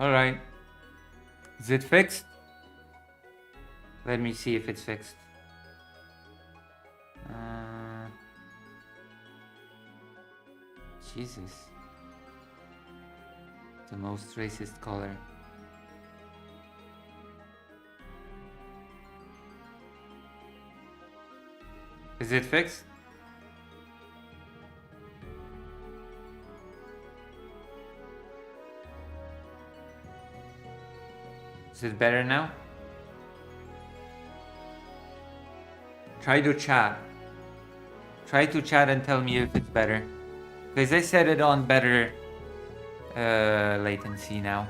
Alright. Is it fixed? Let me see if it's fixed. Jesus. The most racist color. Is it fixed? Is it better now? Try to chat. Try to chat and tell me if it's better. Because I set it on better latency now.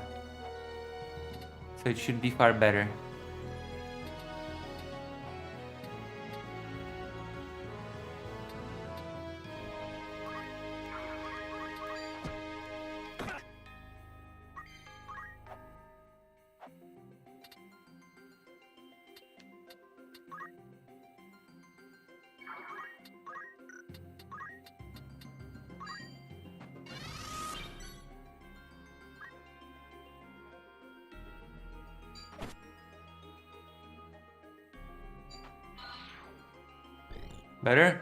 So it should be far better. Better?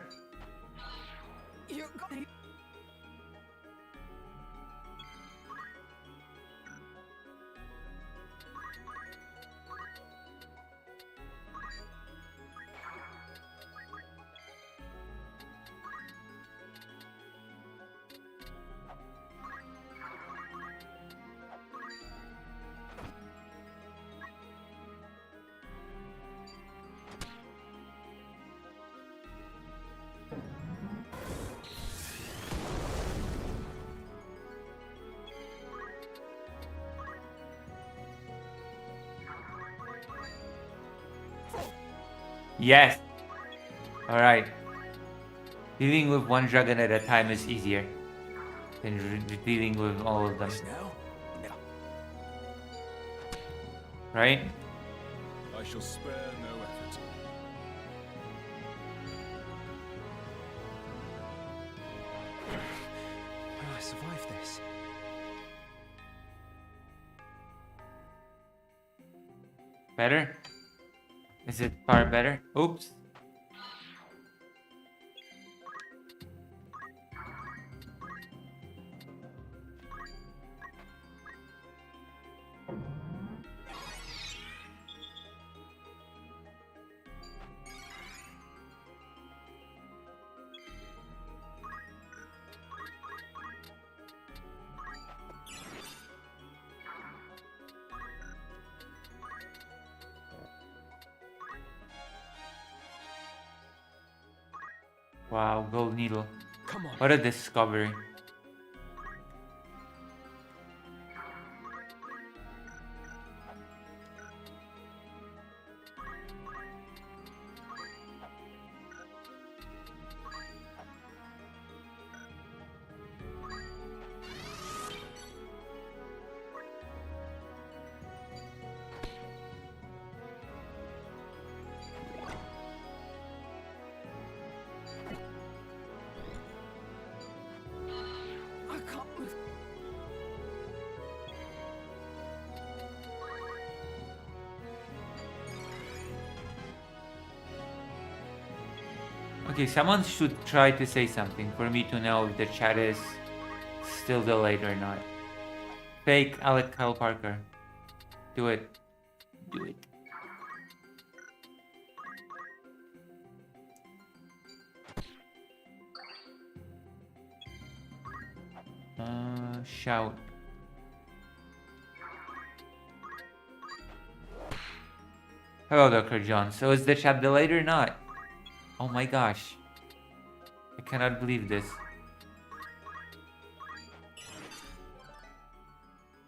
Yes. Alright. Dealing with one dragon at a time is easier than dealing with all of them. Right? I shall spare no effort. Will I survive this? Better? Is it far better? Oops. Wow, gold needle. Come on. What a discovery. I can't move. Okay, someone should try to say something for me to know if the chat is still delayed or not. Fake Alec Kyle Parker. Do it. Do it. Shout. Hello, Dr. John. So is the chat delayed or not? Oh my gosh. I cannot believe this.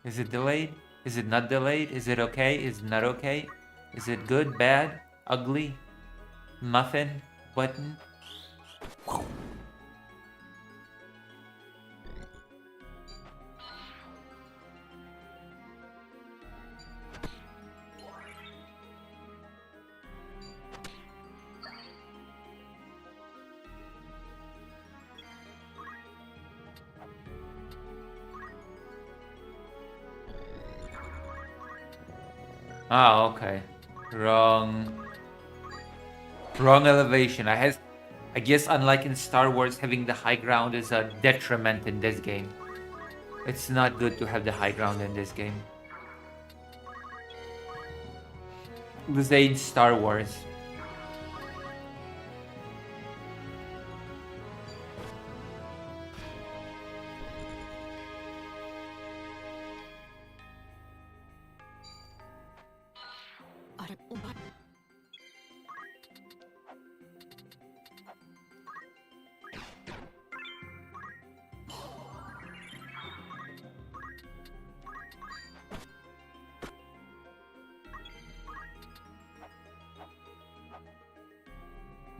Is it delayed? Is it not delayed? Is it okay? Is it not okay? Is it good, bad, ugly, muffin, button? Ah, okay. Wrong. Wrong elevation. I guess unlike in Star Wars, having the high ground is a detriment in this game. It's not good to have the high ground in this game. This ain't Star Wars.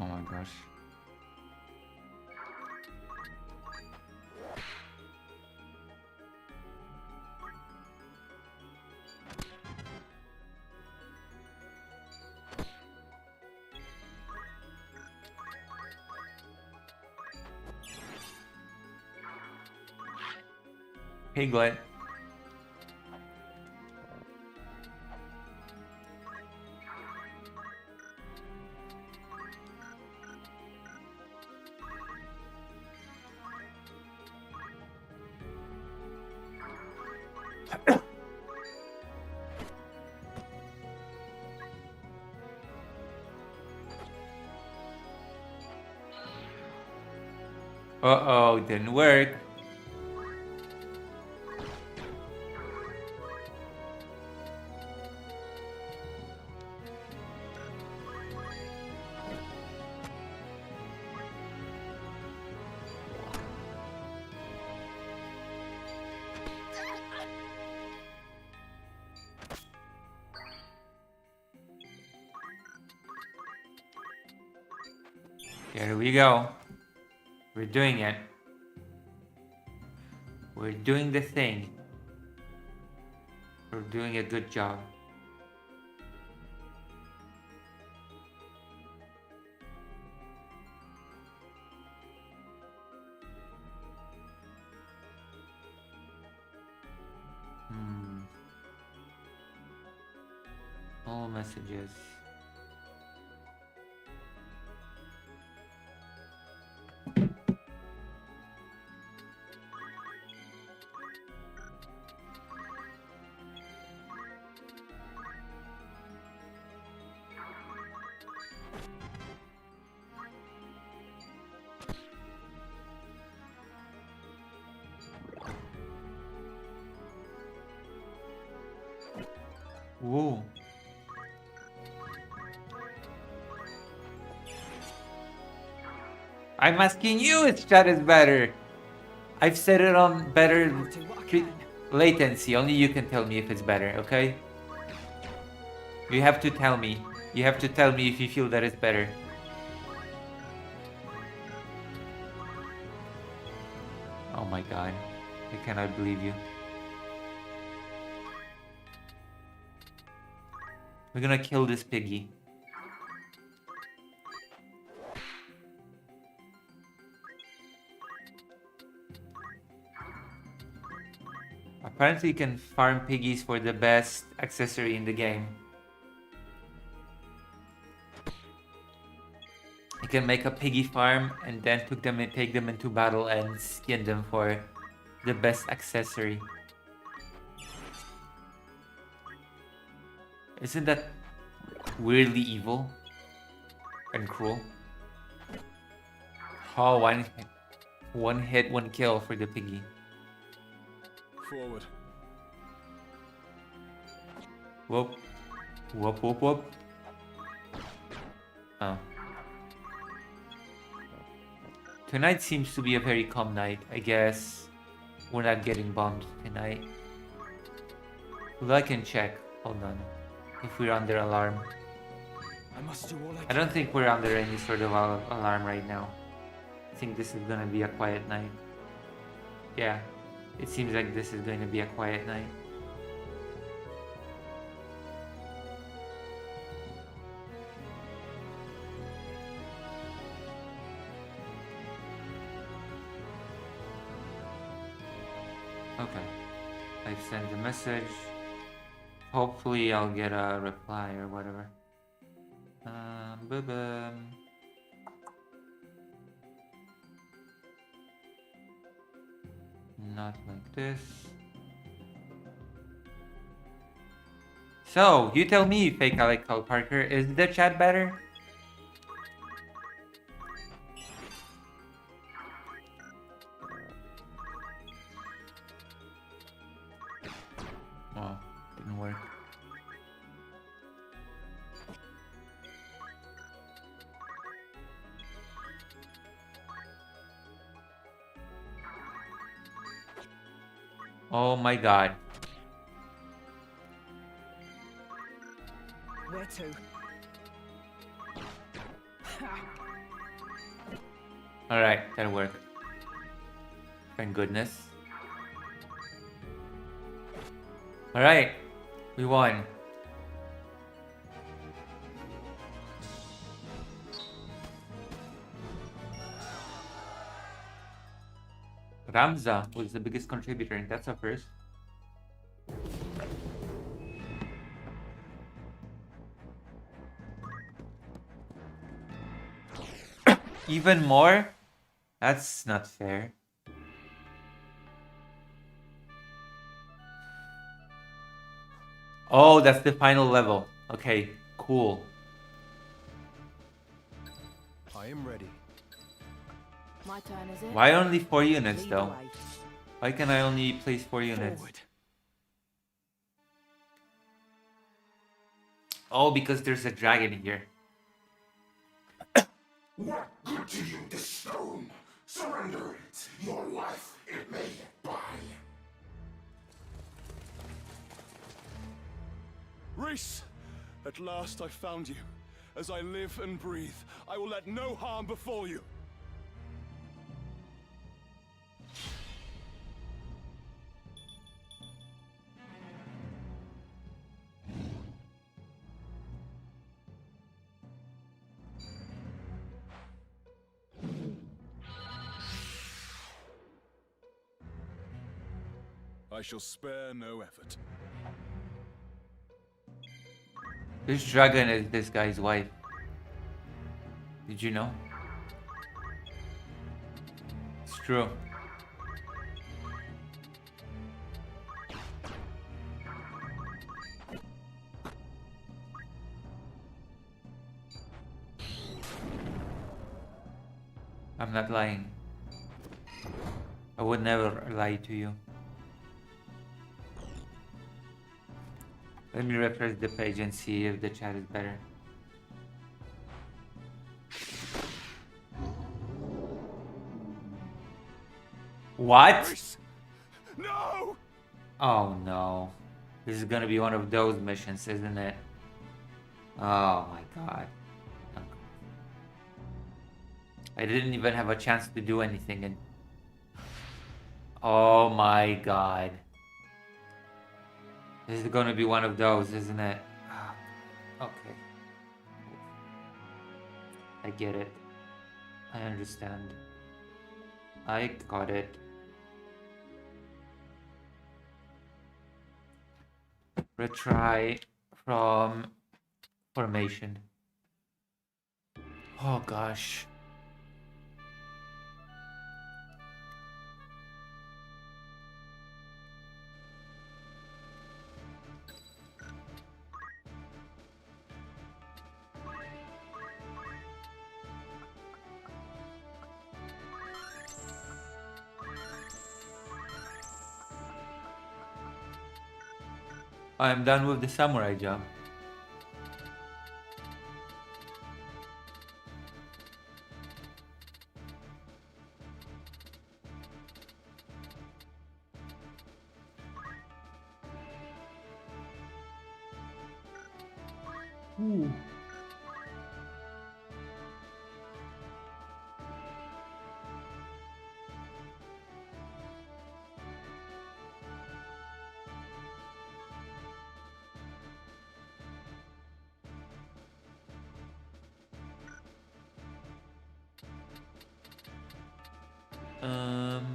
Oh my gosh. Piglet. Uh-oh, didn't work. Here we go. We're doing it. We're doing the thing. We're doing a good job. All messages. Whoa. I'm asking you which chat is better. I've set it on better I'll do what I can. latency. Only you can tell me if it's better, okay? You have to tell me. You have to tell me if you feel that it's better. Oh my god. I cannot believe you. We're gonna kill this piggy. Apparently you can farm piggies for the best accessory in the game. You can make a piggy farm and then take them into battle and skin them for the best accessory. Isn't that weirdly evil and cruel? Oh, one hit, one kill for the piggy. Forward. Whoop. Whoop, whoop, whoop. Oh. Tonight seems to be a very calm night. I guess we're not getting bombed tonight. Well, I can check. Hold on. If we're under alarm. I must do all I I can. don't think we're under any sort of alarm right now. I think this is gonna be a quiet night. Yeah, it seems like this is going to be a quiet night. Okay, I've sent the message. Hopefully I'll get a reply or whatever. Boom. Not like this. So, you tell me, fake Alec Cole Parker, is the chat better? Oh, didn't work. Oh my god. Where to? Alright, that'll work. Thank goodness. Alright, we won. Ramza was the biggest contributor, and that's a first. Even more? That's not fair. Oh, that's the final level. Okay, cool. I am ready. My turn, is it? Why only 4 units Lead though? the way. Why can I only place 4 units? Forward. Oh, because there's a dragon here. What good to you, this stone? Surrender it. Your life it may buy. Reese! At last I found you. As I live and breathe, I will let no harm befall you. I shall spare no effort. This dragon is this guy's wife. Did you know? It's true. I'm not lying. I would never lie to you. Let me refresh the page and see if the chat is better. What? Reese! No! Oh no. This is gonna be one of those missions, isn't it? Oh my god. I didn't even have a chance to do anything and... Oh my god. This is gonna be one of those, isn't it? Okay. I get it. I understand. I got it. Retry from formation. Oh gosh. I'm done with the samurai job. Ooh. Um.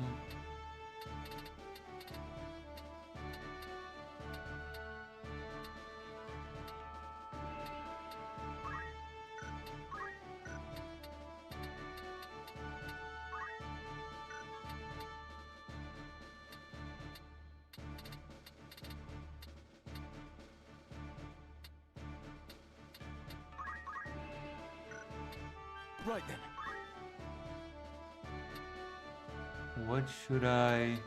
Right then. What should I...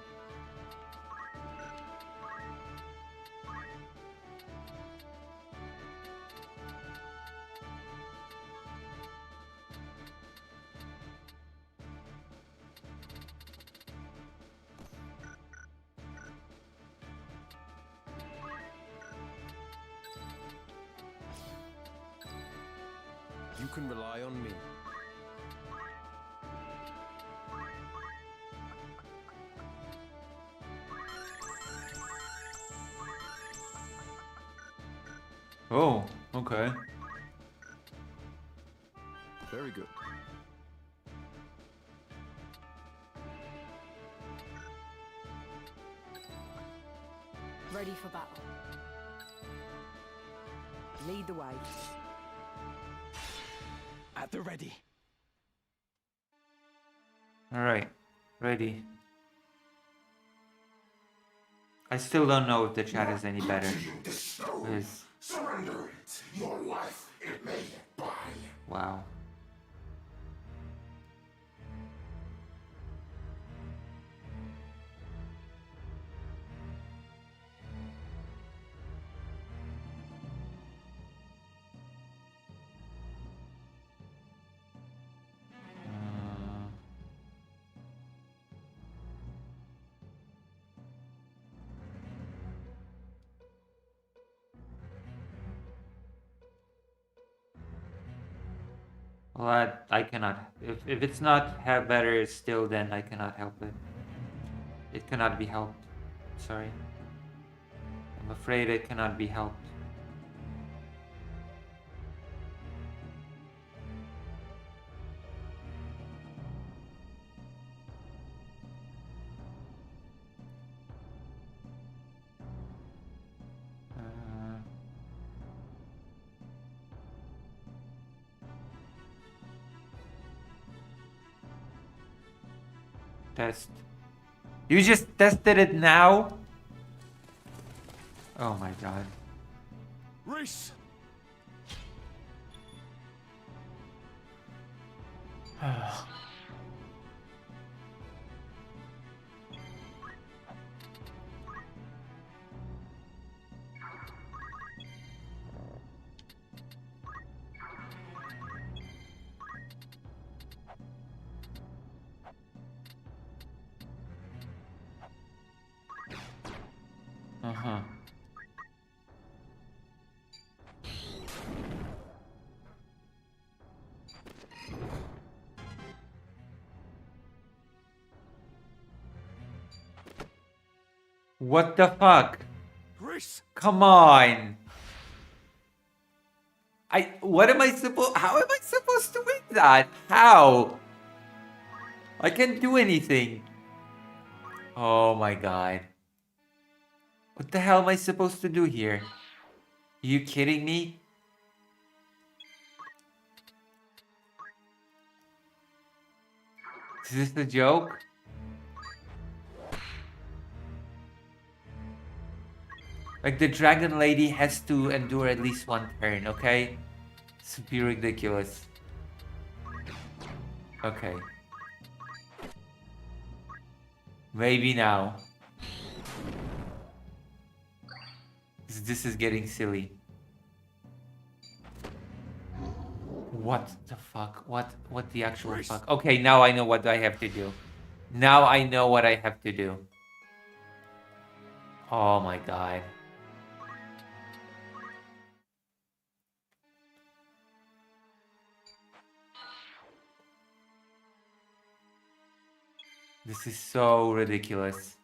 You can rely on me. Oh, okay. Very good. Ready for battle. Lead the way. At the ready. Alright, ready. I still don't know if the chat is any better. To you this stone. Yes. Surrender it. Your life it may buy. Wow. Well, I cannot. If it's not have better still, then I cannot help it. It cannot be helped. Sorry. I'm afraid it cannot be helped. Test. You just tested it now? Oh my god. Reese! Uh-huh. What the fuck? Reese! Come on. What am I supposed, how am I supposed to win that? How? I can't do anything. Oh my god. What the hell am I supposed to do here? Are you kidding me? Is this a joke? Like, the dragon lady has to endure at least one turn, okay? It's be ridiculous. Okay. Maybe now. This is getting silly. What the fuck? What the actual fuck? Okay, now I know what I have to do. Now I know what I have to do. Oh my god. This is so ridiculous.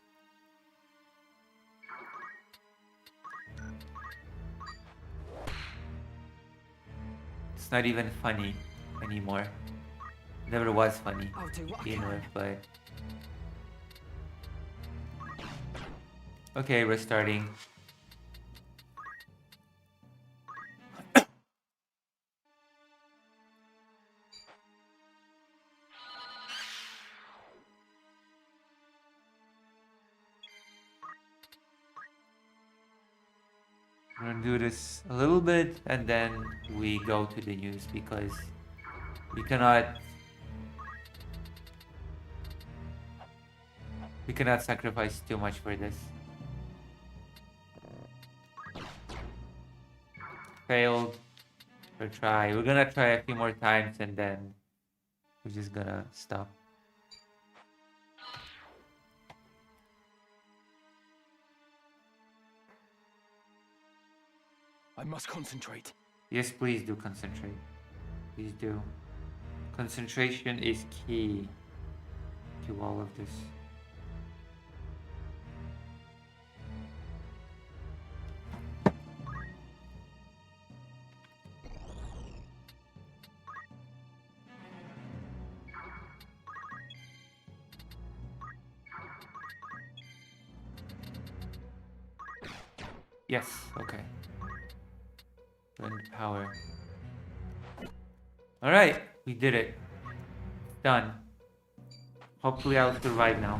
It's not even funny anymore. Never was funny. I'll do what I You know can. it, but... Okay, we're starting. We're gonna do this a little bit and then we go to the news because We cannot... We cannot sacrifice too much for this. Failed. We'll try. We're gonna try a few more times and then we're just gonna stop. I must concentrate. Yes, please do concentrate. Please do. Concentration is key to all of this. Yes, okay. Wind power. Alright, we did it. Done. Hopefully I'll survive now.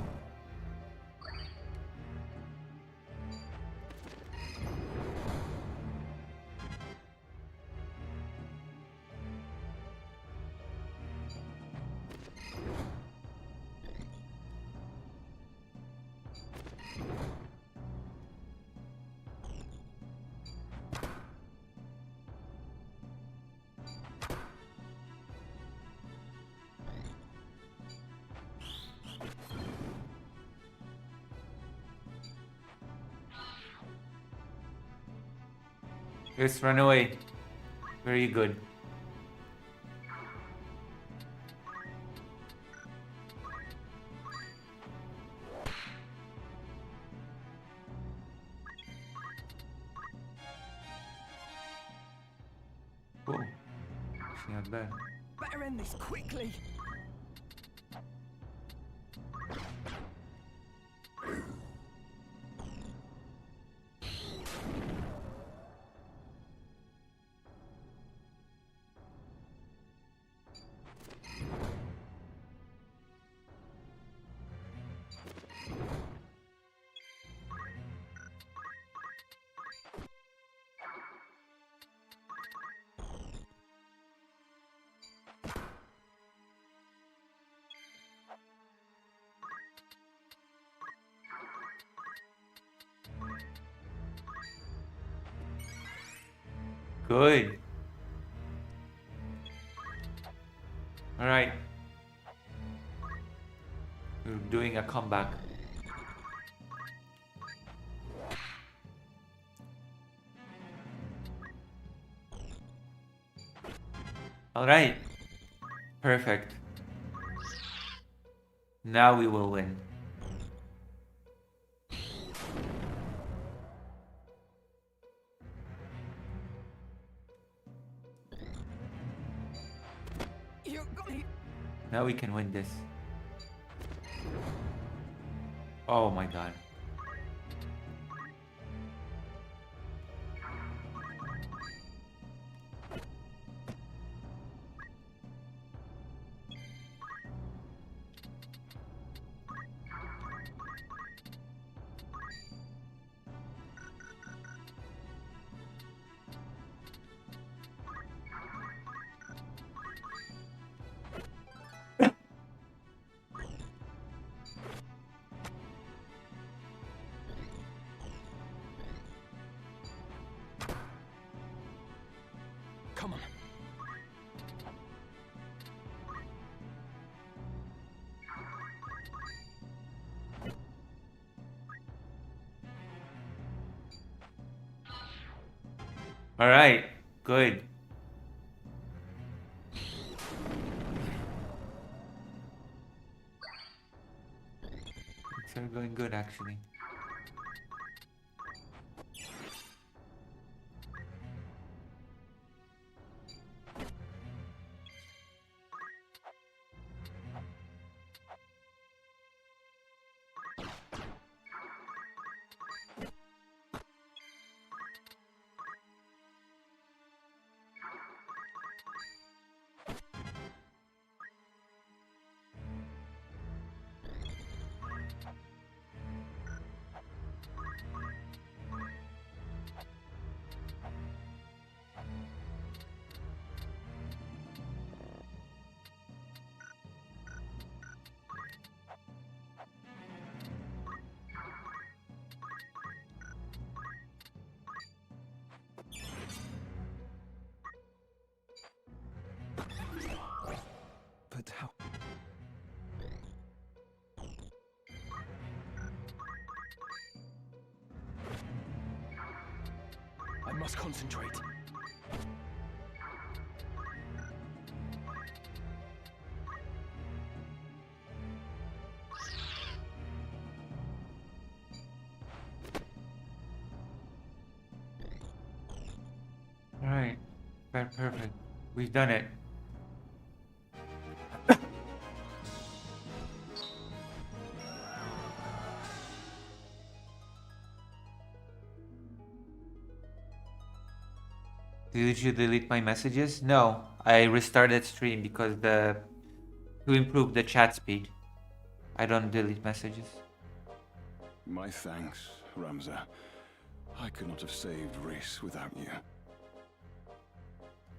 Yes, run away. Very good. Oh, actually not bad. Better end this quickly. Good. All right. We're doing a comeback. All right. Perfect. Now we will win. You're gonna... Now we can win this. Oh my god. Come on. All right. Good. Things are going good actually. must concentrate. Alright. Perfect. We've done it. Did you delete my messages? No, I restarted stream because to improve the chat speed. I don't delete messages. My thanks, Ramza. I could not have saved Reese without you.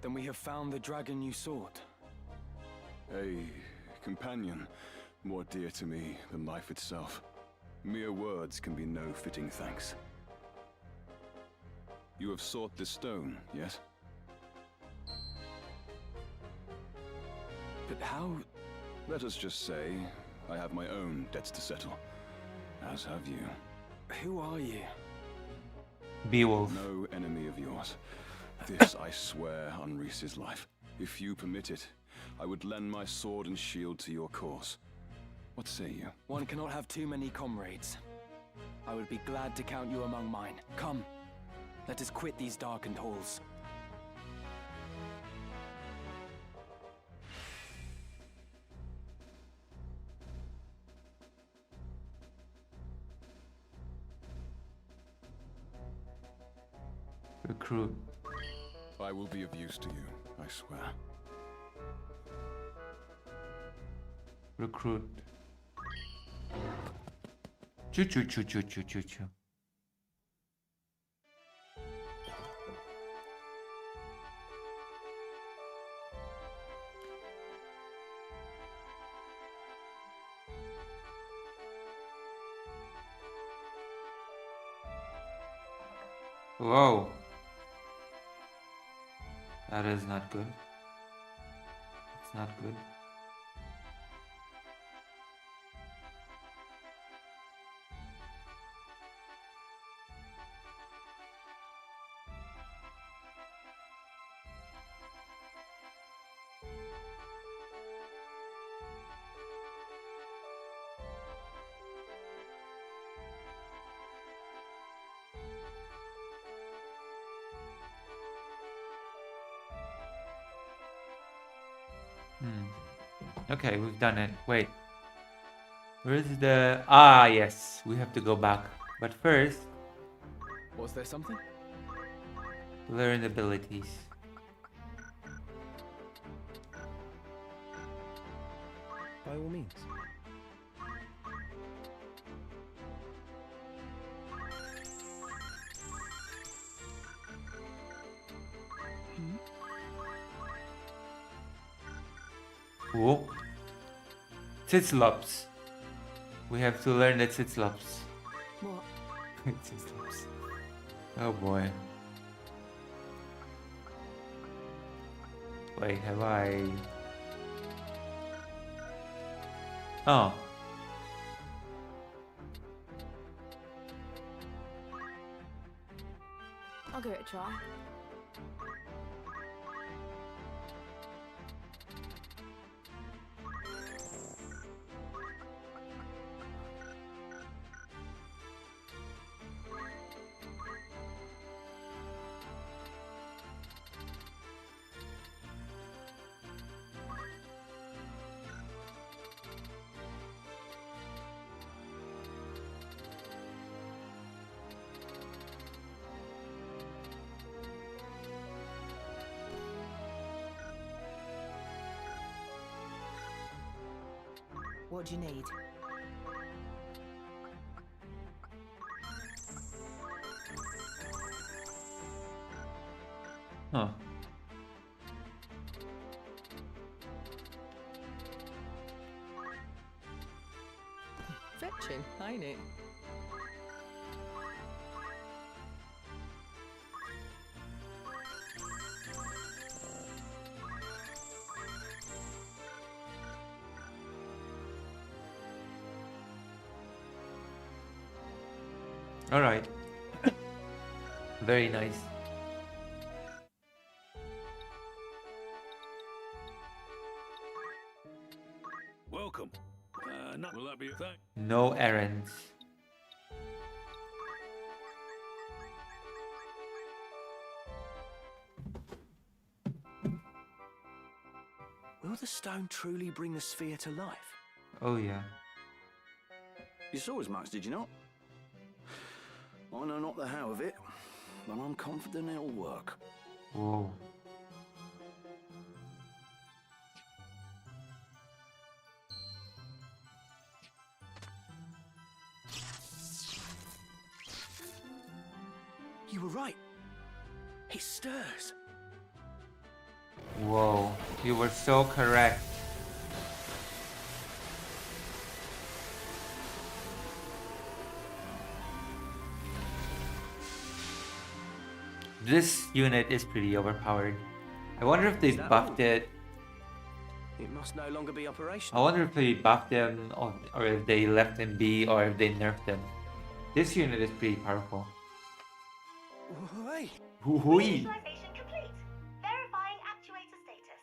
Then we have found the dragon you sought. A companion, more dear to me than life itself. Mere words can be no fitting thanks. You have sought this stone, yes? But how? Let us just say, I have my own debts to settle. As have you. Who are you? Beowulf. No enemy of yours. This I swear on Reese's life. If you permit it, I would lend my sword and shield to your cause. What say you? One cannot have too many comrades. I would be glad to count you among mine. Come, let us quit these darkened halls. Recruit. I will be of use to you, I swear. Recruit. Choo choo choo choo choo choo choo. Whoa. That is not good. It's not good. Okay, we've done it. Wait. Where is the... Ah, yes. We have to go back. But first, Was there something? learn abilities. By all means. Whoa. Titslops. We have to learn the Titslops. What? Titslops. Oh boy. Wait, have I... Oh. I'll give it a try. What do you need? Huh. Fetching, ain't it? Alright. Very nice. No errands. Will the stone truly bring the sphere to life? Oh yeah. You saw as much, did you not? I know not the how of it, but I'm confident it'll work. Whoa. You were right. It stirs. Whoa. You were so correct. This unit is pretty overpowered. I wonder if they Is that buffed all? it. It must no longer be I operational. wonder if they buffed him or if they left him be or if they nerfed him. This unit is pretty powerful. Hey! Hoo-hoo-ee. Initialization complete. Verifying actuator status.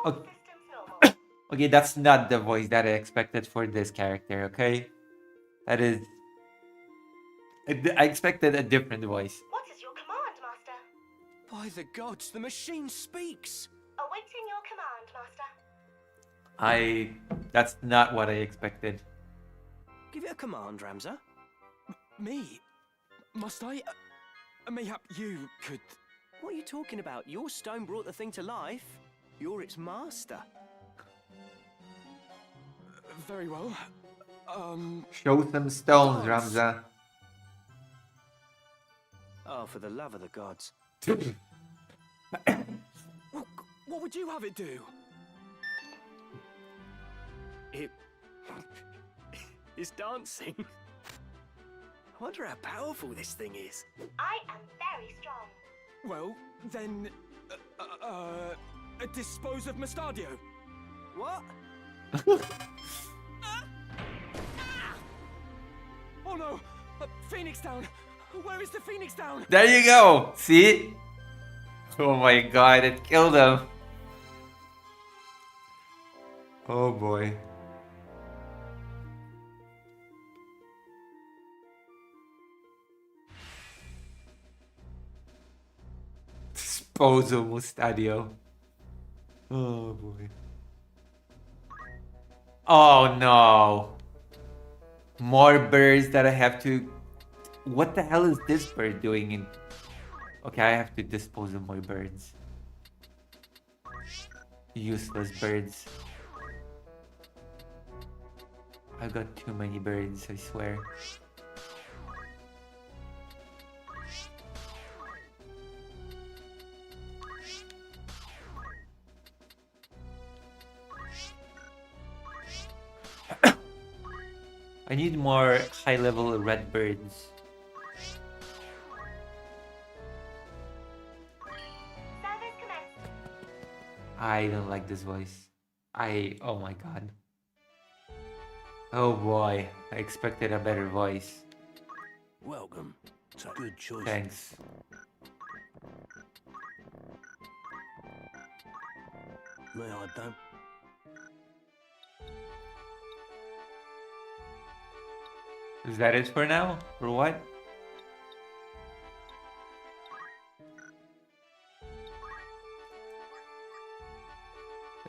All Okay. systems normal. Okay, that's not the voice that I expected for this character, okay? That is... I expected a different voice. What is your command, Master? By the gods, the machine speaks! Awaiting your command, Master. That's not what I expected. Give it a command, Ramza. Me? Must I? Mayhap you could... What are you talking about? Your stone brought the thing to life. You're its master. Very well. Show some stones, Gods. Ramza. Oh, for the love of the gods. What would you have it do? It's dancing. I wonder how powerful this thing is. I am very strong. Well, then... dispose of Mustadio. What? Oh no! Phoenix down! Where is the Phoenix down? There you go! See? Oh my god, it killed him. Oh boy. Disposal Mustadio. Oh boy. Oh no. More birds that I have to... What the hell is this bird doing in... Okay, I have to dispose of my birds. Useless birds. I've got too many birds, I swear. I need more high-level red birds. Service commenced. I don't like this voice. Oh my god. Oh boy, I expected a better voice. Welcome. It's a good choice. Thanks. No, I don't. Is that it for now? Or what?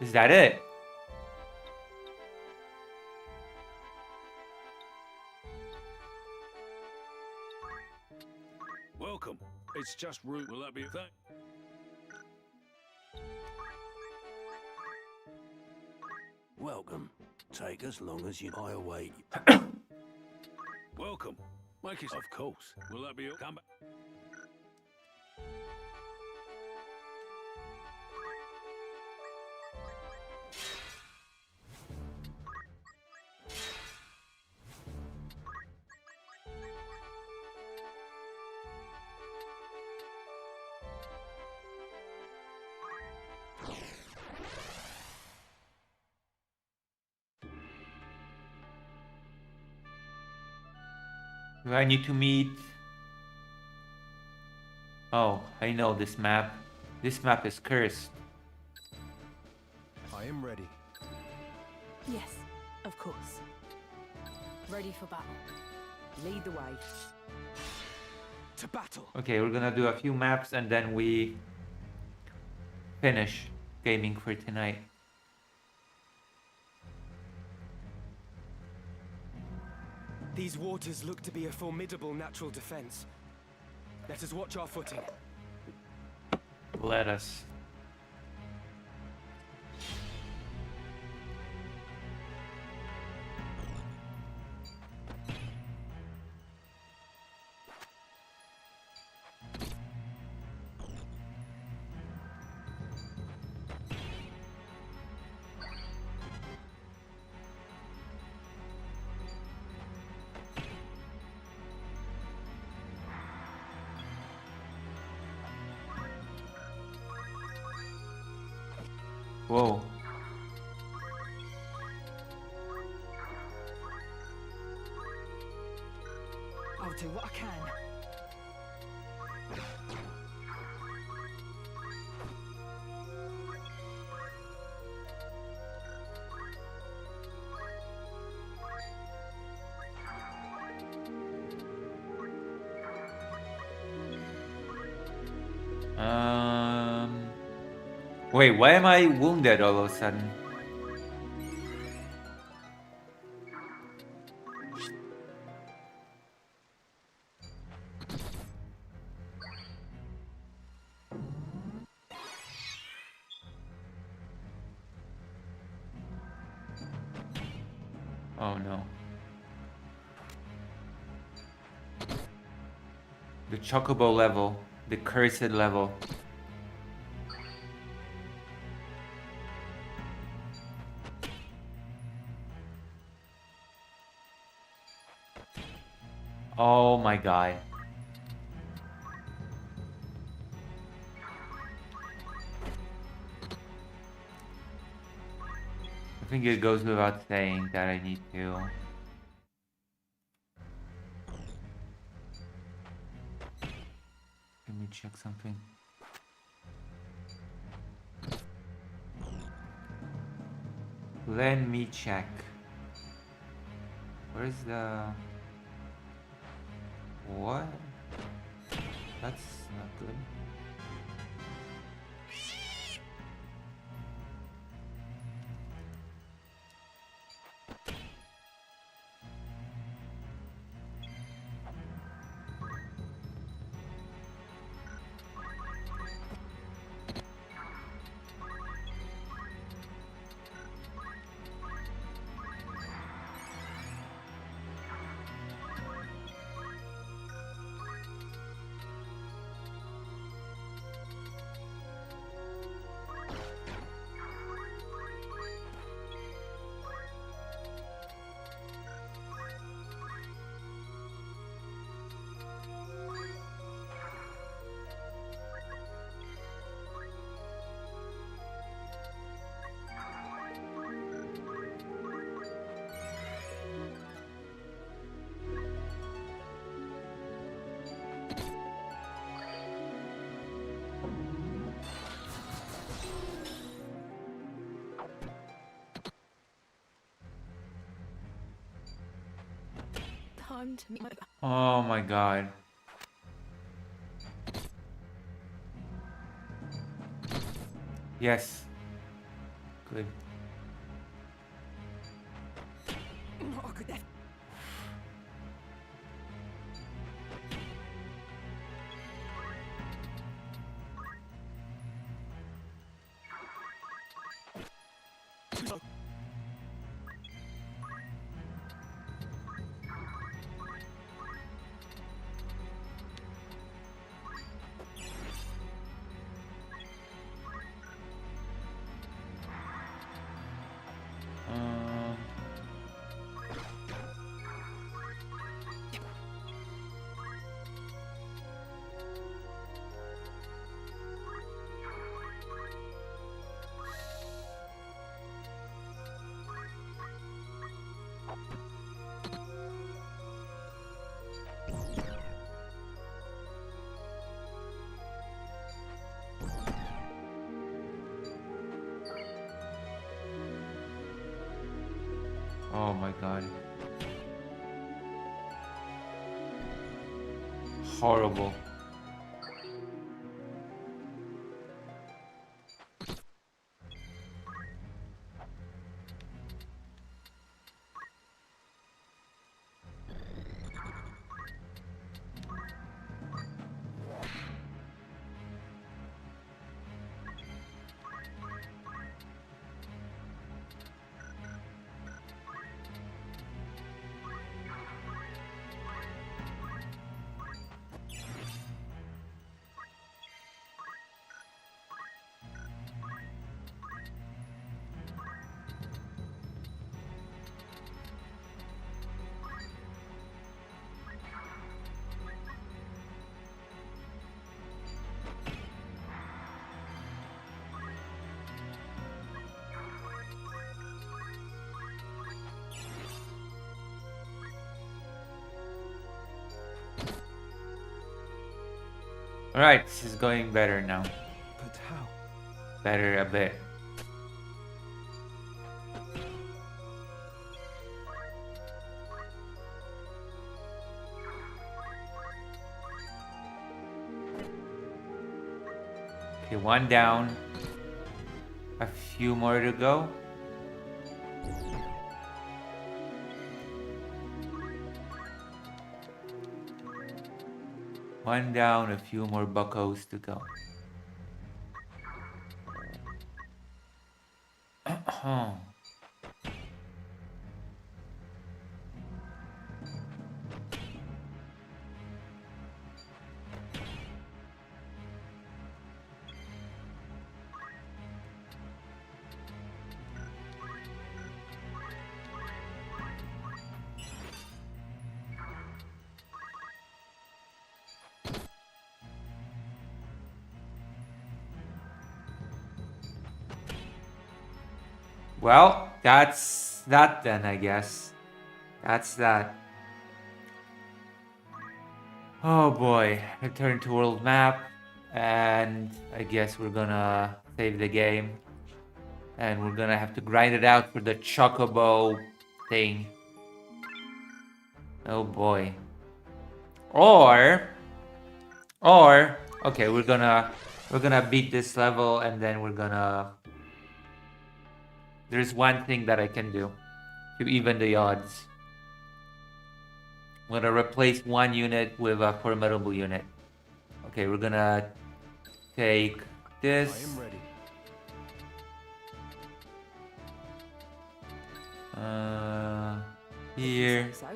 Is that it? Welcome. It's just root. Will that be a thing? Welcome. Take as long as I await. Welcome. Make it. Of course. Will that be a come back? Do I need to meet... Oh, I know this map. This map is cursed. I am ready. Yes, of course. Ready for battle. Lead the way. To battle. Okay, we're gonna do a few maps and then we finish gaming for tonight. These waters look to be a formidable natural defense. Let us watch our footing. Let us. Whoa. I'll do what I can. Wait, why am I wounded all of a sudden? Oh no. The Chocobo level, the cursed level. Oh my god. I think it goes without saying that I need to. Let me check something. Let me check. Where's the... What? That's not good. Time to meet my... Oh my god. Yes. Good. Oh, good. Oh my god. horrible. Alright, this is going better now. But how? Better a bit. Okay, one down. A few more to go. One down, a few more buckos to go. Well, that's that then, I guess. That's that. Oh boy, return to world map, and I guess we're gonna save the game, and we're gonna have to grind it out for the chocobo thing. Oh boy. Or okay, we're gonna beat this level, and then we're gonna. There's one thing that I can do to even the odds. I'm gonna replace one unit with a formidable unit. Okay, we're gonna take this. I am ready. Here. So,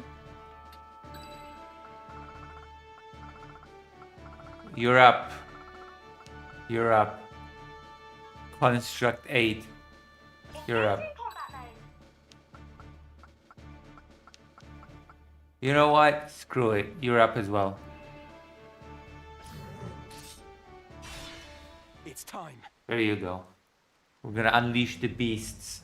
You're up. You're up. Construct 8. You're up. Engaging combat mode. You know what? Screw it. You're up as well. It's time. There you go. We're gonna unleash the beasts.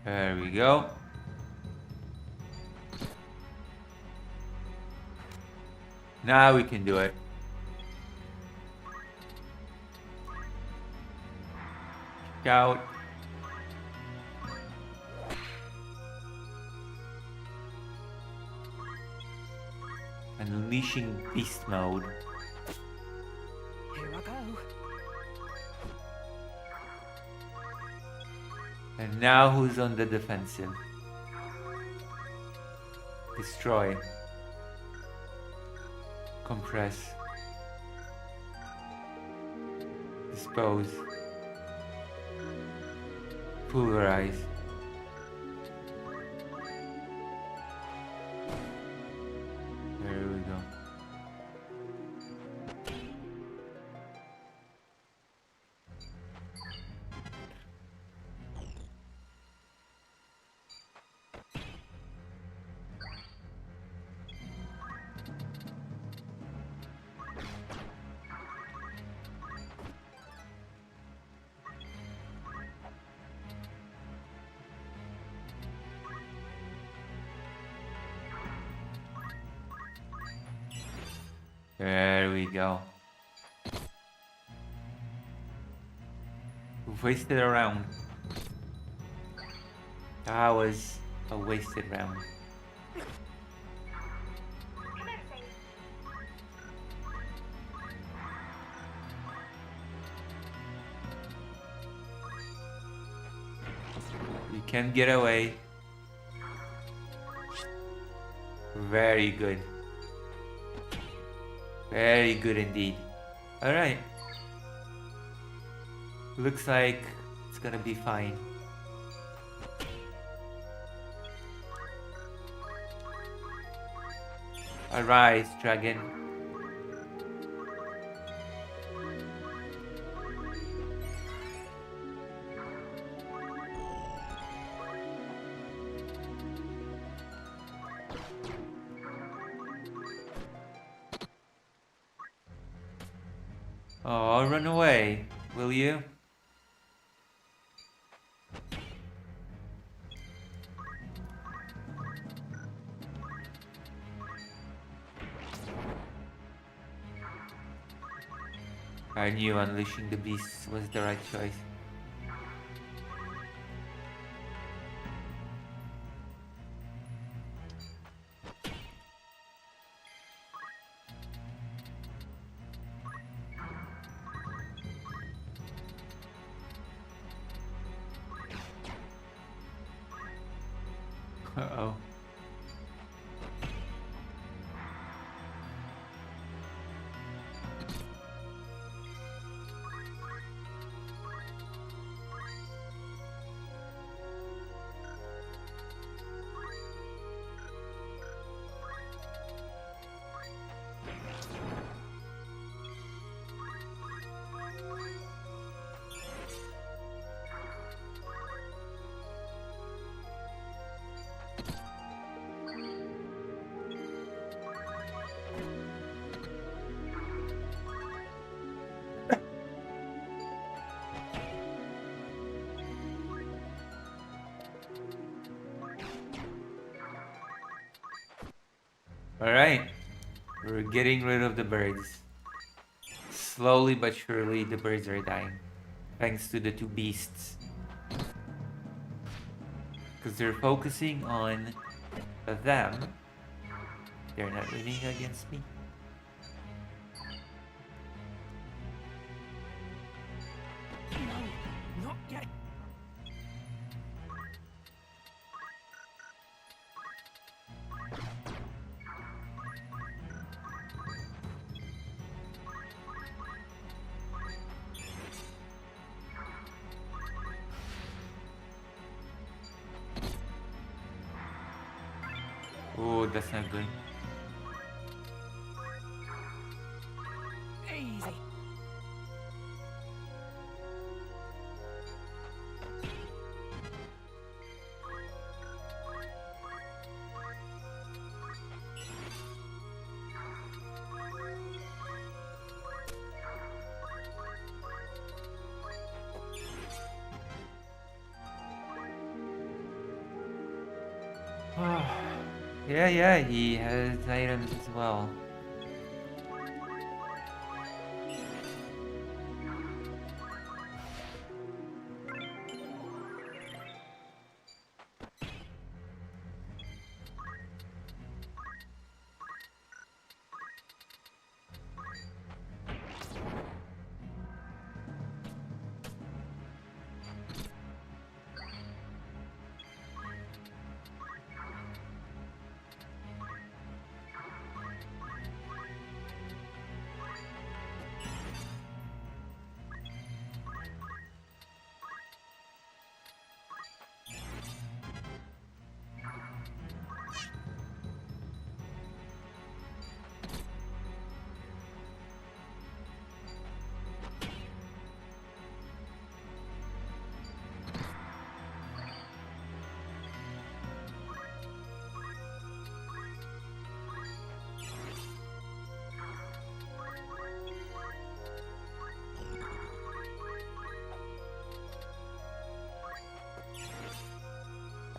There we go. Now we can do it. Scout. Unleashing beast mode. here I go. And now who's on the defensive? Destroy. Compress. Dispose. Pulverize. There we go. There we go. Wasted a round. That was a wasted round. Commencing. You can get away. Very good. Very good indeed. Alright. Looks like it's gonna be fine. Arise, dragon. Oh, run away, will you? I knew unleashing the beasts was the right choice. Uh-oh. Alright, we're getting rid of the birds. Slowly but surely the birds are dying. Thanks to the two beasts. Because they're focusing on them. They're not winning against me. No, not yet. Oh, that's not good. Easy. Yeah, he has items as well.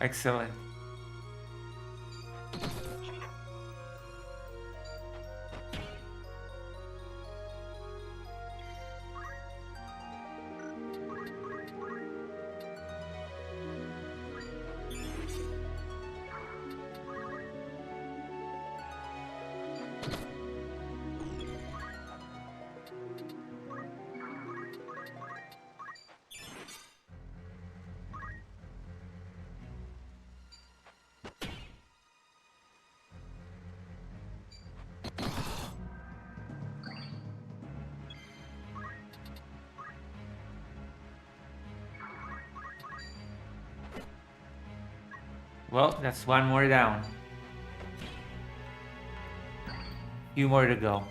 Excellent. Well, that's one more down. Few more to go.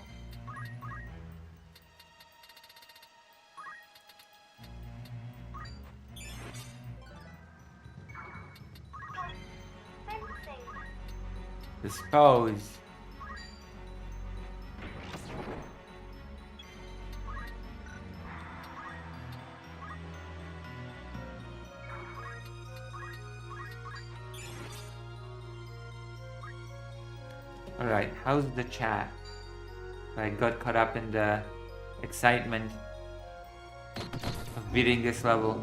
Dispose. Alright, how's the chat? I got caught up in the excitement of beating this level.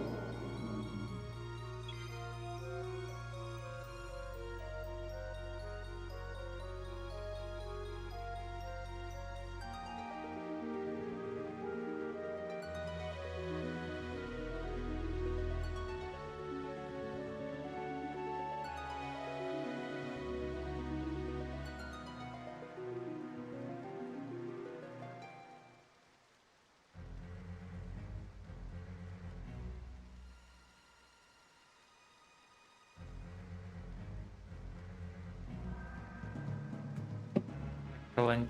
Excellent.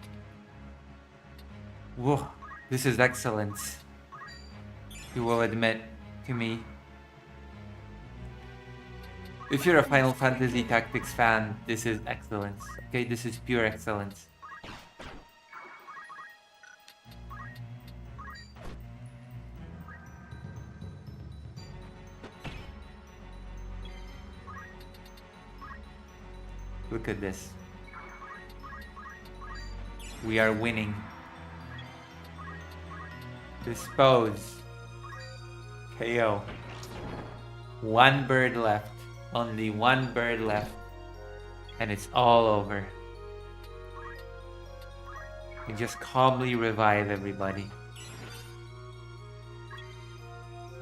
Whoa, this is excellence. You will admit to me. If you're a Final Fantasy Tactics fan, this is excellence. Okay, this is pure excellence. Look at this. We are winning. Dispose. KO. One bird left. Only one bird left. And it's all over. We just calmly revive everybody.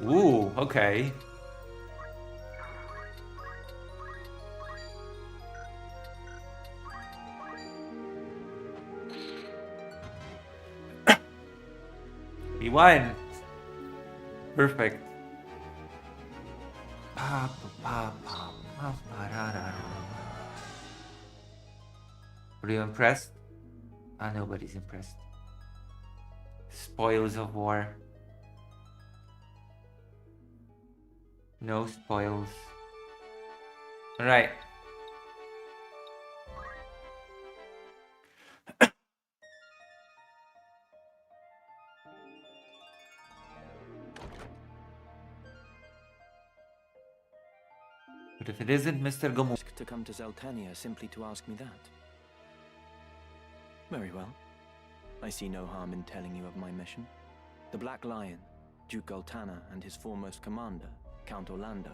Ooh, okay. We won. Perfect. Are you impressed? Ah, nobody's impressed. Spoils of war. No spoils. Alright. But if it isn't Mr. Gomu... To come to Zeltania simply to ask me that. Very well. I see no harm in telling you of my mission. The Black Lion, Duke Goltana, and his foremost commander, Count Orlando.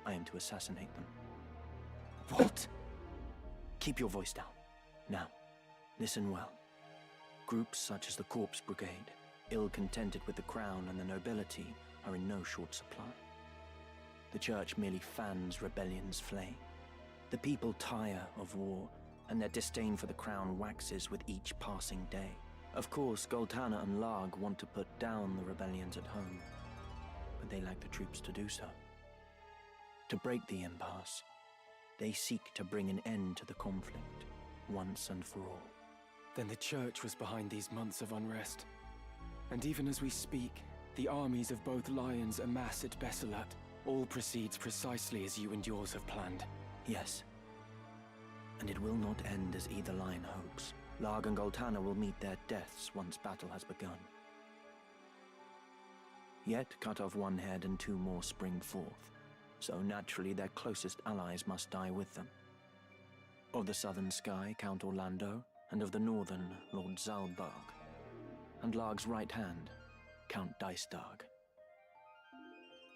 I am to assassinate them. What? Keep your voice down. Now, listen well. Groups such as the Corpse Brigade, ill-contented with the crown and the nobility, are in no short supply. The Church merely fans rebellion's flame. The people tire of war, and their disdain for the crown waxes with each passing day. Of course, Goltana and Larg want to put down the rebellions at home, but they lack the troops to do so. To break the impasse, they seek to bring an end to the conflict, once and for all. Then the Church was behind these months of unrest. And even as we speak, the armies of both lions amass at Besselat. All proceeds precisely as you and yours have planned. Yes. And it will not end as either lion hopes. Larg and Goltana will meet their deaths once battle has begun. Yet cut off one head and two more spring forth. So naturally their closest allies must die with them. Of the southern sky, Count Orlando, and of the northern, Lord Zalbarg. And Larg's right hand, Count Dicedog.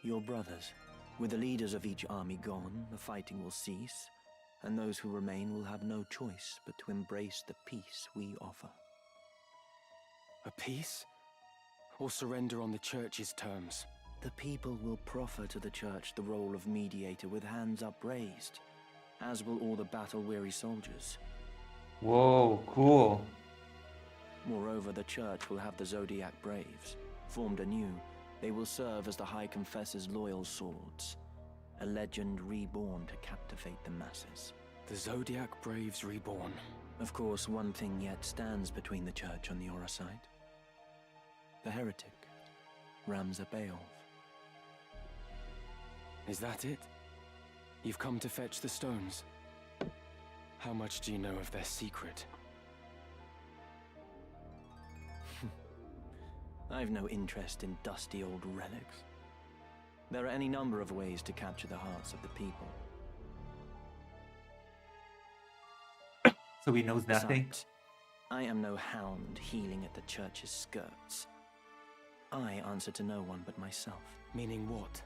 Your brothers. With the leaders of each army gone, the fighting will cease, and those who remain will have no choice but to embrace the peace we offer. A peace? Or surrender on the Church's terms? The people will proffer to the Church the role of mediator with hands upraised, as will all the battle-weary soldiers. Whoa, cool. Moreover, the Church will have the Zodiac Braves, formed anew. They will serve as the High Confessor's loyal swords. A legend reborn to captivate the masses. The Zodiac Braves reborn. Of course, one thing yet stands between the church and the Orosite. The heretic, Ramza Beowulf. Is that it? You've come to fetch the stones. How much do you know of their secret? I've no interest in dusty old relics. There are any number of ways to capture the hearts of the people. So he knows nothing. Besides, I am no hound heeling at the church's skirts. I answer to no one but myself. Meaning what?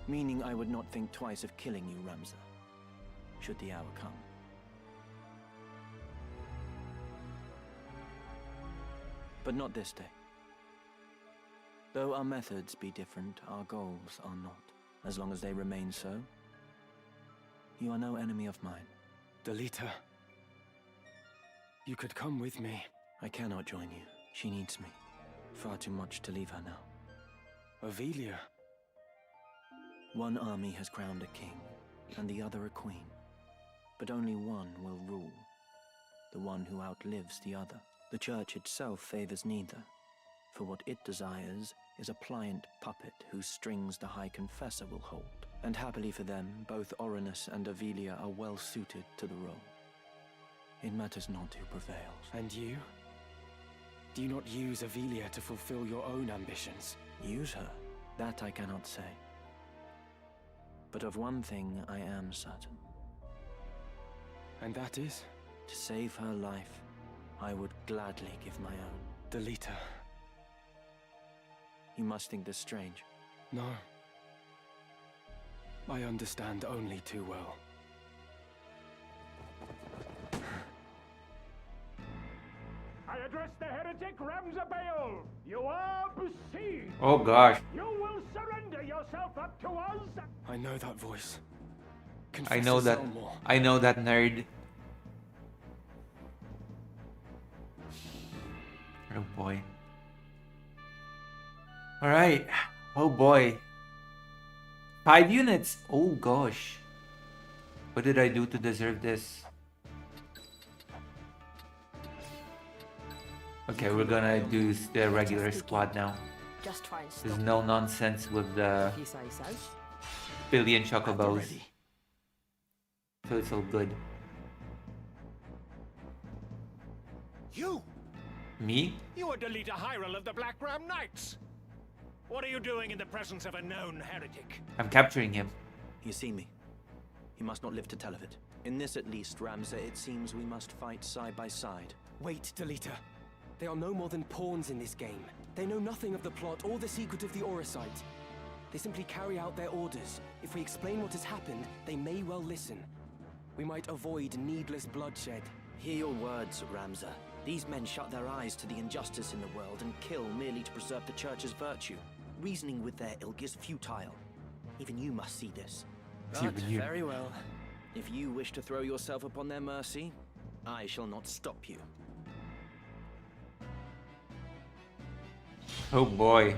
Meaning I would not think twice of killing you, Ramza, should the hour come. But not this day. Though our methods be different, our goals are not. As long as they remain so, you are no enemy of mine. Delita, you could come with me. I cannot join you. She needs me. Far too much to leave her now. Avelia. One army has crowned a king, and the other a queen. But only one will rule. The one who outlives the other. The church itself favors neither, for what it desires is a pliant puppet whose strings the High Confessor will hold. And happily for them, both Orinus and Avelia are well suited to the role. It matters not who prevails. And you? Do you not use Avelia to fulfill your own ambitions? Use her? That I cannot say. But of one thing I am certain. And that is? To save her life, I would gladly give my own. Delita. You must think this strange. No. I understand only too well. I address the heretic Ramza Beowulf. You are besieged. Oh gosh. You will surrender yourself up to us. I know that voice. I know that. Selmore. I know that nerd. Oh boy. Alright. Oh boy. 5 units. Oh gosh. What did I do to deserve this? Okay, we're gonna do the regular squad now. Just try and stop. There's no nonsense with the If you say so. billion chocobos. So it's all good. You! Me? You are Delita Hyrule of the Black Ram Knights. What are you doing in the presence of a known heretic? I'm capturing him. You see me. You must not live to tell of it. In this at least, Ramza, it seems we must fight side by side. Wait, Delita. They are no more than pawns in this game. They know nothing of the plot or the secret of the Orosite. They simply carry out their orders. If we explain what has happened, they may well listen. We might avoid needless bloodshed. Hear your words, Ramza. These men shut their eyes to the injustice in the world and kill merely to preserve the church's virtue. Reasoning with their ilk is futile. Even you must see this. But Even you. very well. If you wish to throw yourself upon their mercy, I shall not stop you. Oh boy.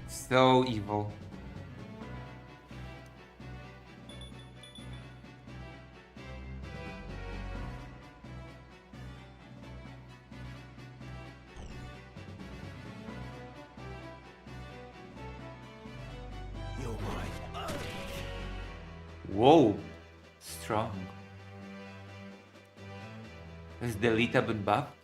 So evil. You're mine. Whoa. Strong. Has Delita been buffed?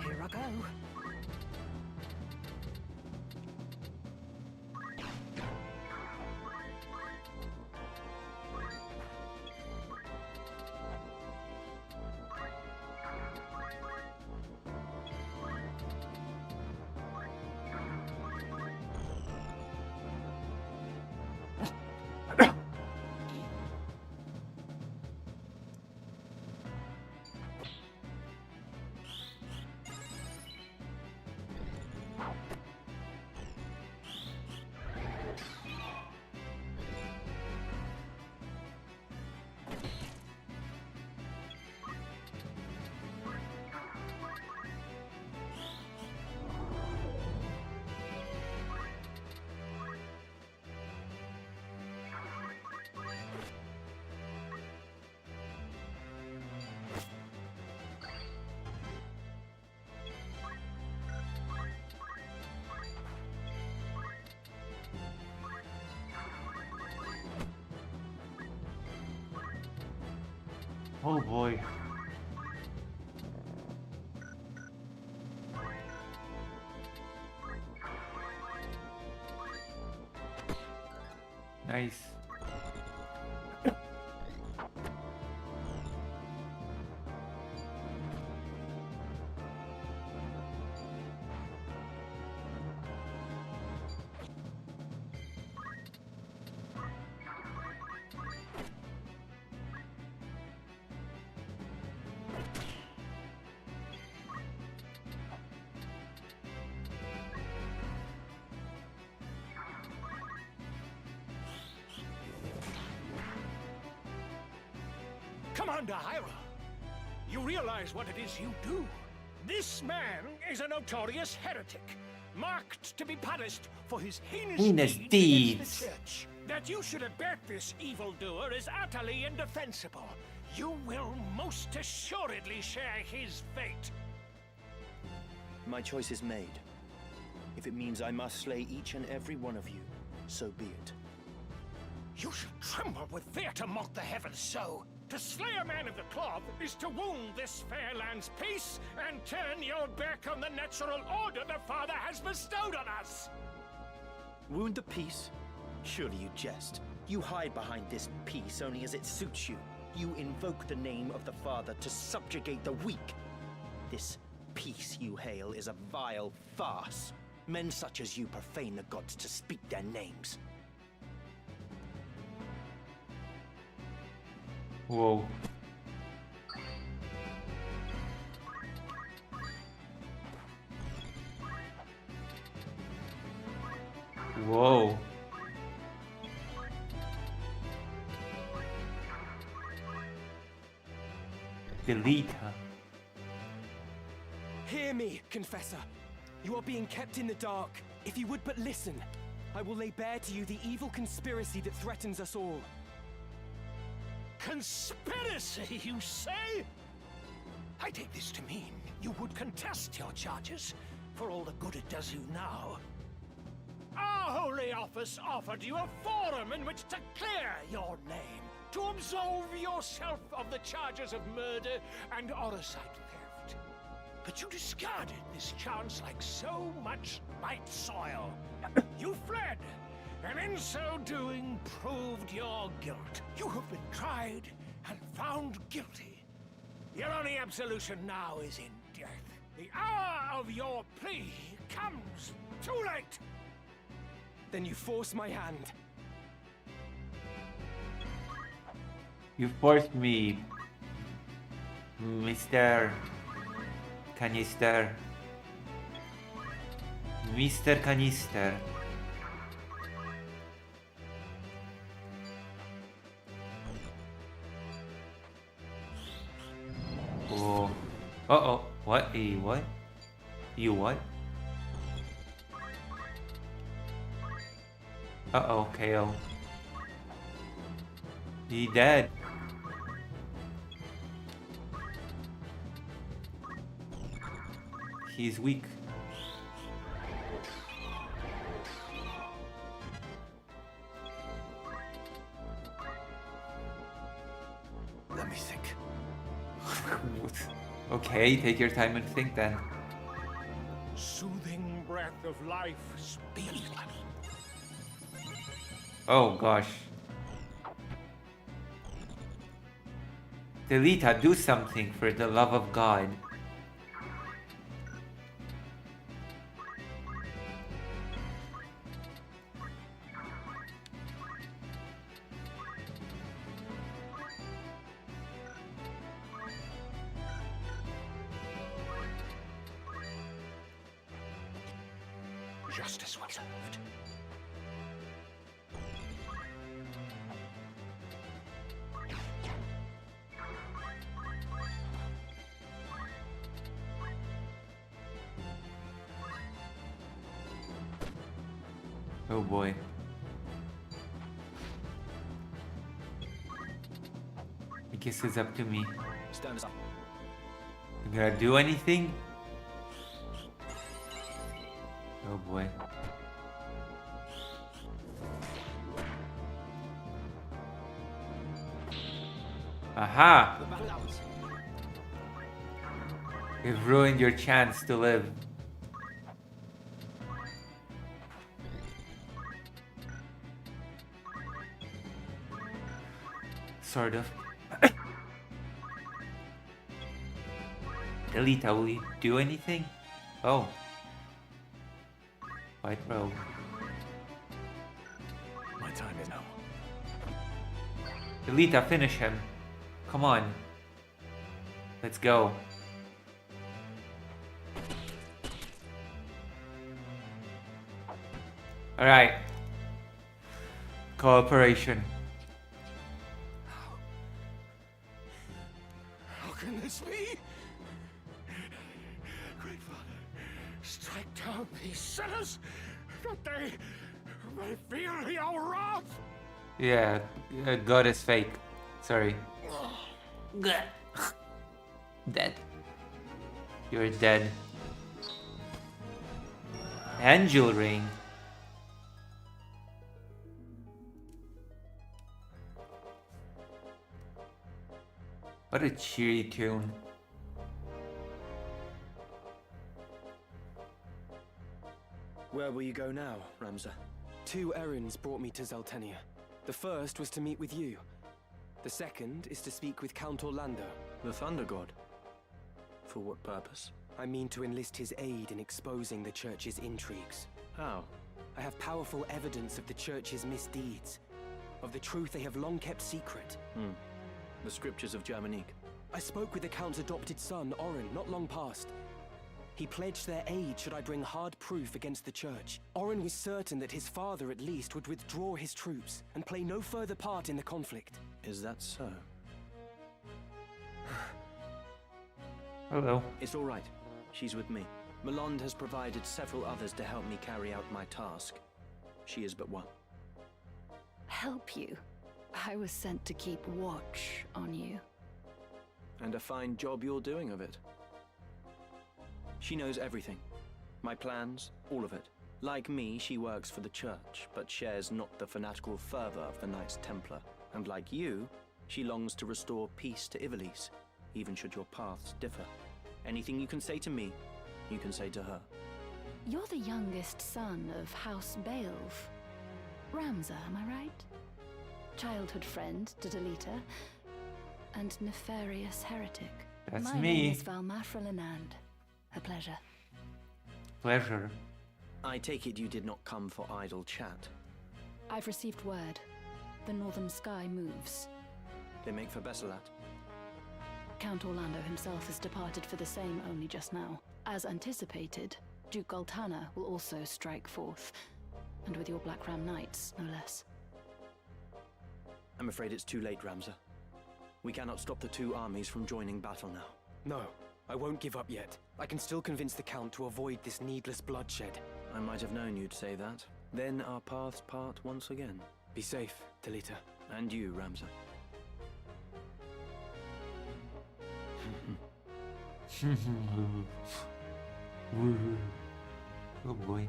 Here I go. Oh boy. Nice. Commander Hyra, you realize what it is you do? This man is a notorious heretic, marked to be punished for his heinous deeds against the church. That you should abet this evildoer is utterly indefensible. You will most assuredly share his fate. My choice is made. If it means I must slay each and every one of you, so be it. You should tremble with fear to mock the heavens so. To slay a man of the cloth is to wound this fair land's peace and turn your back on the natural order the Father has bestowed on us. Wound the peace? Surely you jest. You hide behind this peace only as it suits you. You invoke the name of the Father to subjugate the weak. This peace you hail is a vile farce. Men such as you profane the gods to speak their names. Whoa. Whoa. Delete her. Hear me, Confessor. You are being kept in the dark. If you would but listen, I will lay bare to you the evil conspiracy that threatens us all. Conspiracy, you say? I take this to mean you would contest your charges, for all the good it does you now. Our Holy Office offered you a forum in which to clear your name, to absolve yourself of the charges of murder and Orosite theft. But you discarded this chance like so much light soil. You fled, and in so doing proved your guilt. You have been tried and found guilty. Your only absolution now is in death. The hour of your plea comes too late. Then you force my hand. You forced me, Mr. Canister. Mr. Canister. Oh. Uh-oh. What? What? You what? Uh-oh, KO. He dead. He's weak. Let me think. Okay, take your time and think then. Soothing breath of life, speak. Oh gosh. Delita, do something for the love of God. Justice well served. Oh boy. I guess it's up to me. Stand aside. You gonna do anything? Oh boy. Aha! The battle hours. You've ruined your chance to live. Sort of. Delita, will you do anything? Oh. White robe. My time is now. Delita, finish him. Come on. Let's go. Alright. Cooperation. How can this be? Great Father, strike down these sinners, that they may feel your wrath. Yeah, God is fake. Sorry. Dead. You're dead. Angel ring. What a cheery tune. Where will you go now, Ramza? 2 errands brought me to Zeltenia. The first was to meet with you. The second is to speak with Count Orlando. The Thunder God. For what purpose? I mean to enlist his aid in exposing the Church's intrigues. How? I have powerful evidence of the Church's misdeeds, of the truth they have long kept secret. The scriptures of Germanique. I spoke with the Count's adopted son, Orin, not long past. He pledged their aid should I bring hard proof against the Church. Orin was certain that his father, at least, would withdraw his troops and play no further part in the conflict. Is that so? Hello. It's all right. She's with me. Melond has provided several others to help me carry out my task. She is but one. Help you? I was sent to keep watch on you. And a fine job you're doing of it. She knows everything. My plans, all of it. Like me, she works for the Church, but shares not the fanatical fervor of the Knights Templar. And like you, she longs to restore peace to Ivalice, even should your paths differ. Anything you can say to me, you can say to her. You're the youngest son of House Baelv. Ramza, am I right? Childhood friend to Delita, and nefarious heretic. That's My me. name is Valmafra Lenand. A pleasure. Pleasure. I take it you did not come for idle chat. I've received word. The northern sky moves. They make for Besselat. Count Orlando himself has departed for the same only just now. As anticipated, Duke Goltana will also strike forth, and with your Black Ram Knights, no less. I'm afraid it's too late, Ramza. We cannot stop the 2 armies from joining battle now. No, I won't give up yet. I can still convince the Count to avoid this needless bloodshed. I might have known you'd say that. Then our paths part once again. Be safe, Delita. And you, Ramza. Oh boy.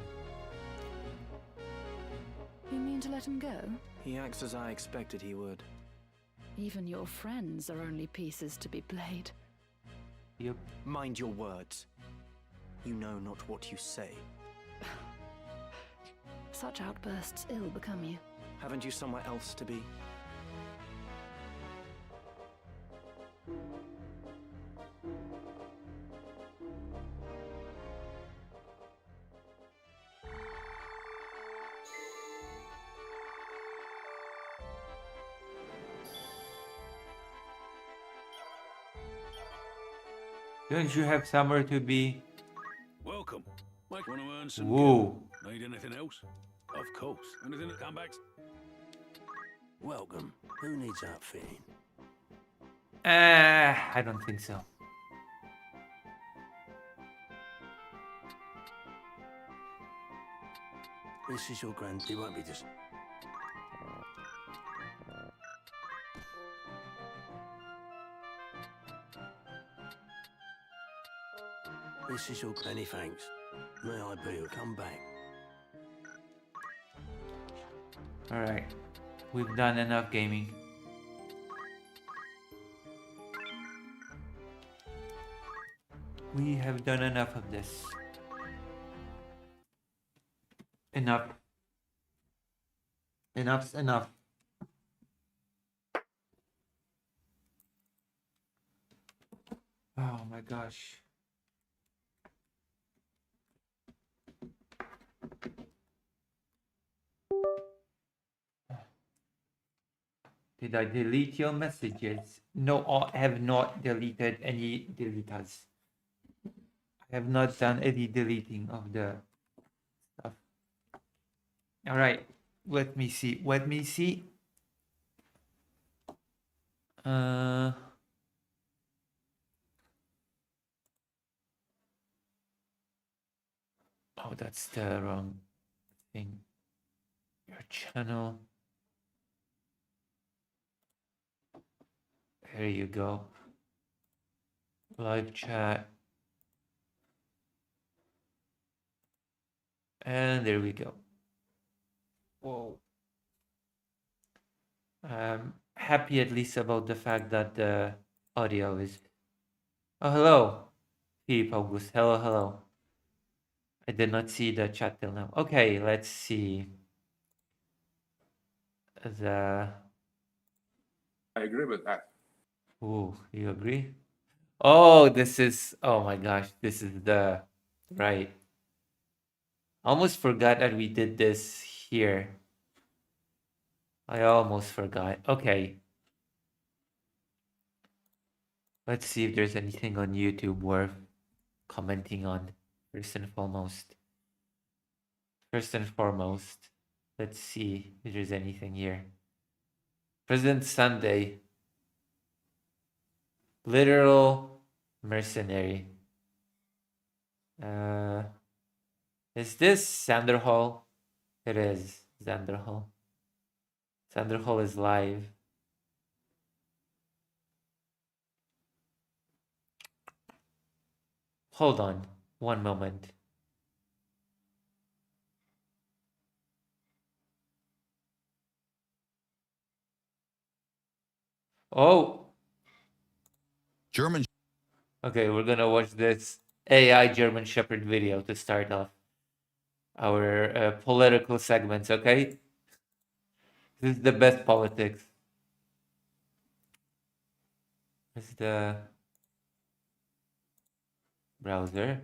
You mean to let him go? He acts as I expected he would. Even your friends are only pieces to be played. Yep. Mind your words. You know not what you say. Such outbursts ill become you. Haven't you somewhere else to be? Don't you have somewhere to be? Welcome. Mike, want to earn some Whoa. gil? Need anything else? Of course. Anything that come back? Welcome. Who needs outfitting? I don't think so. This is your grand. It won't be just. This is your many thanks. May I be or come back. Alright. We've done enough gaming. We have done enough of this. Enough. Enough's enough. Oh my gosh. Did I delete your messages? No, I have not deleted any deleters. I have not done any deleting of the stuff. All right, let me see. Let me see. Oh, that's the wrong thing. Your channel. There you go. Live chat. And there we go. Whoa. I'm happy at least about the fact that the audio is... Oh, hello. Philip August. Hello, hello. I did not see the chat till now. Okay, let's see. I agree with that. Ooh, you agree? Oh, this is... Oh my gosh, this is the... Right. Almost forgot that we did this here. I almost forgot. Okay. Let's see if there's anything on YouTube worth commenting on. First and foremost. Let's see if there's anything here. President Sunday. Literal mercenary. Is this Sanderhall? It is Sanderhall. Sanderhall is live. Hold on, one moment. Oh! German. Okay, we're gonna watch this AI German Shepherd video to start off our political segments, okay? This is the best politics. This is the browser.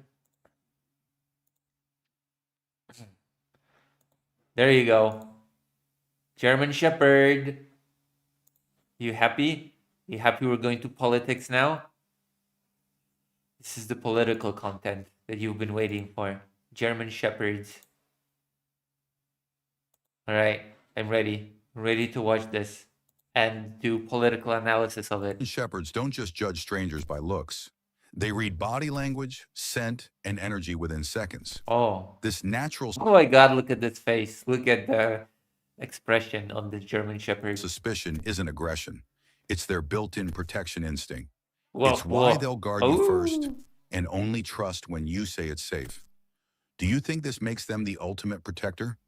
There you go. German Shepherd. You happy? You happy we're going to politics now? This is the political content that you've been waiting for. German Shepherds. Alright, I'm ready. Ready to watch this and do political analysis of it. Shepherds don't just judge strangers by looks. They read body language, scent, and energy within seconds. Oh. This natural... Oh my god, look at this face. Look at the expression on the German Shepherd. Suspicion isn't aggression. It's their built-in protection instinct. Whoa, it's why whoa. they'll guard you first and only trust when you say it's safe. Do you think this makes them the ultimate protector?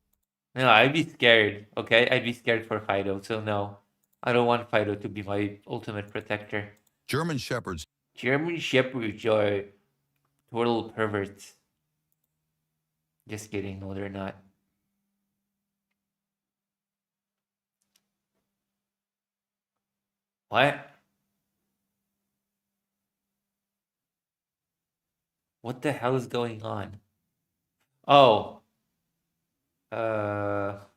No, I'd be scared, okay? I'd be scared for Fido, so no. I don't want Fido to be my ultimate protector. German Shepherds are total perverts. Just kidding, no they're not. What? What the hell is going on? Oh.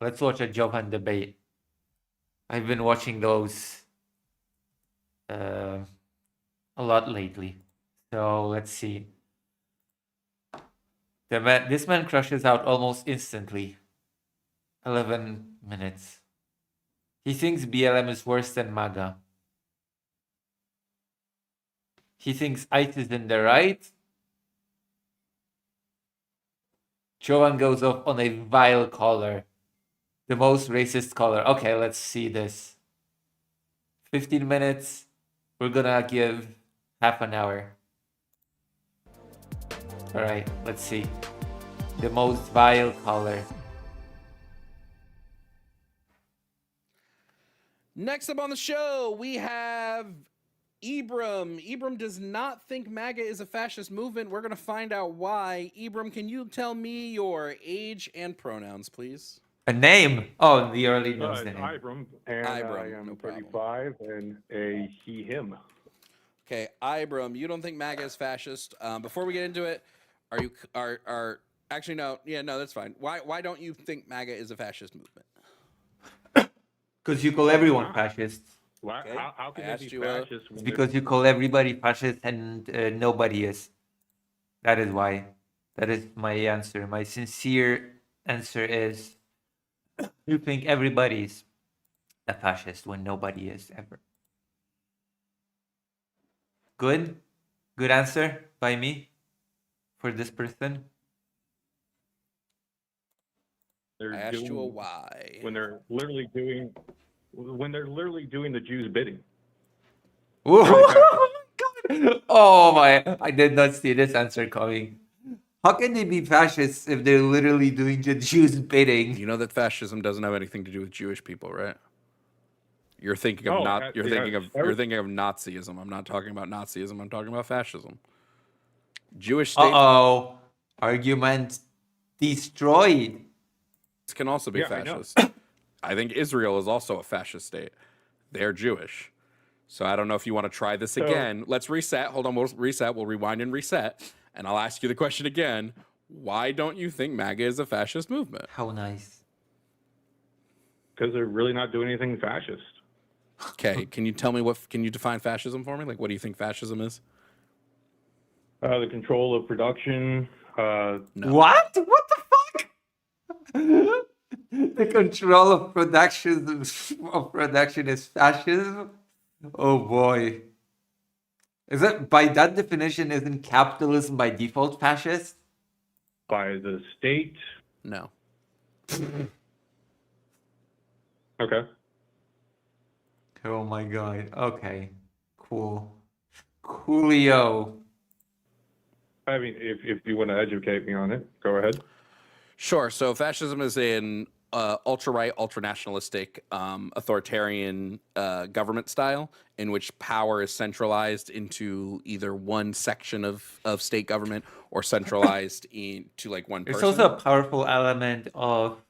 Let's watch a Johan debate. I've been watching those a lot lately. So let's see. This man crushes out almost instantly. 11 minutes. He thinks BLM is worse than MAGA. He thinks ICE is in the right. Johan goes off on a vile caller. The most racist caller. Okay, let's see this. 15 minutes. We're gonna give half an hour. Alright, let's see. The most vile caller. Next up on the show, we have Ibram. Ibram does not think MAGA is a fascist movement. We're going to find out why. Ibram, can you tell me your age and pronouns, please? A name? Oh, the early knows the It's name. Ibram, and I Ibram, am no problem. 35 and a he, him. Okay, Ibram, you don't think MAGA is fascist. Before we get into it, are actually no, yeah, no, that's fine. Why don't you think MAGA is a fascist movement? Because you call everyone fascist. Why, Okay. how can I they asked be you, fascist? It's when because you call everybody fascist and nobody is. That is why. That is my answer. My sincere answer is you think everybody's a fascist when nobody is ever. Good? Good answer by me for this person. they're I asked you a doing, why. when they're literally doing the Jews' bidding. Oh my, I did not see this answer coming. How can they be fascists if they're literally doing the Jews' bidding? You know that fascism doesn't have anything to do with Jewish people, right? You're thinking of you're thinking of Nazism. I'm not talking about Nazism. I'm talking about fascism. Jewish states Uh-oh. Argument destroyed. can also be Yeah, I know. fascist. I think Israel is also a fascist state. They're Jewish. So I don't know if you want to try this again. Let's reset. Hold on, we'll reset. We'll rewind and reset. And I'll ask you the question again. Why don't you think MAGA is a fascist movement? How nice. Because they're really not doing anything fascist. Okay, can you tell me can you define fascism for me? Like, what do you think fascism is? The control of production. No. What? What the fuck? The control of production is fascism? Oh boy. Is it by that definition, isn't capitalism by default fascist? By the state? No. Okay. Oh my god. Okay. Cool. Coolio. I mean, if you want to educate me on it, go ahead. Sure. So fascism is an ultra-right, ultra-nationalistic, authoritarian government style in which power is centralized into either one section of state government or centralized into like one person. There's also a powerful element of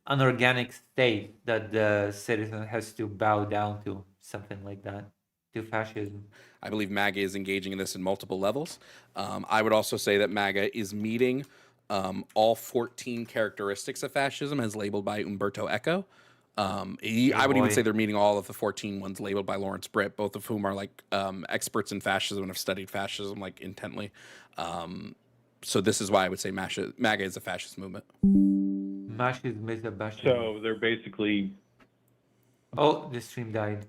an organic state that the citizen has to bow down to, something like that, to fascism. I believe MAGA is engaging in this in multiple levels. I would also say that MAGA is meeting all 14 characteristics of fascism as labeled by Umberto Eco. I would even say they're meeting all of the 14 ones labeled by Lawrence Britt, both of whom are like experts in fascism and have studied fascism like intently. So this is why I would say MAGA is a fascist movement. Fascism is a fascism. So they're basically... Oh, the stream died.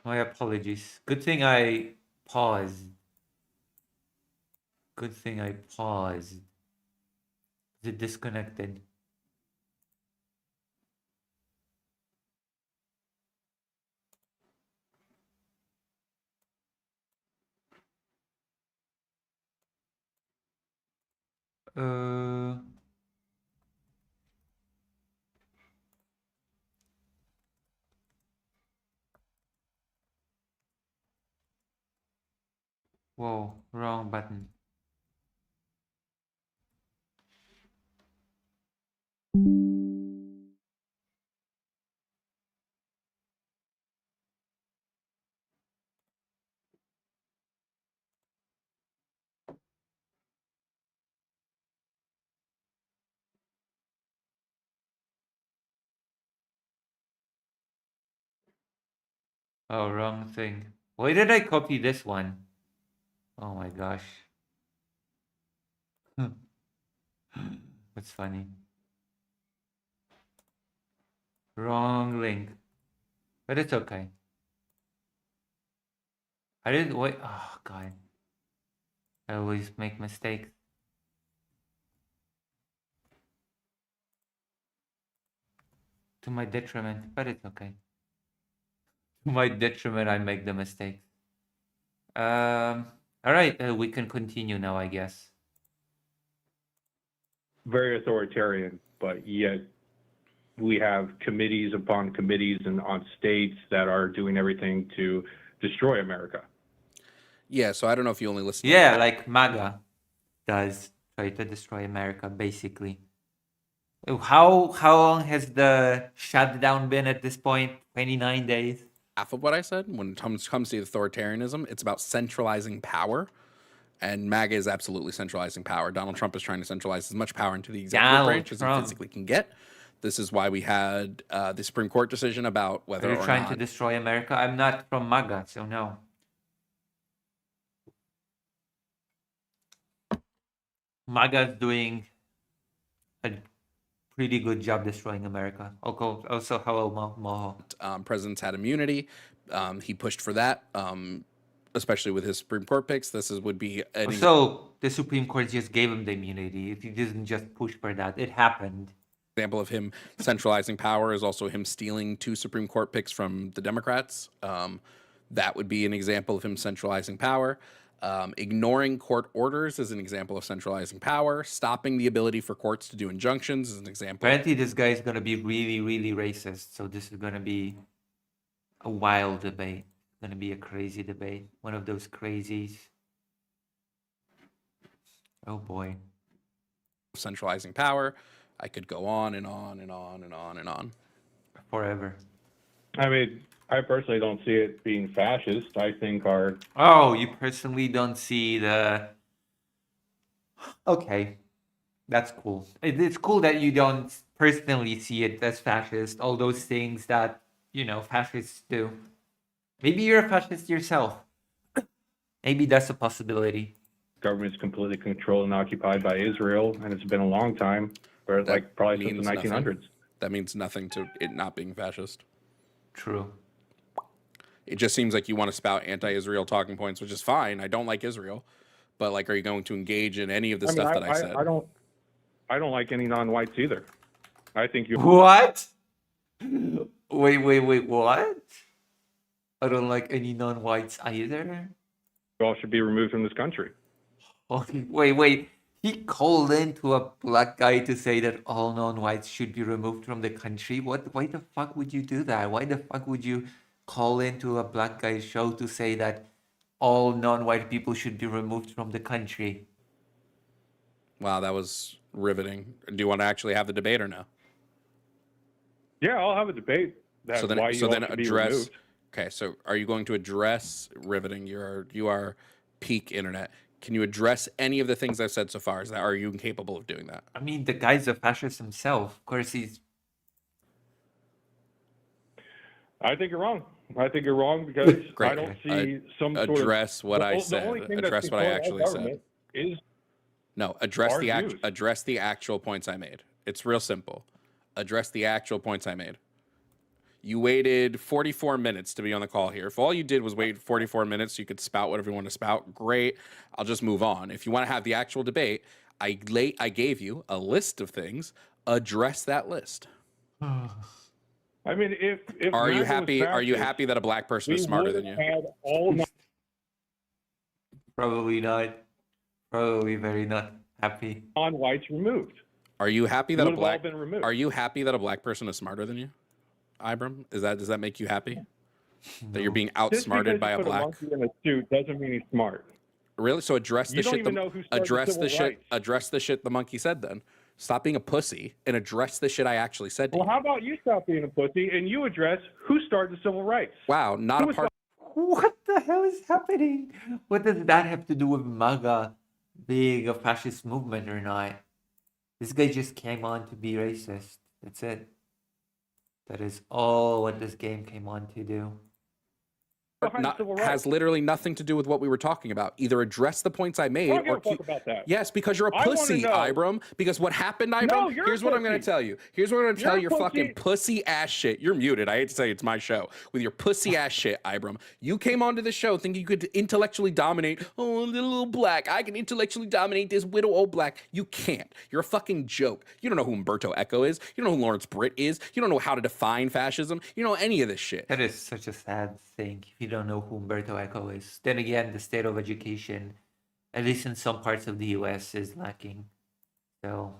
My apologies. Good thing I paused. Good thing I paused. Is it disconnected? Whoa, wrong button. Oh, wrong thing. Why did I copy this one? Oh my gosh. That's funny. Wrong link. But it's okay. I didn't wait. Oh god. I always make mistakes. To my detriment, but it's okay. To my detriment, I make the mistakes. All right, we can continue now, I guess. Very authoritarian, but yet we have committees upon committees and on states that are doing everything to destroy America. Yeah, so I don't know if you only listen. Yeah, like MAGA does try to destroy America, basically. How long has the shutdown been at this point? 29 days. Half of what I said when it comes to authoritarianism, it's about centralizing power. And MAGA is absolutely centralizing power. Donald Trump is trying to centralize as much power into the executive branch as he physically can get. This is why we had the Supreme Court decision about whether Are you or trying not to destroy America? I'm not from MAGA, so no. MAGA is doing a pretty good job destroying America. Also hello, Moho. Presidents had immunity. He pushed for that, especially with his Supreme Court picks. Would be so the Supreme Court just gave him the immunity. He didn't just push for that. It happened. Example of him centralizing power is also him stealing 2 Supreme Court picks from the Democrats. That would be an example of him centralizing power. Ignoring court orders is an example of centralizing power. Stopping the ability for courts to do injunctions is an example. Apparently, this guy is going to be really, really racist. So this is going to be a wild debate. It's going to be a crazy debate. One of those crazies. Oh, boy. Centralizing power. I could go on and on and on and on and on. Forever. I mean, I personally don't see it being fascist. I think our... Oh, you personally don't see the... Okay. That's cool. It's cool that you don't personally see it as fascist. All those things that, fascists do. Maybe you're a fascist yourself. Maybe that's a possibility. Government's completely controlled and occupied by Israel, and it's been a long time, or like probably since the 1900s. Nothing. That means nothing to it not being fascist. True. It just seems like you want to spout anti-Israel talking points, which is fine. I don't like Israel, but are you going to engage in any of the stuff that I said? I don't like any non-whites either. I think you. What? Wait, what? I don't like any non-whites either. You all should be removed from this country. Oh, wait. He called in to a black guy to say that all non-whites should be removed from the country. Why the fuck would you do that? Why the fuck would you call into a black guy's show to say that all non-white people should be removed from the country? Wow, that was riveting. Do you want to actually have the debate or no? Yeah, I'll have a debate. That's why you all should be removed. Okay, so are you going to address riveting? You are peak internet. Can you address any of the things I've said so far? Are you incapable of doing that? I mean, the guy's a fascist himself. Of course, he's. I think you're wrong. I think you're wrong because I don't see some sort of... Address what I said. Address what I actually said. No, address the actual points I made. It's real simple. Address the actual points I made. You waited 44 minutes to be on the call here. If all you did was wait 44 minutes so you could spout whatever you want to spout, great. I'll just move on. If you want to have the actual debate, I gave you a list of things. Address that list. I mean, if are you happy? Are you happy that a black person is smarter than you? Probably not. Probably very not happy. Non-whites removed. Are you happy that Are you happy that a black person is smarter than you? Ibram, does that make you happy? No. That you're being outsmarted by a black? Just because you put a monkey in a suit doesn't mean he's smart. Really? So address the shit. Address the shit the monkey said. Then stop being a pussy and address the shit I actually said. Well, how about you stop being a pussy and you address who started the civil rights? Wow, not a part. What the hell is happening? What does that have to do with MAGA being a fascist movement or not? This guy just came on to be racist. That's it. That is all what this game came on to do. Has literally nothing to do with what we were talking about. Either address the points I made, or talk about that. Yes, because you're a pussy, Ibram. Because what happened, Ibram? No, here's what I'm going to tell you. Here's what I'm going to tell you. Fucking pussy ass shit. You're muted. I hate to say it's my show with your pussy ass shit, Ibram. You came onto the show thinking you could intellectually dominate. Oh, little black. I can intellectually dominate this widow old black. You can't. You're a fucking joke. You don't know who Umberto Eco is. You don't know who Lawrence Britt is. You don't know how to define fascism. You don't know any of this shit. That is such a sad thing. If you don't know who Umberto Eco is. Then again, the state of education, at least in some parts of the US, is lacking. So,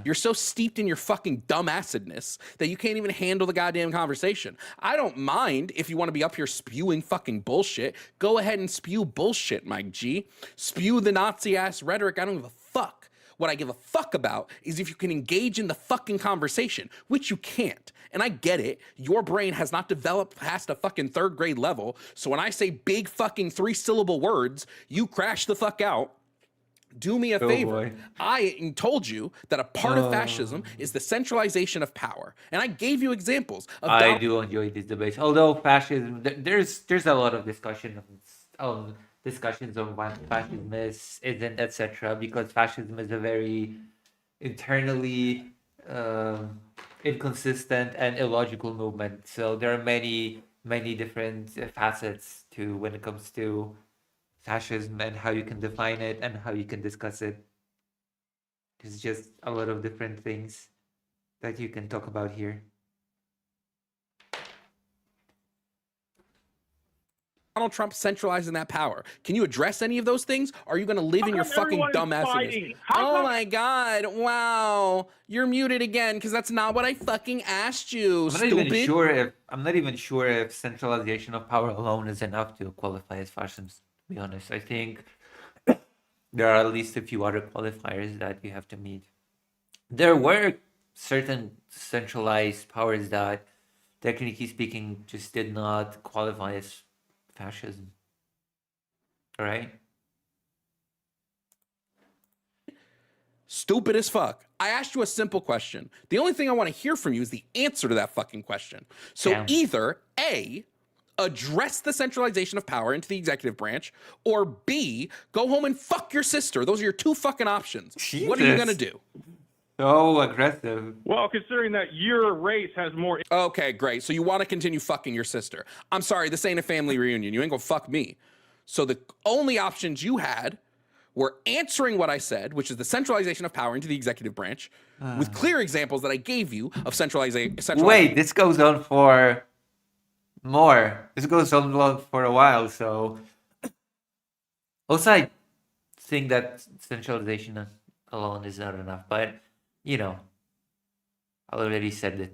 You're so steeped in your fucking dumbassedness that you can't even handle the goddamn conversation. I don't mind if you want to be up here spewing fucking bullshit. Go ahead and spew bullshit, Mike G. Spew the Nazi-ass rhetoric. I don't give a fuck. What I give a fuck about is if you can engage in the fucking conversation, which you can't. And I get it. Your brain has not developed past a fucking 3rd grade level. So when I say big fucking 3-syllable words, you crash the fuck out. Do me a favor. Boy. I told you that a part of fascism is the centralization of power. And I gave you examples of I do enjoy these debates. Although fascism, there's a lot of discussions on what fascism isn't, etc. Because fascism is a very internally inconsistent and illogical movement. So there are many different facets to when it comes to fascism and how you can define it and how you can discuss it. There's just a lot of different things that you can talk about here. Donald Trump centralizing that power. Can you address any of those things? Or are you going to live in your fucking dumbassness? Oh my God. Wow. You're muted again because that's not what I fucking asked you, stupid. I'm not even sure if centralization of power alone is enough to qualify as fascism, to be honest. I think there are at least a few other qualifiers that you have to meet. There were certain centralized powers that, technically speaking, just did not qualify as fascism. All right? Stupid as fuck. I asked you a simple question. The only thing I want to hear from you is the answer to that fucking question. So either A, address the centralization of power into the executive branch, or B, go home and fuck your sister. Those are your 2 fucking options. Jesus. What are you going to do? So aggressive. Well, considering that your race has more... Okay, great. So you want to continue fucking your sister. I'm sorry, this ain't a family reunion. You ain't gonna fuck me. So the only options you had were answering what I said, which is the centralization of power into the executive branch, with clear examples that I gave you of centralization. Wait, this goes on for more. This goes on for a while, so... Also, I think that centralization alone is not enough, but, you know, I already said that.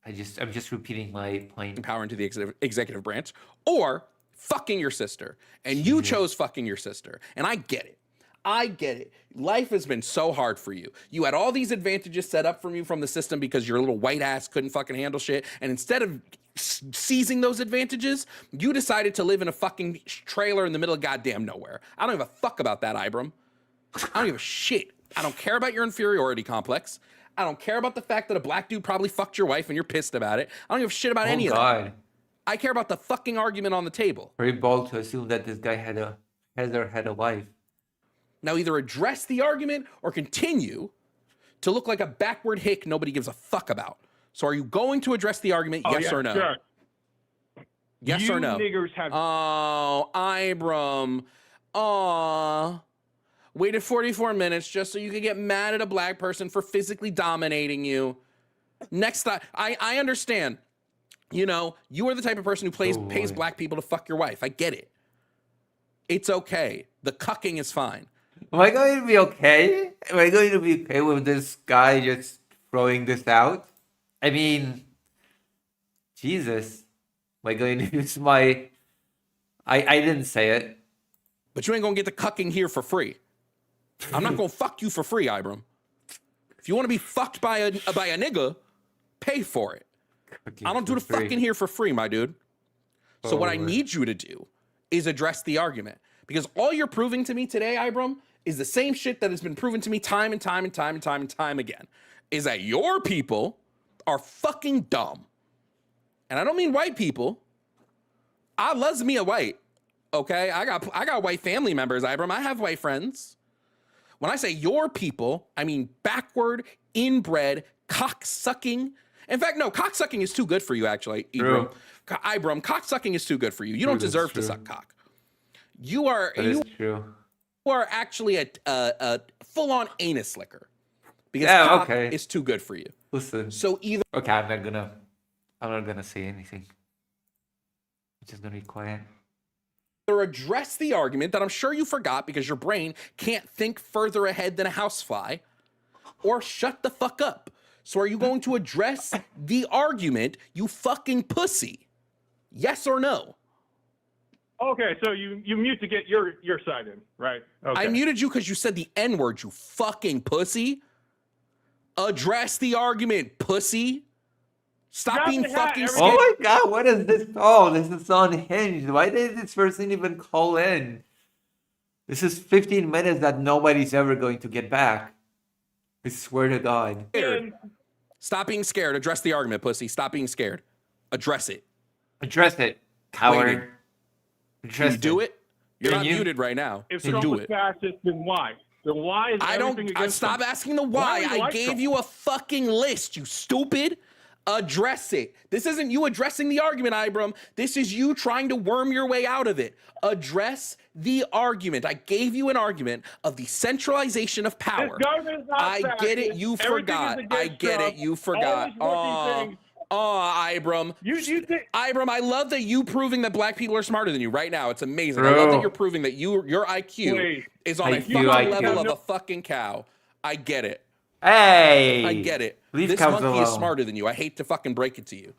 I'm just repeating my point. Power into the executive branch, or fucking your sister. And you chose fucking your sister. And I get it. I get it. Life has been so hard for you. You had all these advantages set up from you from the system because your little white ass couldn't fucking handle shit. And instead of seizing those advantages, you decided to live in a fucking trailer in the middle of goddamn nowhere. I don't give a fuck about that, Ibram. I don't give a shit. I don't care about your inferiority complex. I don't care about the fact that a black dude probably fucked your wife and you're pissed about it. I don't give a shit about any of that. I care about the fucking argument on the table. Very bold to assume that this guy had a wife. Now either address the argument or continue to look like a backward hick nobody gives a fuck about. So are you going to address the argument, yes or no? Sure. Yes or no? Niggers have... Oh, Ibram. Aw. Waited 44 minutes just so you could get mad at a black person for physically dominating you. Next time, I understand. You know, you are the type of person who pays black people to fuck your wife. I get it. It's okay. The cucking is fine. Am I going to be okay? Am I going to be okay with this guy just throwing this out? I mean, Jesus. Am I going to use my... I didn't say it. But you ain't going to get the cucking here for free. I'm not going to fuck you for free, Ibram. If you want to be fucked by a nigga, pay for it. I don't do the fucking here for free, my dude. So what I need you to do is address the argument. Because all you're proving to me today, Ibram, is the same shit that has been proven to me time and time and time and time and time again. Is that your people are fucking dumb. And I don't mean white people. I loves me a white. Okay? I got white family members, Ibram. I have white friends. When I say your people, I mean backward, inbred, cock-sucking. In fact, no, cock-sucking is too good for you, actually, Ibram. Ibram, cock-sucking is too good for you. You don't deserve to suck cock. You are actually a full-on anus licker. Because cock is too good for you. Listen. So either... Okay, I'm not gonna say anything. I'm just gonna be quiet. Or address the argument that I'm sure you forgot because your brain can't think further ahead than a housefly, or shut the fuck up. So are you going to address the argument, you fucking pussy? Yes or no? Okay, so you mute to get your side in, right? Okay. I muted you because you said the N-word, you fucking pussy. Address the argument, pussy. Stop being fucking scared. Oh my god, what is this? Oh, this is so unhinged. Why did this person even call in? This is 15 minutes that nobody's ever going to get back. I swear to God. Stop being scared. Address the argument, pussy. Stop being scared. Address it. Address it, coward. Waiting. Can you do it? You're not muted right now. If So Trump do was it. fascist, then why? Then why is everything against Stop him? asking the Why why. do you I like gave Trump? you a fucking list, you stupid. Address it. This isn't you addressing the argument, Ibram. This is you trying to worm your way out of it. Address the argument. I gave you an argument of the centralization of power. This government is not I get it. fascist. You Everything forgot. is I against get Trump. it. You forgot. Always working things. Ibram. Ibram, I love that you proving that black people are smarter than you right now. It's amazing. I Bro. love that you're proving that your IQ Wait. is on a IQ, fucking IQ. level of a fucking cow. I get it. Hey! I get it. Leave This cows monkey is alone. smarter than you. I hate to fucking break it to you.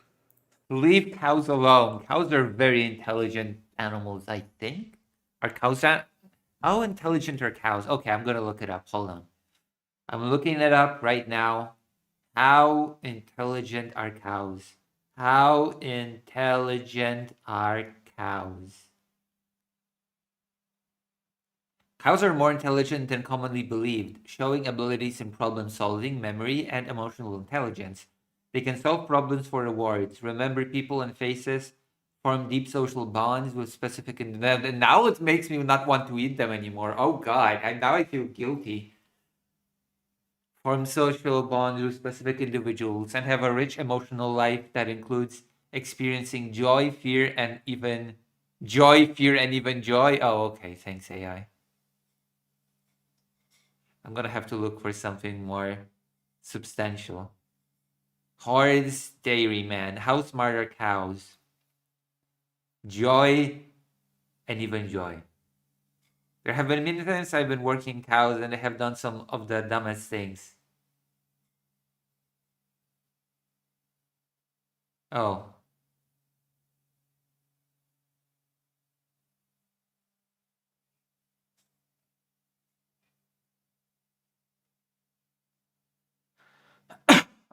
Leave cows alone. Cows are very intelligent animals, I think. Are cows that? How intelligent are cows? Okay, I'm gonna look it up. Hold on. I'm looking it up right now. How intelligent are cows? How intelligent are cows? Cows are more intelligent than commonly believed, showing abilities in problem solving, memory, and emotional intelligence. They can solve problems for rewards, remember people and faces, form deep social bonds with specific individuals. And now it makes me not want to eat them anymore. Oh God, now I feel guilty. Form social bonds with specific individuals and have a rich emotional life that includes experiencing joy, fear, and even joy. Oh, okay. Thanks, AI. I'm gonna have to look for something more substantial. Horse Dairyman. How smart are cows? Joy and even joy. There have been many times I've been working cows and they have done some of the dumbest things. Oh.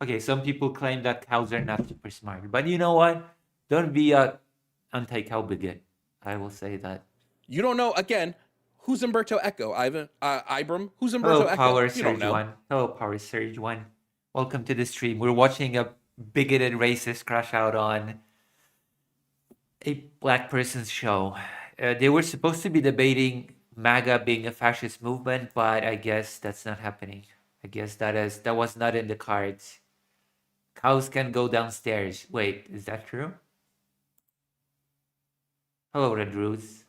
Okay, some people claim that cows are not super smart. But you know what? Don't be a anti-cow bigot. I will say that. You don't know, again, who's Umberto Eco, Ibram? Who's Umberto Hello, Eco? Power You don't Surge know. 1. Hello, Power Surge 1. Welcome to the stream. We're watching a bigoted racist crash out on a black person's show. They were supposed to be debating MAGA being a fascist movement, but I guess that's not happening. I guess that was not in the cards. Cows can go downstairs. Wait, is that true? Hello, Red Rose.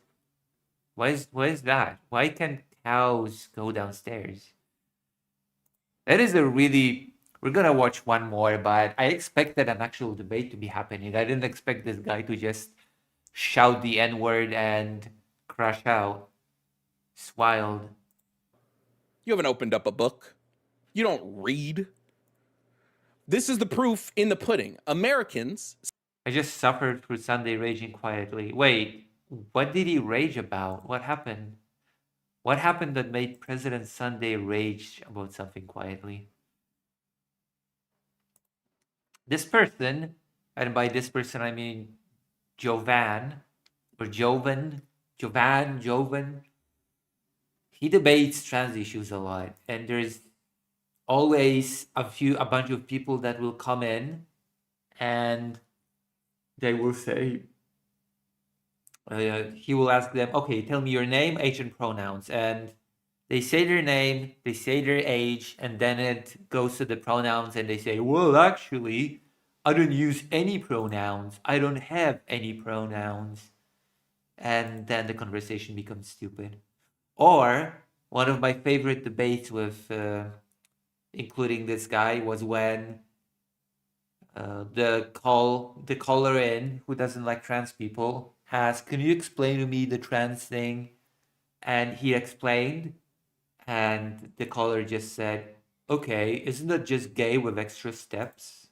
Why is that? Why can cows go downstairs? That is a really... We're gonna watch one more, but I expected an actual debate to be happening. I didn't expect this guy to just shout the N-word and crash out. It's wild. You haven't opened up a book. You don't read. This is the proof in the pudding. Americans... I just suffered through Sunday raging quietly. Wait, what did he rage about? What happened? What happened that made President Sunday rage about something quietly? This person, and by this person I mean Jovan, or Jovan, he debates trans issues a lot, and there's always a bunch of people that will come in and they will say, he will ask them, okay, tell me your name, age, and pronouns. And they say their name, they say their age, and then it goes to the pronouns, and they say, well, actually, I don't use any pronouns. I don't have any pronouns. And then the conversation becomes stupid. Or one of my favorite debates with, including this guy, was when the caller in who doesn't like trans people asked, can you explain to me the trans thing? And he explained, and the caller just said, Okay, isn't that just gay with extra steps?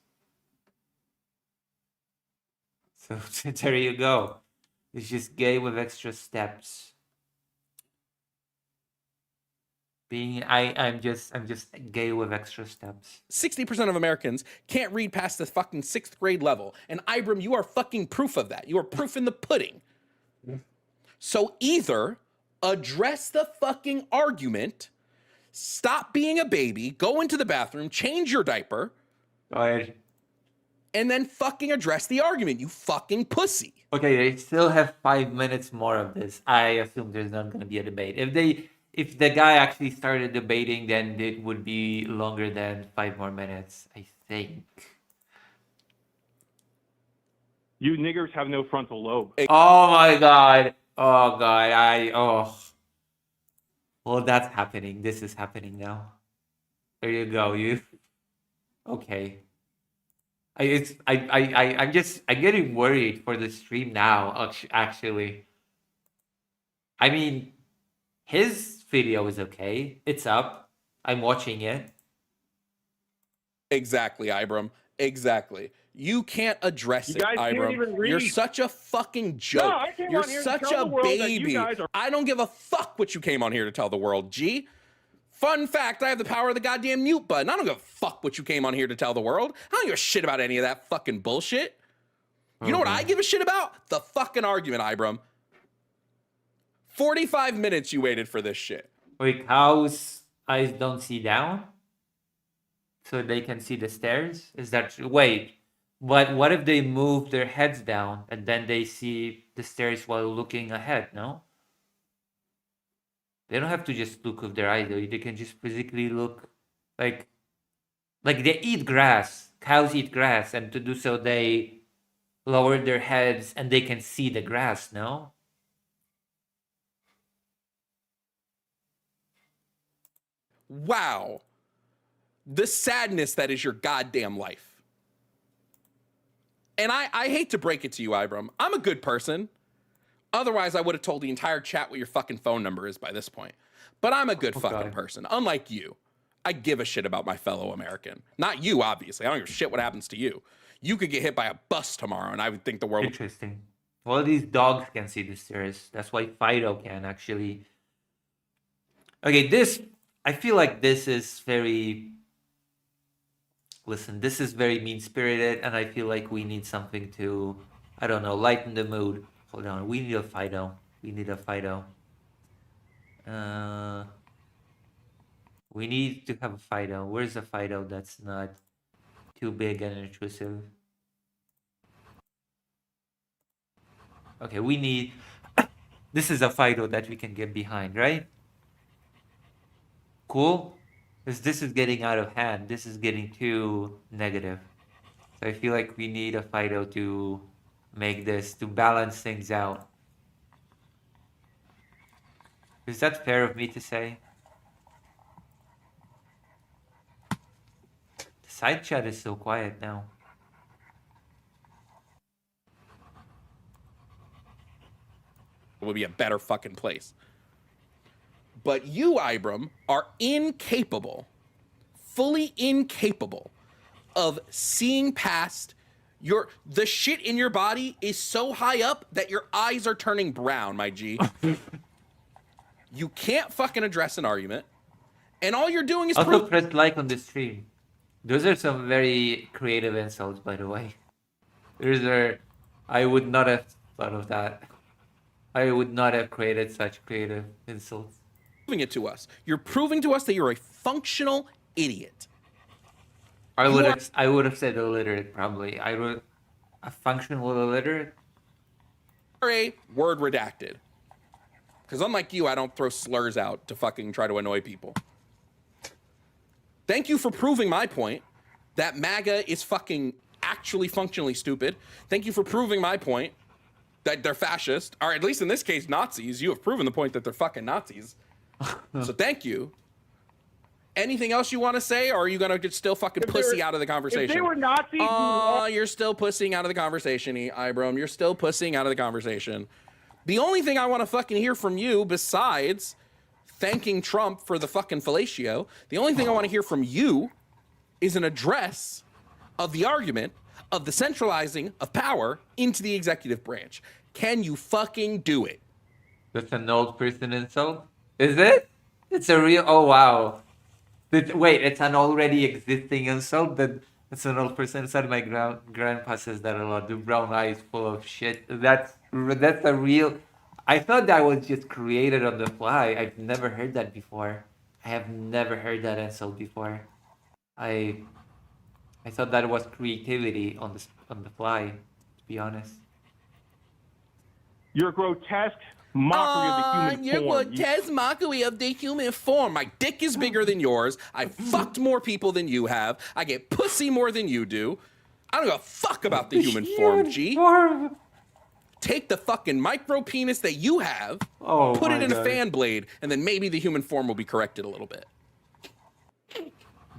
So there you go. It's just gay with extra steps. I'm just gay with extra steps. 60% of Americans can't read past the fucking 6th grade level. And Ibram, you are fucking proof of that. You are proof in the pudding. So either address the fucking argument, stop being a baby, go into the bathroom, change your diaper, Go ahead. and then fucking address the argument, you fucking pussy. Okay, they still have 5 minutes more of this. I assume there's not going to be a debate. If the guy actually started debating, then it would be longer than 5 more minutes, I think. You niggers have no frontal lobe. Oh my god. Oh god. Well, that's happening. This is happening now. There you go. Okay. I'm getting worried for the stream now, actually. I mean, his video is okay. It's up. I'm watching it. Exactly, Ibram. Exactly. You can't address it, guys can't Ibram. even read. You're such a fucking joke. No, I came You're on here to such tell a the world that you baby. guys are- I don't give a fuck what you came on here to tell the world, G. Fun fact, I have the power of the goddamn mute button. I don't give a fuck what you came on here to tell the world. I don't give a shit about any of that fucking bullshit. You know what I give a shit about? The fucking argument, Ibram. 45 minutes you waited for this shit. Wait, cows' eyes don't see down? So they can see the stairs? Is that true? Wait, but what if they move their heads down and then they see the stairs while looking ahead, no? They don't have to just look with their eyes, though. They can just physically look like they eat grass. Cows eat grass, and to do so they lower their heads and they can see the grass, no? Wow. The sadness that is your goddamn life. And I hate to break it to you, Ibram. I'm a good person. Otherwise, I would have told the entire chat what your fucking phone number is by this point. But I'm a good fucking person. Unlike you. I give a shit about my fellow American. Not you, obviously. I don't give a shit what happens to you. You could get hit by a bus tomorrow, and I would think the world... Interesting. Well, these dogs can see the stairs. That's why Fido can, actually. Okay, I feel like this is very... Listen, this is very mean-spirited, and I feel like we need something to, I don't know, lighten the mood. Hold on, we need a Fido. We need a Fido. We need to have a Fido. Where's a Fido that's not too big and intrusive? Okay, we need... This is a Fido that we can get behind, right? Cool? Because this is getting out of hand. This is getting too negative. So I feel like we need a Fido to make this, to balance things out. Is that fair of me to say? The side chat is so quiet now. It would be a better fucking place. But you, Ibram, are incapable, fully incapable of seeing past the shit in your body is so high up that your eyes are turning brown, my G. You can't fucking address an argument. And all you're doing is Also press like on the stream. Those are some very creative insults, by the way. I would not have thought of that. I would not have created such creative insults. Proving it to us. You're proving to us that you're a functional idiot. I would have said illiterate, probably. I wrote a functional illiterate. Or a word redacted. Because unlike you, I don't throw slurs out to fucking try to annoy people. Thank you for proving my point that MAGA is fucking actually functionally stupid. Thank you for proving my point that they're fascist, or at least in this case, Nazis. You have proven the point that they're fucking Nazis. So thank you. Anything else you want to say, or are you gonna just still fucking pussy out of the conversation? If they were Nazis, you're still pussying out of the conversation, Ibram. You're still pussying out of the conversation. The only thing I want to fucking hear from you, besides thanking Trump for the fucking fellatio. The only thing I want to hear from you is an address of the argument of the centralizing of power into the executive branch. Can you fucking do it? That's an old person insult? Is it? It's a real... Oh, wow. Wait, it's an already existing insult? That's an old person insult? My grandpa says that a lot. The brown eyes full of shit. That's a real... I thought that was just created on the fly. I've never heard that before. I have never heard that insult before. I thought that was creativity on the fly, to be honest. Your grotesque mockery of the human You're form. grotesque mockery of the human form. My dick is bigger than yours. I fucked more people than you have. I get pussy more than you do. I don't give a fuck about the human form, G. Take the fucking micro penis that you have, put it in a fan blade, and then maybe the human form will be corrected a little bit.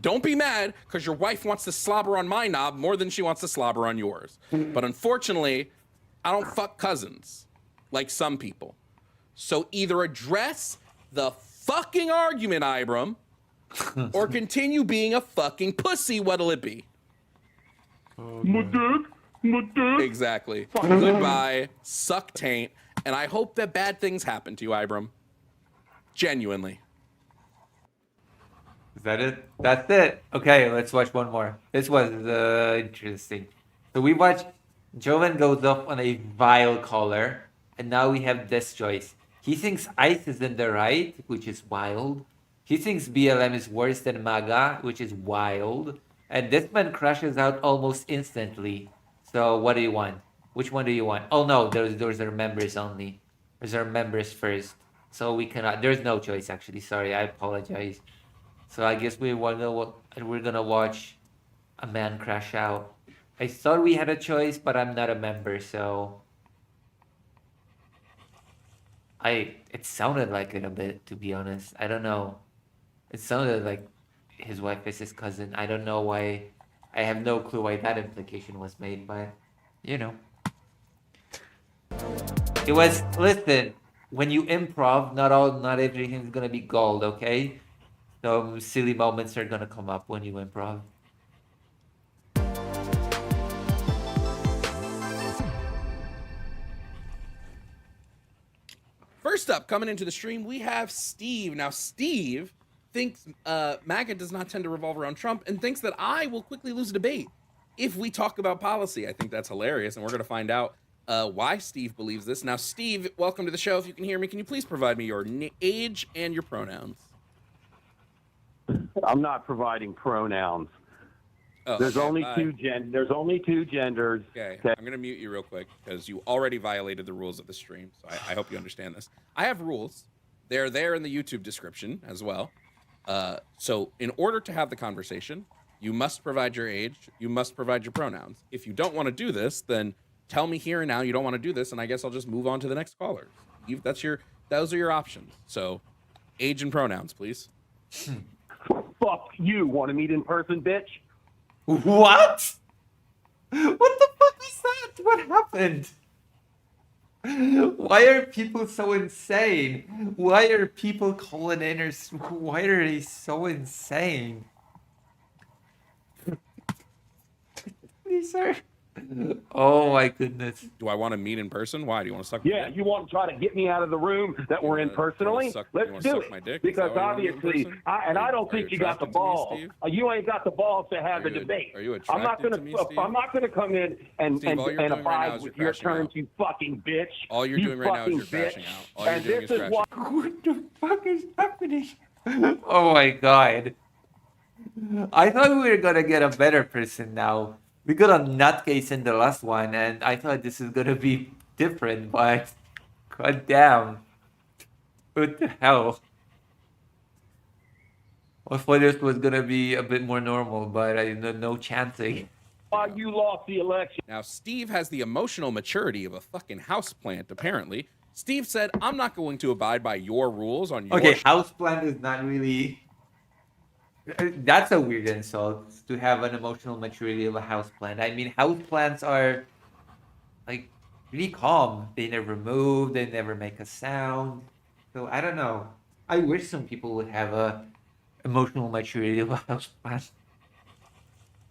Don't be mad because your wife wants to slobber on my knob more than she wants to slobber on yours. But unfortunately, I don't fuck cousins like some people. So either address the fucking argument, Ibram, or continue being a fucking pussy. What'll it be? My dick. Exactly. Goodbye. Suck taint. And I hope that bad things happen to you, Ibram. Genuinely. Is that it? That's it. Okay, let's watch one more. This was interesting. So we watched Joven goes off on a vile caller, and now we have this choice. He thinks ICE is in the right, which is wild. He thinks BLM is worse than MAGA, which is wild. And this man crashes out almost instantly. So what do you want? Which one do you want? Oh no, those are members only. Those are members first. So we cannot. There's no choice actually. Sorry, I apologize. So I guess we're gonna watch a man crash out. I thought we had a choice, but I'm not a member, so it sounded like it a bit, to be honest. I don't know. It sounded like his wife is his cousin. I don't know why. I have no clue why that implication was made, but you know. It was, listen, when you improv, not everything's gonna be gold, okay? Some silly moments are gonna come up when you improv. First up, coming into the stream, we have Steve. Now, Steve thinks MAGA does not tend to revolve around Trump and thinks that I will quickly lose a debate if we talk about policy. I think that's hilarious, and we're going to find out why Steve believes this. Now, Steve, welcome to the show. If you can hear me, can you please provide me your age and your pronouns? I'm not providing pronouns. Oh, there's okay, only bye. There's only two genders. Okay, I'm going to mute you real quick because you already violated the rules of the stream. So I hope you understand this. I have rules. They're there in the YouTube description as well. So in order to have the conversation, you must provide your age. You must provide your pronouns. If you don't want to do this, then tell me here and now you don't want to do this, and I guess I'll just move on to the next caller. Those are your options. So age and pronouns, please. Fuck you. Want to meet in person, bitch? What? What the fuck was that? What happened? Why are people so insane? Why are people calling in or why are they so insane? These are... Oh my goodness. Do I want to meet in person? Why? Do you want to suck Yeah, you want to try to get me out of the room that we're in personally? Let's do it. Because obviously, I don't think you got the balls. You ain't got the balls to have a debate. Are you I'm not attracted to me, Steve? I'm not gonna come in and Steve, all you're doing right now abide is with you're your crashing terms, out. you fucking bitch. All you're doing right now is you're crashing out. All you're doing is crashing. What the fuck is happening? Oh my god. I thought we were gonna get a better person now. We got a nutcase in the last one, and I thought this is gonna be different, but god damn. What the hell? I thought this was gonna be a bit more normal, but no chancing. Why you lost the election? Now, Steve has the emotional maturity of a fucking houseplant, apparently. Steve said, I'm not going to abide by your rules on your... Okay, houseplant is not really... That's a weird insult, to have an emotional maturity of a houseplant. I mean, houseplants are, like, really calm. They never move, they never make a sound. So, I don't know. I wish some people would have a emotional maturity about houseplants.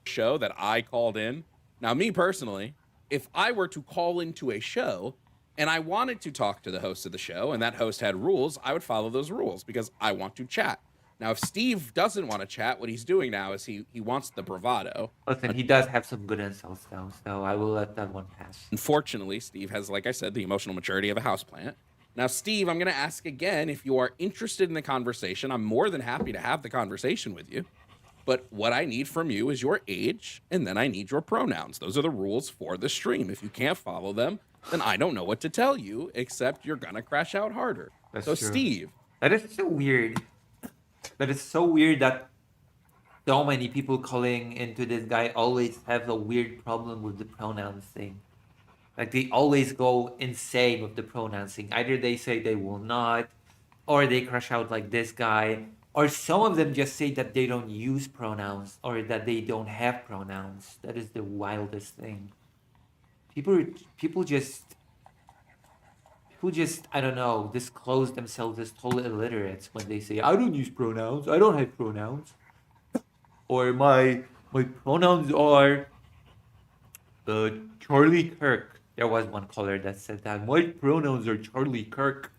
Show that I called in. Now, me personally, if I were to call into a show and I wanted to talk to the host of the show and that host had rules, I would follow those rules because I want to chat. Now, if Steve doesn't want to chat, what he's doing now is he wants the bravado. Listen, he does have some good insults though, so I will let that one pass. Unfortunately, Steve has, like I said, the emotional maturity of a houseplant. Now, Steve, I'm going to ask again, if you are interested in the conversation, I'm more than happy to have the conversation with you. But what I need from you is your age, and then I need your pronouns. Those are the rules for the stream. If you can't follow them, then I don't know what to tell you, except you're going to crash out harder. That's so, true. Steve. That is so weird. That is so weird that so many people calling into this guy always have a weird problem with the pronouns thing. Like, they always go insane with the pronouns thing. Either they say they will not, or they crash out like this guy, or some of them just say that they don't use pronouns, or that they don't have pronouns. That is the wildest thing. People just, I don't know, disclose themselves as total illiterates when they say, I don't use pronouns, I don't have pronouns. Or my pronouns are Charlie Kirk. There was one caller that said that. My pronouns are Charlie Kirk.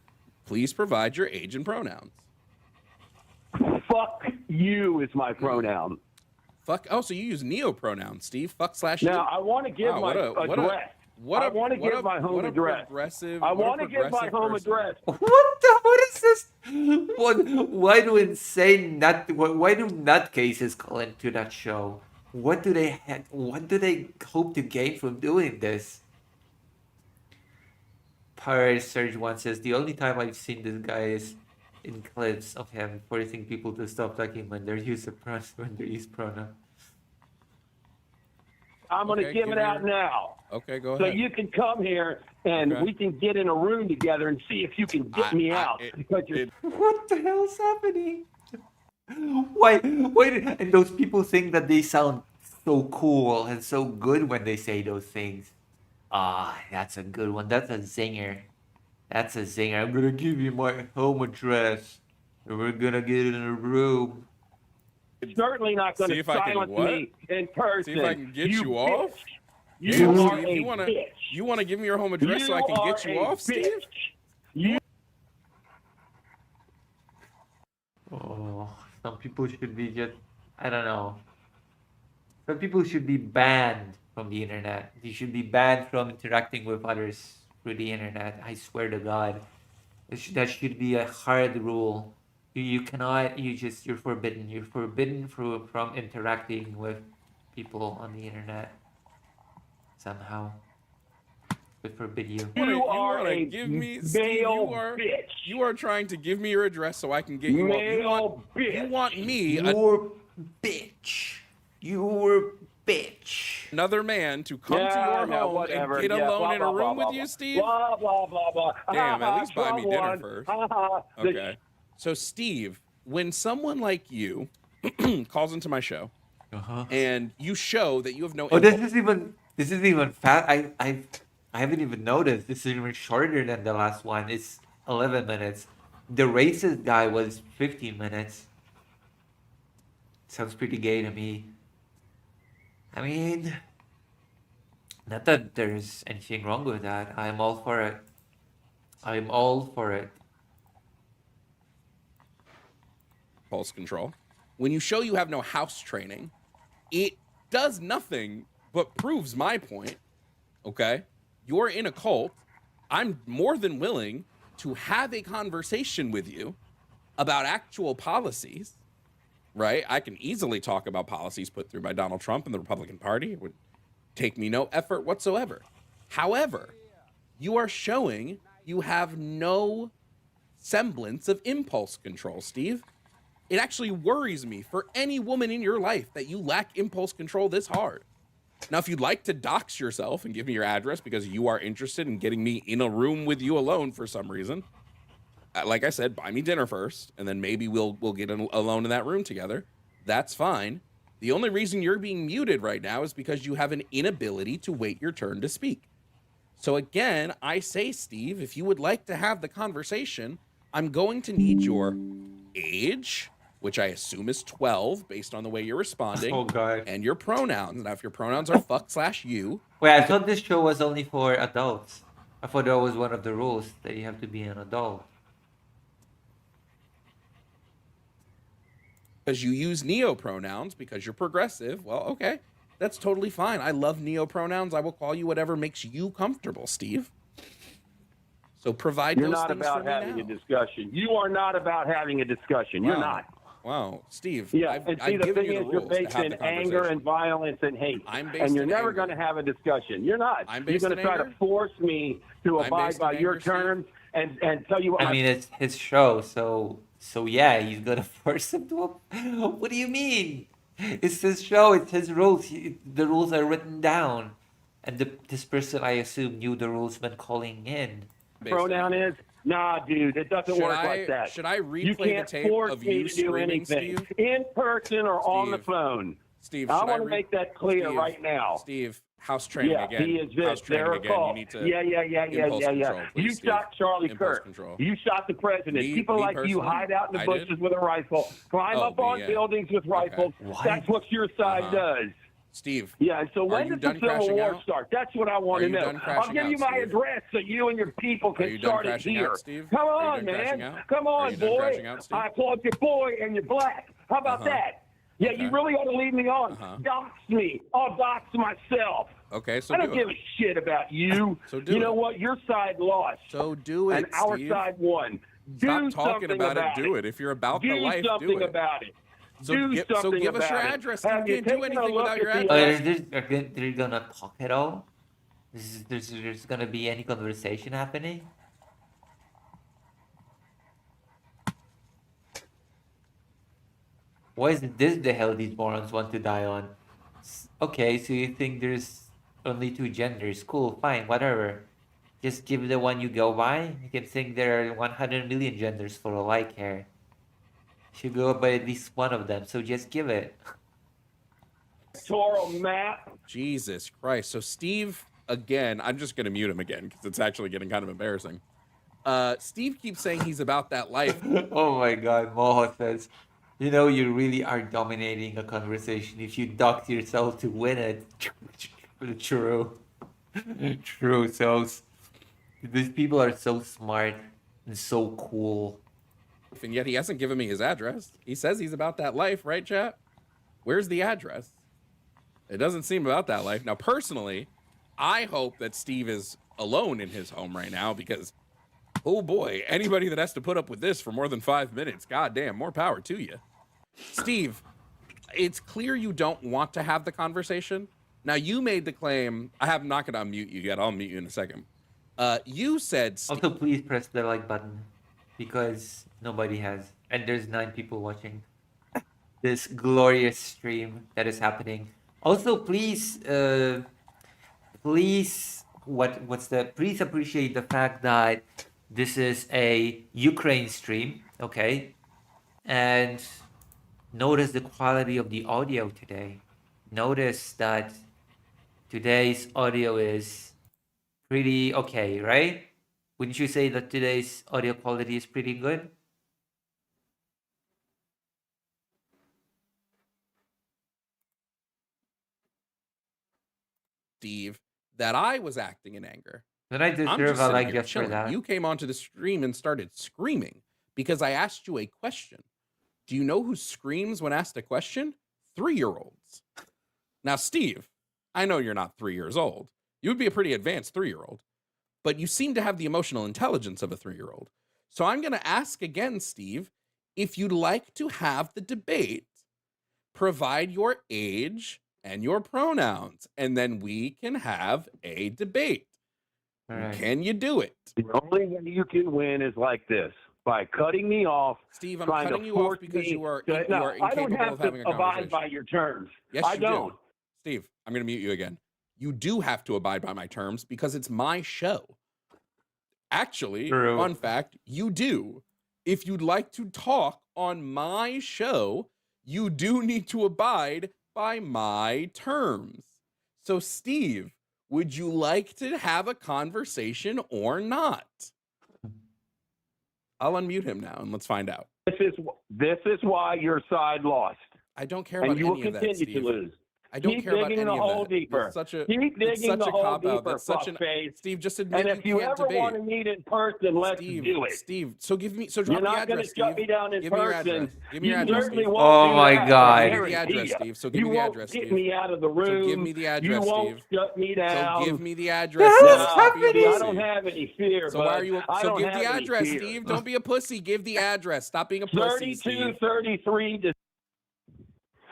Please provide your age and pronouns. Fuck you is my pronoun. Fuck. Oh, so you use neo pronouns, Steve. Fuck / Now, I want to give my address. I want to give my home address. I want to give my home address. What is this? Why do nutcases call into that show? What do they hope to gain from doing this? Pirate Surge One says the only time I've seen this guy is in clips of him forcing people to stop talking when they use pronoun. I'm going to give it out now. Okay, go so ahead. So you can come here and we can get in a room together and see if you can get me out. What the hell is happening? Why? And those people think that they sound so cool and so good when they say those things. That's a good one. That's a zinger. I'm gonna give you my home address, and we're gonna get in a room. Certainly not going to silence me in person. See if I can get you off. You are Steve, a bitch. You want to give me your home address so I can get you off, Steve? Some people should be I don't know. Some people should be banned from the internet. You should be banned from interacting with others through the internet. I swear to God. That should be a hard rule. You're forbidden. You're forbidden from interacting with people on the internet. Somehow. We forbid you. You are a male bitch. You are trying to give me your address so I can get you off. You want me, You're bitch. You're bitch. Another man to come to your home and get alone in a room with you, Steve? Blah, blah, blah, blah. Damn, at least buy me dinner first. Okay. So, Steve, when someone like you calls into my show and you show that you have no this is even fast. I haven't even noticed. This is even shorter than the last one. It's 11 minutes. The racist guy was 15 minutes. Sounds pretty gay to me. I mean, not that there's anything wrong with that. I'm all for it. Pulse control. When you show you have no house training, it does nothing but proves my point. Okay? You're in a cult. I'm more than willing to have a conversation with you about actual policies, right? I can easily talk about policies put through by Donald Trump and the Republican Party. It would take me no effort whatsoever. However, you are showing you have no semblance of impulse control, Steve. It actually worries me for any woman in your life that you lack impulse control this hard. Now, if you'd like to dox yourself and give me your address because you are interested in getting me in a room with you alone for some reason, like I said, buy me dinner first, and then maybe we'll get alone in that room together. That's fine. The only reason you're being muted right now is because you have an inability to wait your turn to speak. So again, I say, Steve, if you would like to have the conversation, I'm going to need your age, which I assume is 12 based on the way you're responding. Oh, God. And your pronouns. Now, if your pronouns are fuck/you. Wait, I thought this show was only for adults. I thought that was one of the rules, that you have to be an adult. Because you use neo pronouns because you're progressive. Well, okay. That's totally fine. I love neo pronouns. I will call you whatever makes you comfortable, Steve. So provide You're those not things about for me having now. a discussion. You are not about having a discussion. You're not. Wow, Steve. Yeah, I've, and see, I've the given thing you is, the you're rules to based have in the anger conversation. and violence and hate. I'm based And you're in never anger. going to have a discussion. You're not. I'm You're based going to in try to anger? force me to I'm abide based by in your anger, Steve? terms and tell you what I mean, it's his show, so yeah, he's gonna force him to. What do you mean? It's his show. It's his rules. The rules are written down, and this person, I assume, knew the rules when calling in. pronoun is. Nah, dude, it doesn't Should work I- like that. should I You replay the can't tape force of me you to do screaming, anything Steve? in person or on the Steve, phone. Steve, I should want to make that clear Steve, right now. Steve, house training Yeah, again. he is House this. training They're again. called. You need to Yeah. impulse control, please, You Steve. shot Charlie Impulse Kirk. control. You shot the president. Me- People me like you personally? hide out in the I bushes did? with a rifle, climb Oh, up me, on yeah. buildings with rifles. What? That's what your side does. Steve. Yeah, and so when you does the done Civil crashing War out? start? That's what I want Are to you know. done I'll crashing give you out, my Steve? address so you and your people Are can you done start it crashing here. out, Steve? Come Are you on, done crashing man. out? Come Are on, you done boy. crashing out, Steve? I applaud your boy and you're black. How about that? Yeah, you Okay. really ought to leave me on. Dox me. I'll dox myself. Okay, so I don't do give it. a shit about you. So do You know it. what? Your side lost. So do it, And our Steve. side won. Stop Do talking something about it. Do it. If you're about do the life, something do it. about it. So do gi- something so give us your about it. address. Have You you can't do taken a anything look without your at Oh, address. they're gonna talk at all? There's gonna be any conversation happening? Why is this the hell these morons want to die on? Okay, so you think there's only two genders? Cool, fine, whatever. Just give the one you go by. You can think there are 100 million genders for all I care. Should go by at least one of them, so just give it. Toro map. Jesus Christ. So Steve, again, I'm just going to mute him again because it's actually getting kind of embarrassing. Steve keeps saying he's about that life. Oh my god, Moho says, you know, you really are dominating a conversation if you dox yourself to win it. True. True. So, these people are so smart and so cool. And yet he hasn't given me his address. He says he's about that life, right, chat? Where's the address? It doesn't seem about that life. Now, personally, I hope that Steve is alone in his home right now because, oh boy, anybody that has to put up with this for more than 5 minutes, goddamn, more power to you. Steve, it's clear you don't want to have the conversation. Now, you made the claim. I'm not going to unmute you yet. I'll mute you in a second. You said... Also, please press the like button because nobody has. And there's 9 people watching this glorious stream that is happening. Also, please, please appreciate the fact that this is a Ukraine stream, okay? And notice the quality of the audio today. Notice that today's audio is pretty okay, right? Wouldn't you say that today's audio quality is pretty good? Steve, that I was acting in anger. Then I I'm deserve just a sitting like here just for chilling. that. You came onto the stream and started screaming because I asked you a question. Do you know who screams when asked a question? 3-year-olds. Now, Steve, I know you're not 3 years old. You would be a pretty advanced 3-year-old, but you seem to have the emotional intelligence of a 3-year-old. So I'm going to ask again, Steve, if you'd like to have the debate, provide your age and your pronouns, and then we can have a debate. Right. Can you do it? The only way you can win is like this. By cutting me off, Steve, I'm trying cutting to you off force because me you are to- no, I don't incapable have of having a to abide conversation. by your terms. Yes, I you don't. do. Steve, I'm going to mute you again. You do have to abide by my terms because it's my show. Actually, True. fun fact, you do. If you'd like to talk on my show, you do need to abide by my terms. So, Steve, would you like to have a conversation or not? I'll unmute him now and let's find out. This is why your side lost. I don't care about and you any will of that, continue Steve. to lose. I don't Keep care about digging any the of hole that. deeper. It's such a Keep it's digging such the a hole cop out. deeper, That's such an fuckface. Steve. Just admit And if you can't ever debate. want to meet in person, let's Steve, do it. Steve, so drop You're the not going to address, shut Steve. me down in Give me your person. address. Give me your You address, certainly Steve. won't Oh do my that. God. Give me the address, Steve. So give you me the won't address, get Steve. me out of the room. So give me the address, you won't Steve. shut me down. So give me the address, Steve. Stop being a See, I pussy. don't have any fear, So why are you? I So don't give have the any address, fear. Steve. Don't be a pussy. Give the address. Stop being a pussy, 32, Steve. 33.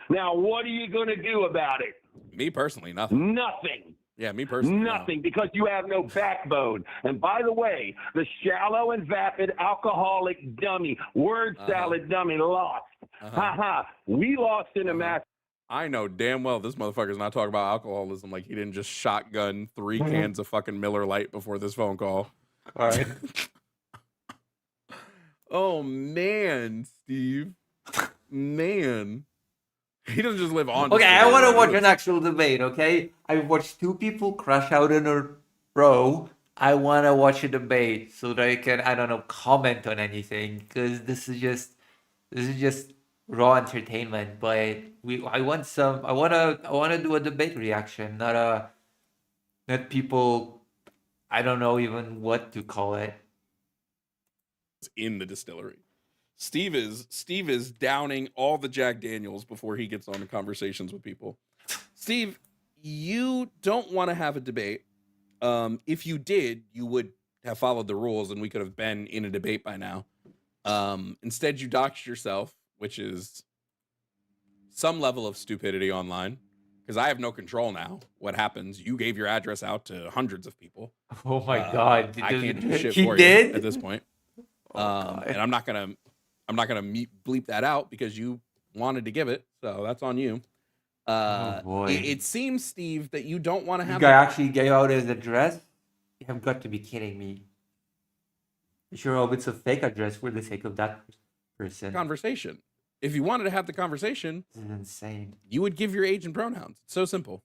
Now, what are you going to do about it? Me personally, nothing. Nothing. Yeah, me personally, Nothing, because you have no backbone. And by the way, the shallow and vapid alcoholic dummy, word salad dummy lost. We lost in a match. I know damn well this motherfucker's not talking about alcoholism like he didn't just shotgun 3 cans of fucking Miller Lite before this phone call. All right. Oh, man, Steve. Man. He doesn't just live on. Okay, I want to watch an actual debate, okay? I watched 2 people crash out in a row. I want to watch a debate so that I can, I don't know, comment on anything, because this is just raw entertainment. But I want to do a debate reaction, not people, I don't know even what to call it. In the distillery. Steve is downing all the Jack Daniels before he gets on the conversations with people. Steve, you don't want to have a debate. If you did, you would have followed the rules and we could have been in a debate by now. Instead, you doxed yourself, which is some level of stupidity online, because I have no control now. What happens? You gave your address out to hundreds of people. Oh my God. I can't do shit He for did? you at this point. And I'm not gonna bleep that out because you wanted to give it, so that's on you. Oh boy. It seems, Steve, that you don't want to have. This guy actually gave out his address? You have got to be kidding me. You sure hope it's a fake address for the sake of that person. Conversation. If you wanted to have the conversation, this is insane. You would give your age and pronouns. It's so simple.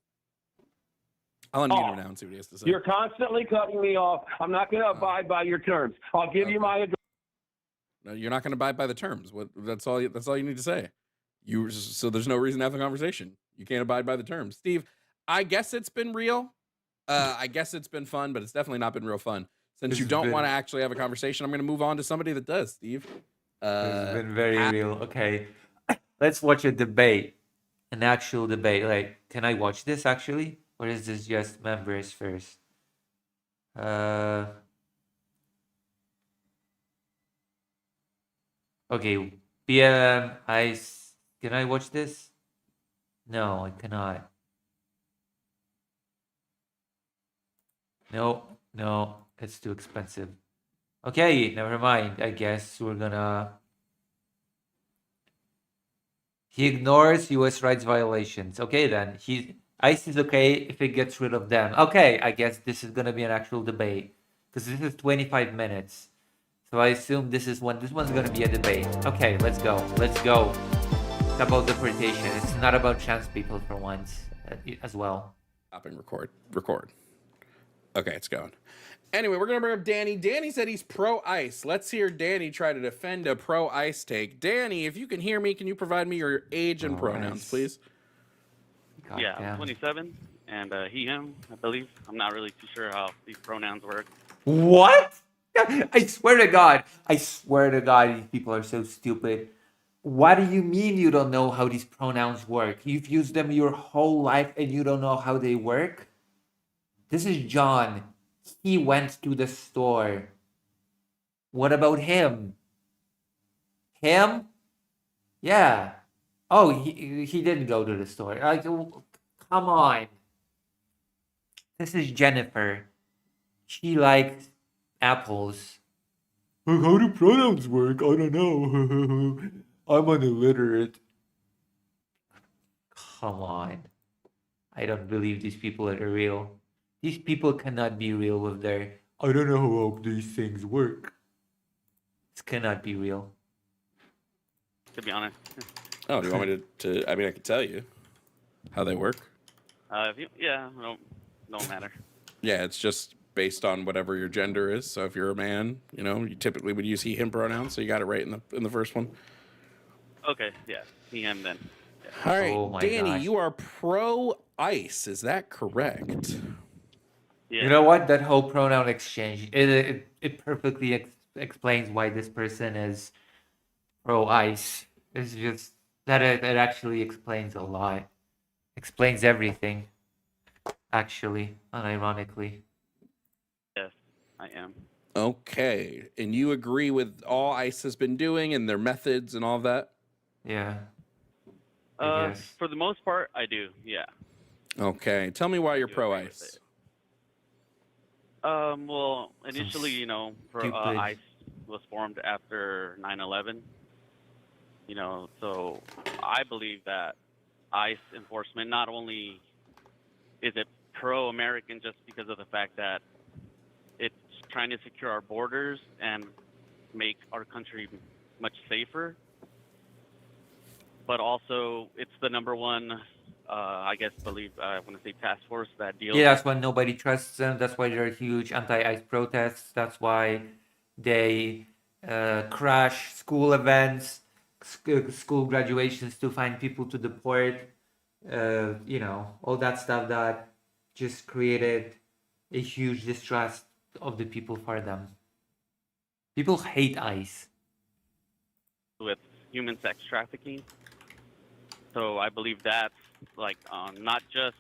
I'll unmute him now and see what he has to say. You're constantly cutting me off. I'm not going to abide by your terms. I'll give you my address. No, you're not going to abide by the terms. That's all you need to say. So there's no reason to have the conversation. You can't abide by the terms. Steve, I guess it's been real. I guess it's been fun, but it's definitely not been real fun. Since you don't want to actually have a conversation, I'm going to move on to somebody that does, Steve. It's been very real. Okay, let's watch a debate. An actual debate. Like, can I watch this actually? Or is this just members first? Okay, PM, can I watch this? No, I cannot. No, it's too expensive. Okay, never mind. I guess we're gonna... He ignores U.S. rights violations. Okay, then. ICE is okay if it gets rid of them. Okay, I guess this is gonna be an actual debate. Because this is 25 minutes. So I assume this one's gonna be a debate. Okay, let's go. Let's go. It's about deportation. It's not about trans people for once as well. Stopping record. Okay, it's going. Anyway, we're gonna bring up Danny. Danny said he's pro-ICE. Let's hear Danny try to defend a pro-ICE take. Danny, if you can hear me, can you provide me your age and pronouns, please? God yeah, damn. I'm 27, and he, him, I believe. I'm not really too sure how these pronouns work. What? I swear to God, these people are so stupid. What do you mean you don't know how these pronouns work? You've used them your whole life and you don't know how they work? This is John. He went to the store. What about him? Him? Yeah. Oh, he didn't go to the store. Like, come on. This is Jennifer. She likes apples. How do pronouns work? I don't know. I'm an illiterate. Come on. I don't believe these people are real. These people cannot be real with their, I don't know how these things work. This cannot be real. To be honest. Oh, do you want me to I mean, I could tell you how they work. Don't matter. Yeah, it's just based on whatever your gender is. So if you're a man, you know, you typically would use he, him pronouns. So you got it right in the first one. Okay, yeah, he, him then. All right, Oh my Danny, gosh. you are pro ice. Is that correct? Yeah. You know what? That whole pronoun exchange, it perfectly explains why this person is pro ice. It's just that it actually explains a lot. Explains everything, actually, unironically. Yes, I am. Okay, and you agree with all ice has been doing and their methods and all of that? Yeah, I guess. For the most part, I do. Yeah. Okay, tell me why you're do pro agree with ice. Well, initially, you know, stupid- ICE was formed after 9/11. You know, so I believe that ICE enforcement not only is it pro-American just because of the fact that it's trying to secure our borders and make our country much safer, but also it's the number one, I want to say task force that deals. Yeah, that's why nobody trusts them. That's why there are huge anti-ICE protests. That's why they crash school events, school graduations to find people to deport. You know, all that stuff that just created a huge distrust of the people for them. People hate ICE. With human sex trafficking. So I believe that's like not just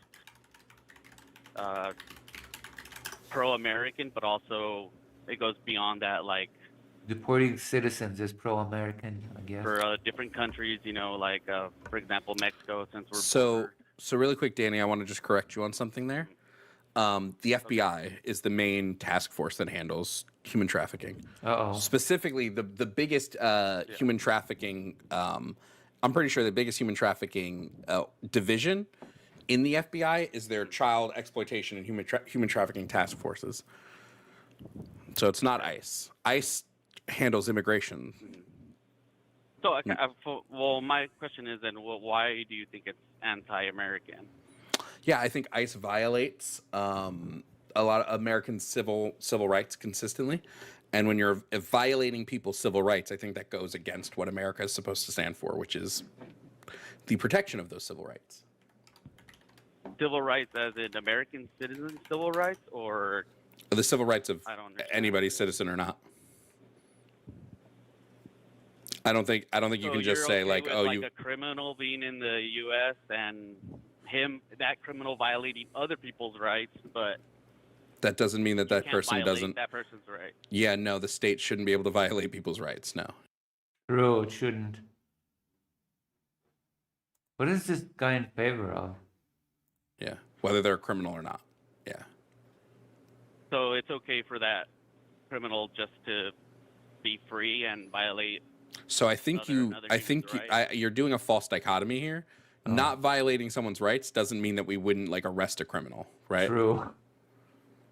pro-American, but also it goes beyond that. Like Deporting citizens is pro-American, I guess. for different countries, you know, like for example, Mexico, since we're So really quick, Danny, I want to just correct you on something there. The FBI is the main task force that handles human trafficking. Uh-oh. Specifically, the biggest human trafficking, I'm pretty sure the biggest human trafficking division in the FBI is their child exploitation and human trafficking task forces. So it's not ICE. ICE handles immigration. So, okay, well, my question is then, well, why do you think it's anti-American? Yeah, I think ICE violates a lot of American civil rights consistently, and when you're violating people's civil rights, I think that goes against what America is supposed to stand for, which is the protection of those civil rights. Civil rights as in American citizen civil rights, or The civil rights of I don't understand. anybody's citizen or not. I don't think you So can just you're say okay like, with, oh, like you. a criminal being in the U.S. and that criminal violating other people's rights, but That doesn't mean that you that can't person violate doesn't. that person's right. Yeah, no, the state shouldn't be able to violate people's rights. No. True, it shouldn't. What is this guy in favor of? Yeah, whether they're a criminal or not. Yeah. So it's okay for that criminal just to be free and violate. So I think you're doing a false dichotomy here. Not violating someone's rights doesn't mean that we wouldn't like arrest a criminal, right? True.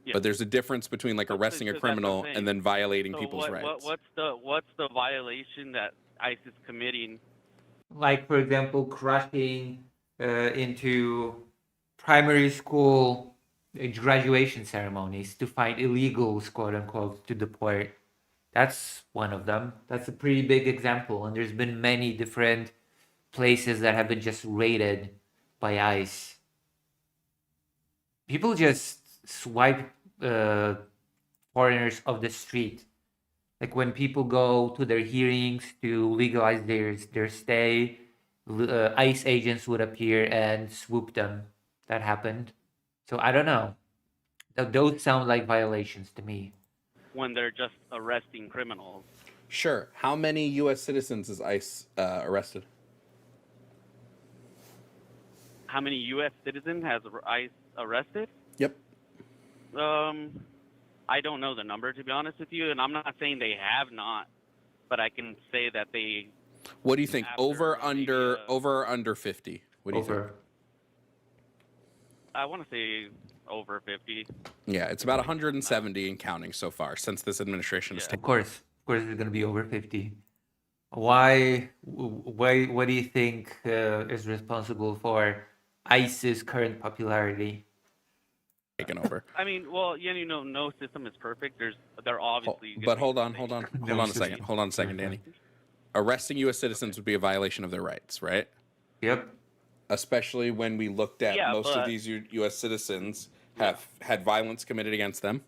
Yeah. But there's a difference between like arresting a That's what I'm criminal saying. and then violating So people's rights. what's the violation that ICE is committing? Like, for example, crashing into primary school graduation ceremonies to find illegals, quote unquote, to deport. That's one of them. That's a pretty big example. And there's been many different places that have been just raided by ICE. People just swipe foreigners off the street. Like when people go to their hearings to legalize their stay, ICE agents would appear and swoop them. That happened. So I don't know. Those sound like violations to me. When they're just arresting criminals. Sure. How many U.S. citizens is ICE arrested? How many U.S. citizens has ICE arrested? Yep. I don't know the number, to be honest with you, and I'm not saying they have not, but I can say that they. What do you think? Over or under 50? What do you think? I want to say over 50. Yeah, it's about 170 and counting so far since this administration has taken. Of course, it's going to be over 50. Why? What do you think is responsible for ICE's current popularity? taken over. I mean, well, yeah, you know, no system is perfect. There obviously. But hold on a second, Danny. Arresting U.S. citizens would be a violation of their rights, right? Yep. Especially when we looked at most of these U.S. citizens have had violence committed against them.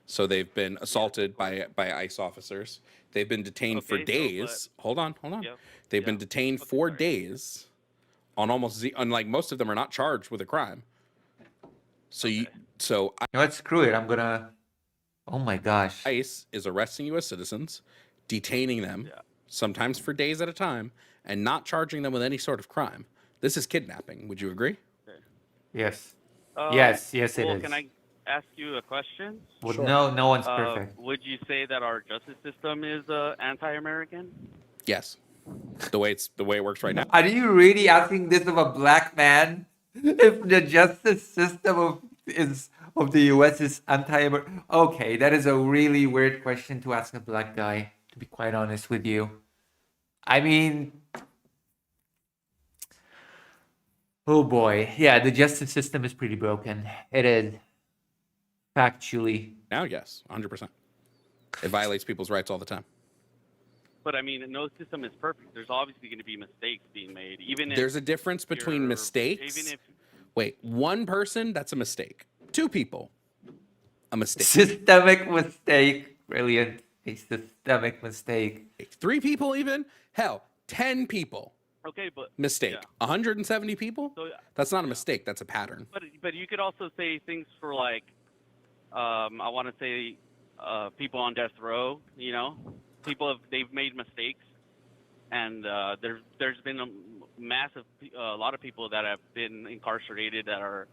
So they've been assaulted by ICE officers. They've been detained for days. Hold on. They've been detained for days on unlike most of them are not charged with a crime. So you know what? Screw it. I'm gonna. Oh my gosh. ICE is arresting U.S. citizens, detaining them, sometimes for days at a time, and not charging them with any sort of crime. This is kidnapping. Would you agree? Yes. Yes, it is. Can I ask you a question? Well, sure. No one's perfect. Would you say that our justice system is anti-American? Yes. The way it works right now. Are you really asking this of a black man? If the justice system of the U.S. is anti-American? Okay, that is a really weird question to ask a black guy, to be quite honest with you. I mean, oh boy. Yeah, the justice system is pretty broken. It is. Factually. Now, yes, 100%. It violates people's rights all the time. But I mean, no system is perfect. There's obviously going to be mistakes being made. Even if there's a difference between mistakes. Even if wait, one person, that's a mistake. Two people, a mistake. Systemic mistake. Brilliant. A systemic mistake. 3 people, even hell, 10 people. Okay, but mistake. 170 people. So, that's not a mistake. That's a pattern. But you could also say things for like, I want to say, people on death row. You know. They've made mistakes, and there's been a lot of people that have been incarcerated that are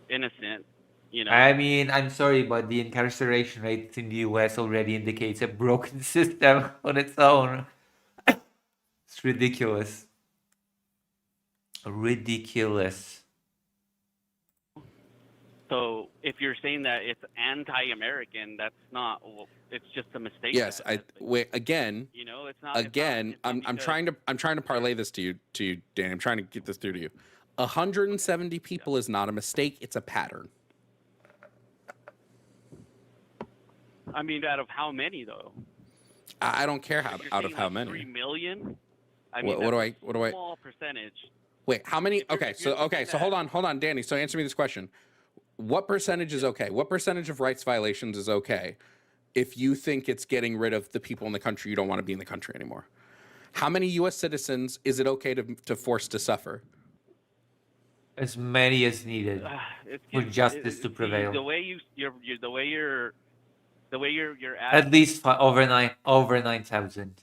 innocent. You know. I mean, I'm sorry, but the incarceration rate in the U.S. already indicates a broken system on its own. It's ridiculous. Ridiculous. So if you're saying that it's anti-American, that's not. It's just a mistake. Yes, wait again. You know, it's not. Again, I'm trying to parlay this to you, Dan. I'm trying to get this through to you. 170 people is not a mistake. It's a pattern. I mean, out of how many though? I don't care out of how many. 3 million. I mean, what do I? Small percentage. Wait, how many? Okay, so hold on, Danny. So answer me this question. What percentage is okay? What percentage of rights violations is okay if you think it's getting rid of the people in the country you don't want to be in the country anymore? How many U.S. citizens is it okay to force to suffer? As many as needed for justice to prevail. The way you're at least over 9,000.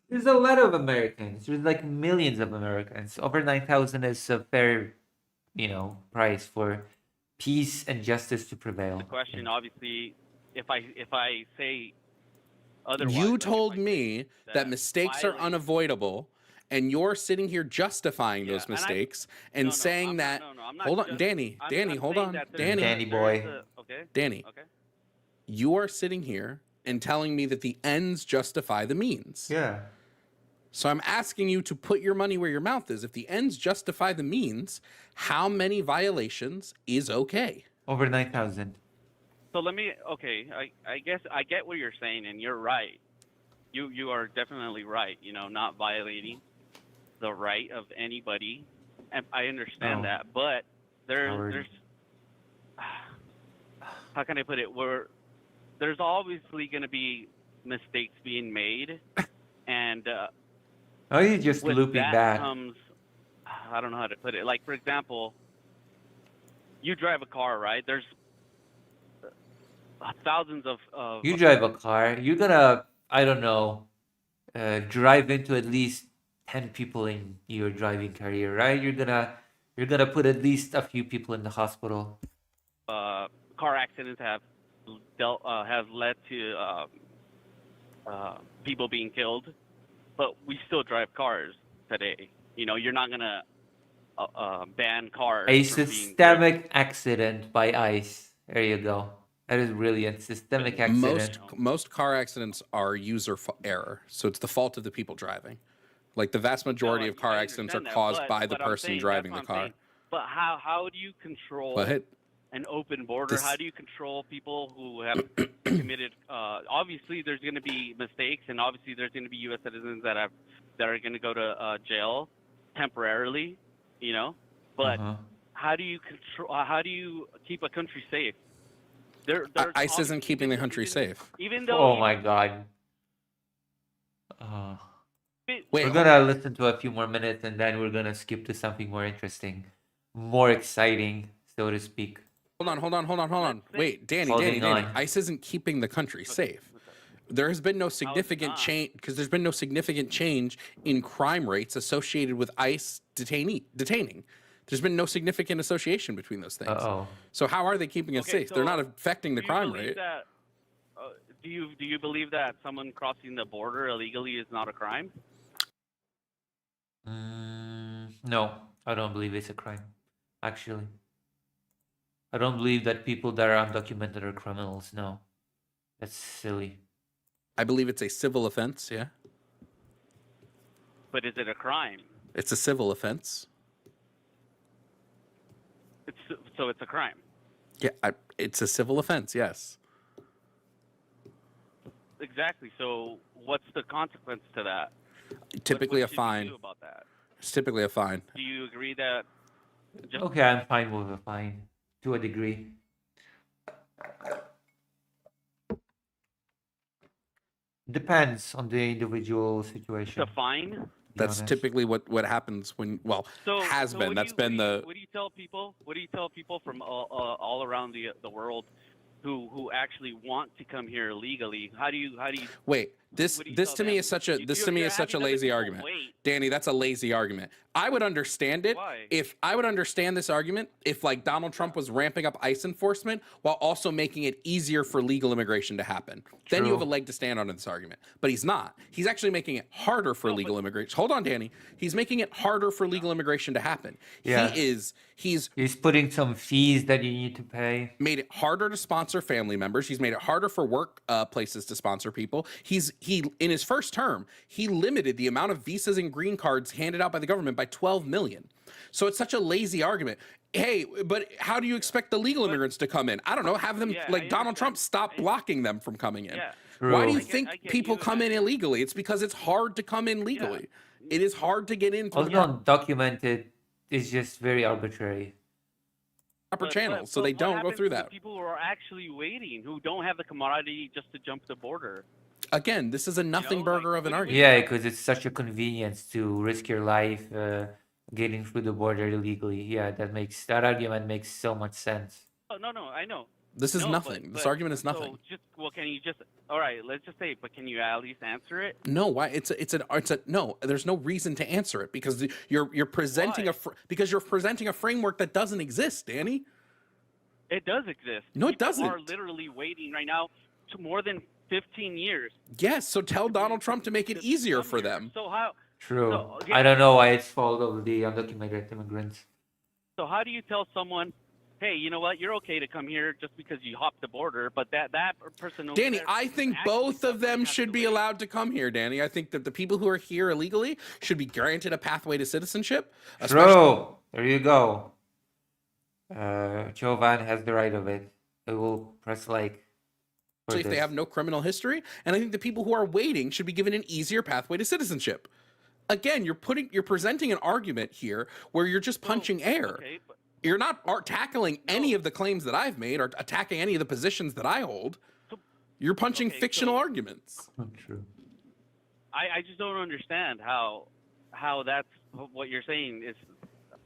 There's a lot of Americans. There's like millions of Americans. Over 9,000 is a fair, price for peace and justice to prevail. The question, obviously, if I say otherwise, you told me that mistakes are unavoidable, and you're sitting here justifying those mistakes and saying that. Hold on, Danny. Hold on, Danny. Danny boy. Danny. Okay. You are sitting here and telling me that the ends justify the means. Yeah. So I'm asking you to put your money where your mouth is. If the ends justify the means, how many violations is okay? Over 9,000. So let me. Okay, I guess I get what you're saying, and you're right. You are definitely right. Not violating the right of anybody, and I understand that. But there's how can I put it? There's obviously going to be mistakes being made, and you're just looping back. Comes, I don't know how to put it. Like, for example, you drive a car, right? There's thousands of you drive a car. You're gonna, I don't know, drive into at least 10 people in your driving career, right? You're gonna put at least a few people in the hospital. Car accidents have led to people being killed, but we still drive cars today. You're not gonna ban cars. A systemic accident by ICE. There you go. That is brilliant. Systemic accident. Most car accidents are user error, so it's the fault of the people driving. Like the vast majority of car accidents are caused by the person driving the car. But how do you control But an open border? this- How do you control people who have committed? Obviously, there's going to be mistakes, and obviously, there's going to be U.S. citizens that are going to go to jail temporarily. You know, but how do you control? How do you keep a country safe? There's ICE isn't keeping the country safe. even though. Oh my god. Wait, we're gonna listen to a few more minutes and then we're gonna skip to something more interesting, more exciting, so to speak. Hold on. Wait, Danny. ICE isn't keeping the country safe. There has been no significant change because there's been no significant change in crime rates associated with ICE detaining. There's been no significant association between those things. So how are they keeping us safe? They're not affecting the crime rate. That, do you believe that someone crossing the border illegally is not a crime? No, I don't believe it's a crime. Actually, I don't believe that people that are undocumented are criminals. No, that's silly. I believe it's a civil offense. Yeah. But is it a crime? It's a civil offense. So it's a crime. Yeah, it's a civil offense. Yes. Exactly. So what's the consequence to that? Typically what a fine. You do about that? It's typically a fine. Do you agree that? Okay, I'm fine with a fine to a degree. Depends on the individual situation. It's a fine. That's typically what happens when has been. That's been the. What do you tell people? What do you tell people from all around the world who actually want to come here illegally? How do you wait? This to me is such a lazy argument, Danny. That's a lazy argument. I would understand it if I would understand this argument if like Donald Trump was ramping up ICE enforcement while also making it easier for legal immigration to happen. Then you have a leg to stand on in this argument. But he's not. He's actually making it harder for legal immigration. Hold on, Danny. He's making it harder for legal immigration to happen. Yeah. He's putting some fees that you need to pay. Made it harder to sponsor family members. He's made it harder for work places to sponsor people. He in his first term, he limited the amount of visas and green cards handed out by the government by 12 million. So it's such a lazy argument. Hey, but how do you expect the legal immigrants to come in? I don't know. Have them Donald Trump stop blocking them from coming in. Why do you think people come in illegally? It's because it's hard to come in legally. It is hard to get in. Undocumented is just very arbitrary. Proper channels, so they don't go through that. People who are actually waiting, who don't have the commodity just to jump the border. Again, this is a nothing burger of an argument. Yeah, because it's such a convenience to risk your life getting through the border illegally. Yeah, that argument makes so much sense. Oh no, I know. This is nothing. This argument is nothing. Can you just? All right, let's just say. But can you at least answer it? No. Why? No. There's no reason to answer it because you're presenting because you're presenting a framework that doesn't exist, Danny. It does exist. No, it doesn't. People are literally waiting right now to more than 15 years. Yes. So tell Donald Trump to make it easier for them. So how? True. So, I don't know why it's fault of the undocumented immigrants. So how do you tell someone, hey, you know what? You're okay to come here just because you hopped the border, but that person. Danny, I think both of them should be allowed to come here. Danny, I think that the people who are here illegally should be granted a pathway to citizenship. True. There you go. Jovan has the right of it. I will press like. If they have no criminal history, and I think the people who are waiting should be given an easier pathway to citizenship. Again, you're presenting an argument here where you're just punching air. Okay, you're not tackling any of the claims that I've made or attacking any of the positions that I hold. You're punching fictional arguments. True. I just don't understand how that's what you're saying is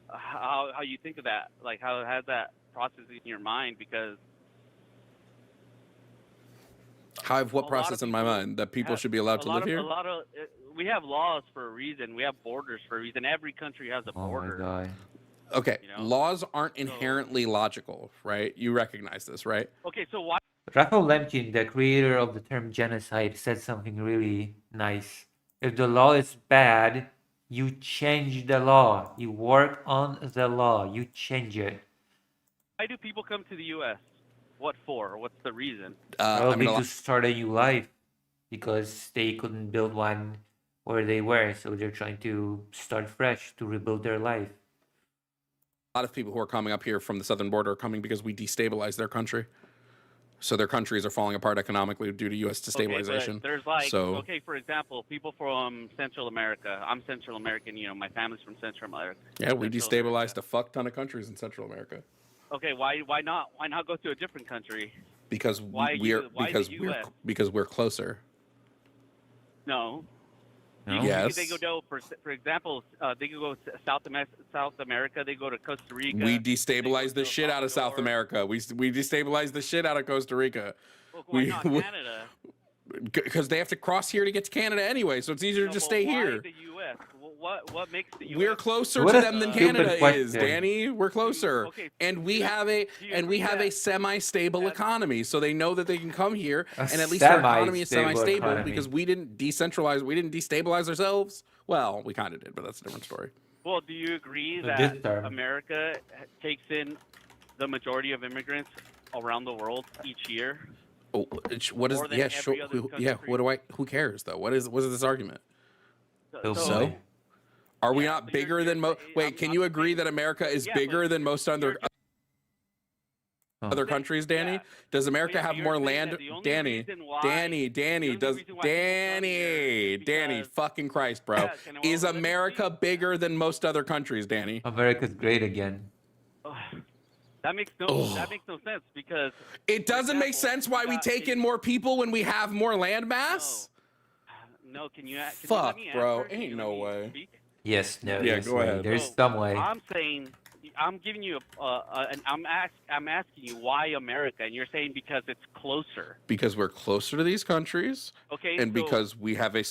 how you think of that. Like how has that process in your mind? Because how I have what process in my mind that people should be allowed to live here? We have laws for a reason. We have borders for a reason. Every country has a border. Oh my God. Okay, laws aren't inherently logical, right? You recognize this, right? Okay, so why? Raphael Lemkin, the creator of the term genocide, said something really nice. If the law is bad, you change the law. You work on the law. You change it. Why do people come to the U.S.? What for? What's the reason? Probably to start a new life because they couldn't build one where they were, so they're trying to start fresh to rebuild their life. lot of people who are coming up here from the southern border are coming because we destabilized their country. So their countries are falling apart economically due to U.S. destabilization. Okay, but there's like, so, okay, for example, people from Central America. I'm Central American. You know, my family's from Central America. yeah, we Central destabilized America. a fuck ton of countries in Central America. Okay, why not go to a different country? Because because we're closer. No. No? Yes. They go for example, they could go to South America. They go to Costa Rica. We destabilized the shit out of South America. We destabilized the shit out of Costa Rica. Well, why not Canada? Because they have to cross here to get to Canada anyway, so it's easier to just stay here. The U.S. What makes the U.S. We're closer What to a them than stupid Canada question. is, Danny. We're closer, Okay, and we have a semi-stable economy, so they know that they can come here, A and at least our economy is semi-stable semi-stable economy. because we didn't decentralize, we didn't destabilize ourselves. Well, we kind of did, but that's a different story. Well, do you agree So that this term. America takes in the majority of immigrants around the world each year? Oh, what is? More than Yeah, every sure. other Yeah. country. What do I? Who cares though? What is this argument? So, So, are we Yeah, not so bigger you're than most? saying- Wait, I'm- can I'm you saying- agree that America is Yeah, bigger but than most other you're other countries, Danny? yeah. Does America Yeah, but have you're more saying land? that the only Danny, reason why- Danny, the only does reason why people come here is Danny, because- fucking Christ, bro. Yeah, Is let me America speak. bigger than most other countries, Danny? America's great again. That makes no sense because It doesn't make example, sense why you we got- take in more people when we have more land mass. No, can you let Fuck, me bro. answer? Can Ain't you no let me way. speak? Yes, no, Yeah, yes go way. ahead. There's So, some way. I'm saying, I'm giving you I'm asking you why America, and you're saying because it's closer. Because we're closer to these countries. Okay, And so- because we have a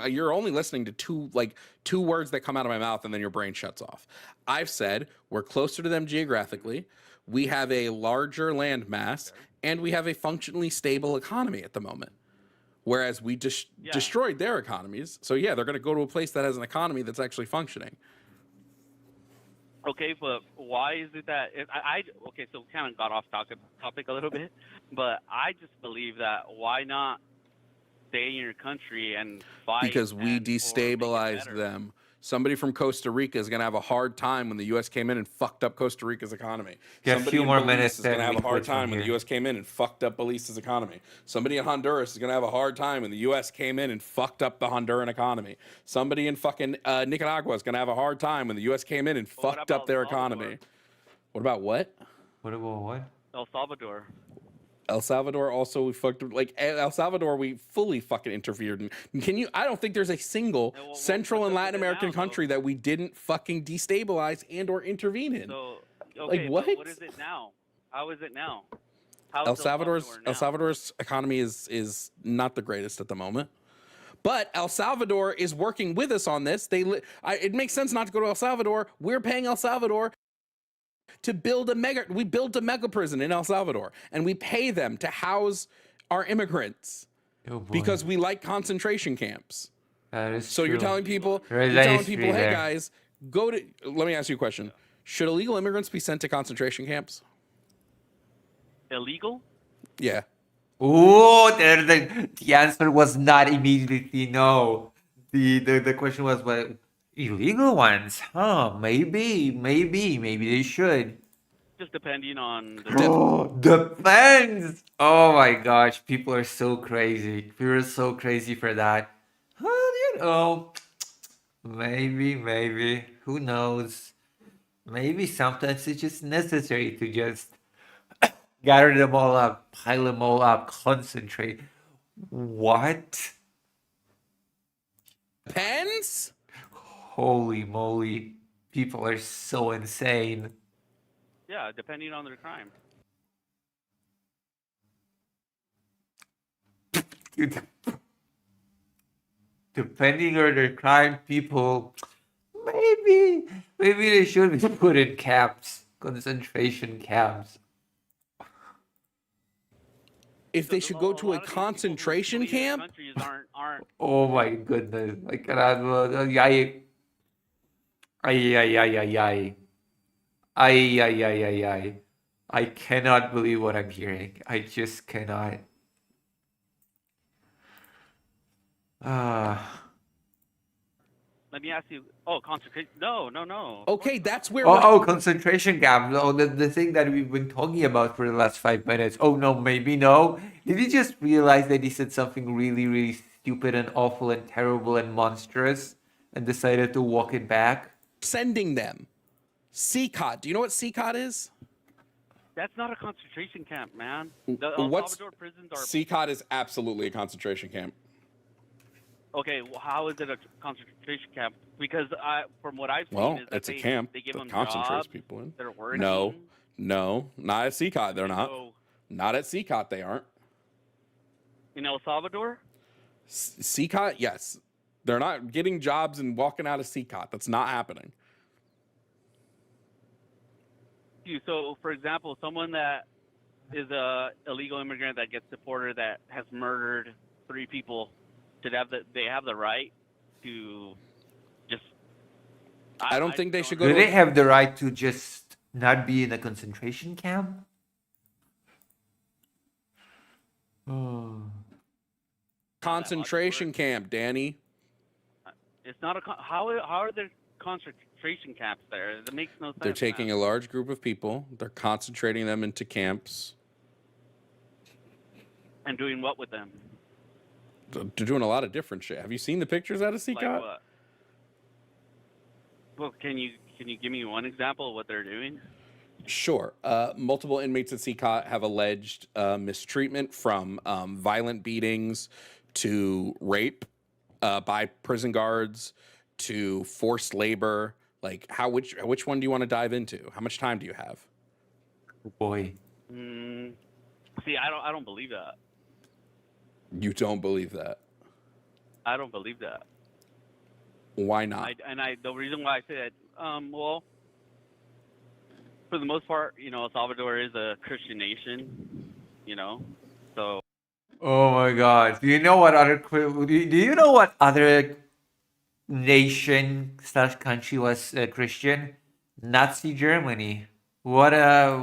you're only listening to two words that come out of my mouth and then your brain shuts off. I've said we're closer to them geographically, we have a larger land mass, and we have a functionally stable economy at the moment. Whereas we just destroyed their economies. So yeah, they're going to go to a place that has an economy that's actually functioning. Okay, but why is it that okay? So kind of got off topic a little bit, but I just believe that why not stay in your country and fight? Because we or make it destabilized better? them. Somebody from Costa Rica is going to have a hard time when the U.S. came in and fucked up Costa Rica's economy. Got a Somebody few in more Belize minutes is going to then have we a hard quit from time when the here. U.S. came in and fucked up Belize's economy. Somebody in Honduras is going to have a hard time when the U.S. came in and fucked up the Honduran economy. Somebody in fucking Nicaragua is going to have a hard time when the U.S. came in and But what fucked up about their Salvador? economy. What about what? What about what? El Salvador. El Salvador also we fucked like El Salvador we fully fucking interfered in. Can you? I don't think there's a single Central and Latin American country that we didn't fucking destabilize and or intervene in. So Like, okay, what? but what is it now? How is it now? How is El Salvador's Salvador economy is not the greatest at the moment. But El Salvador is working with us on this. It makes sense not to go to El Salvador. We're paying El Salvador to build we built a mega prison in El Salvador, and we pay them to house our immigrants Oh, boy. because we like concentration camps. That is So you're true. telling people, There is you're a telling history people, hey there. guys, go to. Let me ask you a question: should illegal immigrants be sent to concentration camps? illegal? Yeah. Ooh, the answer was not immediately no. The question was, well, illegal ones, huh? Maybe they should. Just depending on the Oh, depends. Oh my gosh, people are so crazy. People are so crazy for that. Well, you know, maybe. Who knows? Maybe sometimes it's just necessary to just gather them all up, pile them all up, concentrate. What? Pens? Holy moly. People are so insane. Yeah, depending on their crime. Dude, depending on their crime, people maybe they should be put in camps, concentration camps. If they should go to a concentration camp? Countries aren't. Oh my goodness! I cannot. I cannot believe what I'm hearing. I just cannot. Let Let me ask you. Oh, concentration. No, no, no. Okay, that's where. Oh, concentration camp. No, the thing that we've been talking about for the last 5 minutes. Oh no, maybe no. Did you just realize that he said something really, really stupid and awful and terrible and monstrous, and decided to walk it back? Sending them. CCOT. Do you know what CCOT is? That's not a concentration camp, man. The El What's Salvador prisons are. CCOT is absolutely a concentration camp. Okay, well, how is it a concentration camp? Because from what I've seen, Well, is that it's a camp they give that them concentrates jobs, people in. they're working. No, not at CCOT. They're not. So, Not at CCOT. They aren't. in El Salvador? CCOT, yes. They're not getting jobs and walking out of CCOT. That's not happening. So, for example, someone that is a illegal immigrant that gets deported that has murdered 3 people, they have the right to just. I don't think they should go. Do they have the right to just not be in a concentration camp? Oh. Concentration camp, Danny. It's not how are there concentration camps there? That makes no sense. They're taking man. a large group of people. They're concentrating them into camps. And doing what with them? They're doing a lot of different shit. Have you seen the pictures out of CCOT? Like what? Well, can you give me one example of what they're doing? Sure. Multiple inmates at CCOT have alleged mistreatment, from violent beatings to rape by prison guards to forced labor. Like, which one do you want to dive into? How much time do you have? Boy. See, I don't believe that. You don't believe that? I don't believe that. Why not? The reason why I say that, well, for the most part, El Salvador is a Christian nation, so. Oh my God! Do you know what other nation/country was Christian? Nazi Germany. What a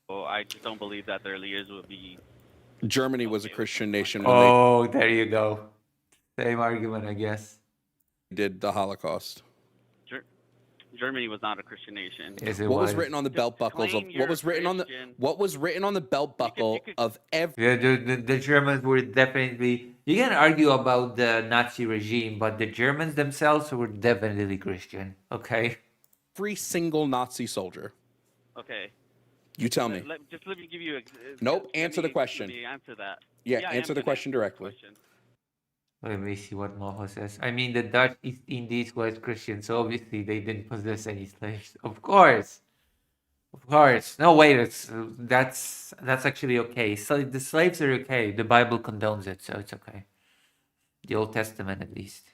Well, I just don't believe that their leaders would be. Germany was a Christian nation. Oh, there you go. Same argument, I guess. They did the Holocaust. Germany was not a Christian nation. Yes, it What was. was written on the belt buckles of what was written on the belt buckle of every? Yeah, the Germans were definitely. You can argue about the Nazi regime, but the Germans themselves were definitely Christian. Okay. Every single Nazi soldier. Okay. You tell me. Let me give you a. Nope. Answer the question. Let me answer that. Yeah, answer the question directly. Let me see what Moho says. I mean, the Dutch East Indies was Christian, so obviously they didn't possess any slaves. Of course. No, wait. That's actually okay. So the slaves are okay. The Bible condones it, so it's okay. The Old Testament, at least.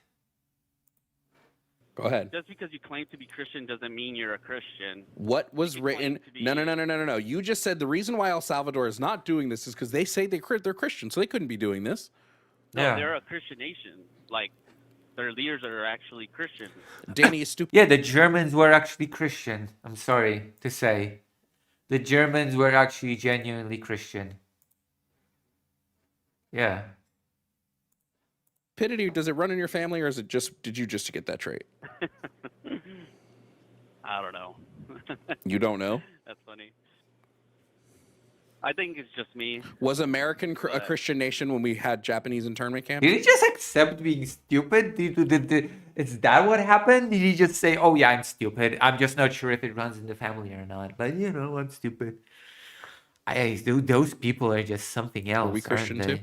Go ahead. Just because you claim to be Christian doesn't mean you're a Christian. What was written? No. You just said the reason why El Salvador is not doing this is because they say they're Christian, so they couldn't be doing this. No, they're a Christian nation. Like, their leaders are actually Christian. Danny is stupid. Yeah, the Germans were actually Christian. I'm sorry to say. The Germans were actually genuinely Christian. Yeah. Stupidity, does it run in your family, or is it did you just get that trait? I don't know. You don't know? That's funny. I think it's just me. Was American a Christian nation when we had Japanese internment camps? Did he just accept being stupid? Is that what happened? Did he just say, oh yeah, I'm stupid. I'm just not sure if it runs in the family or not. But I'm stupid. Those people are just something else. Are we Christian too?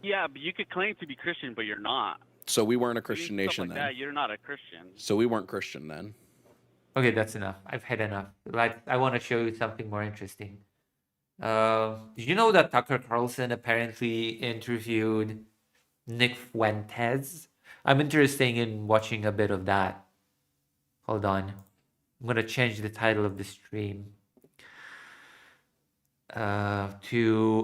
Yeah, but you could claim to be Christian, but you're not. So we weren't a Christian nation like then. that, you're not a Christian. So we weren't Christian then. Okay, that's enough. I've had enough. I want to show you something more interesting. Did you know that Tucker Carlson apparently interviewed Nick Fuentes? I'm interested in watching a bit of that. Hold on. I'm going to change the title of the stream. To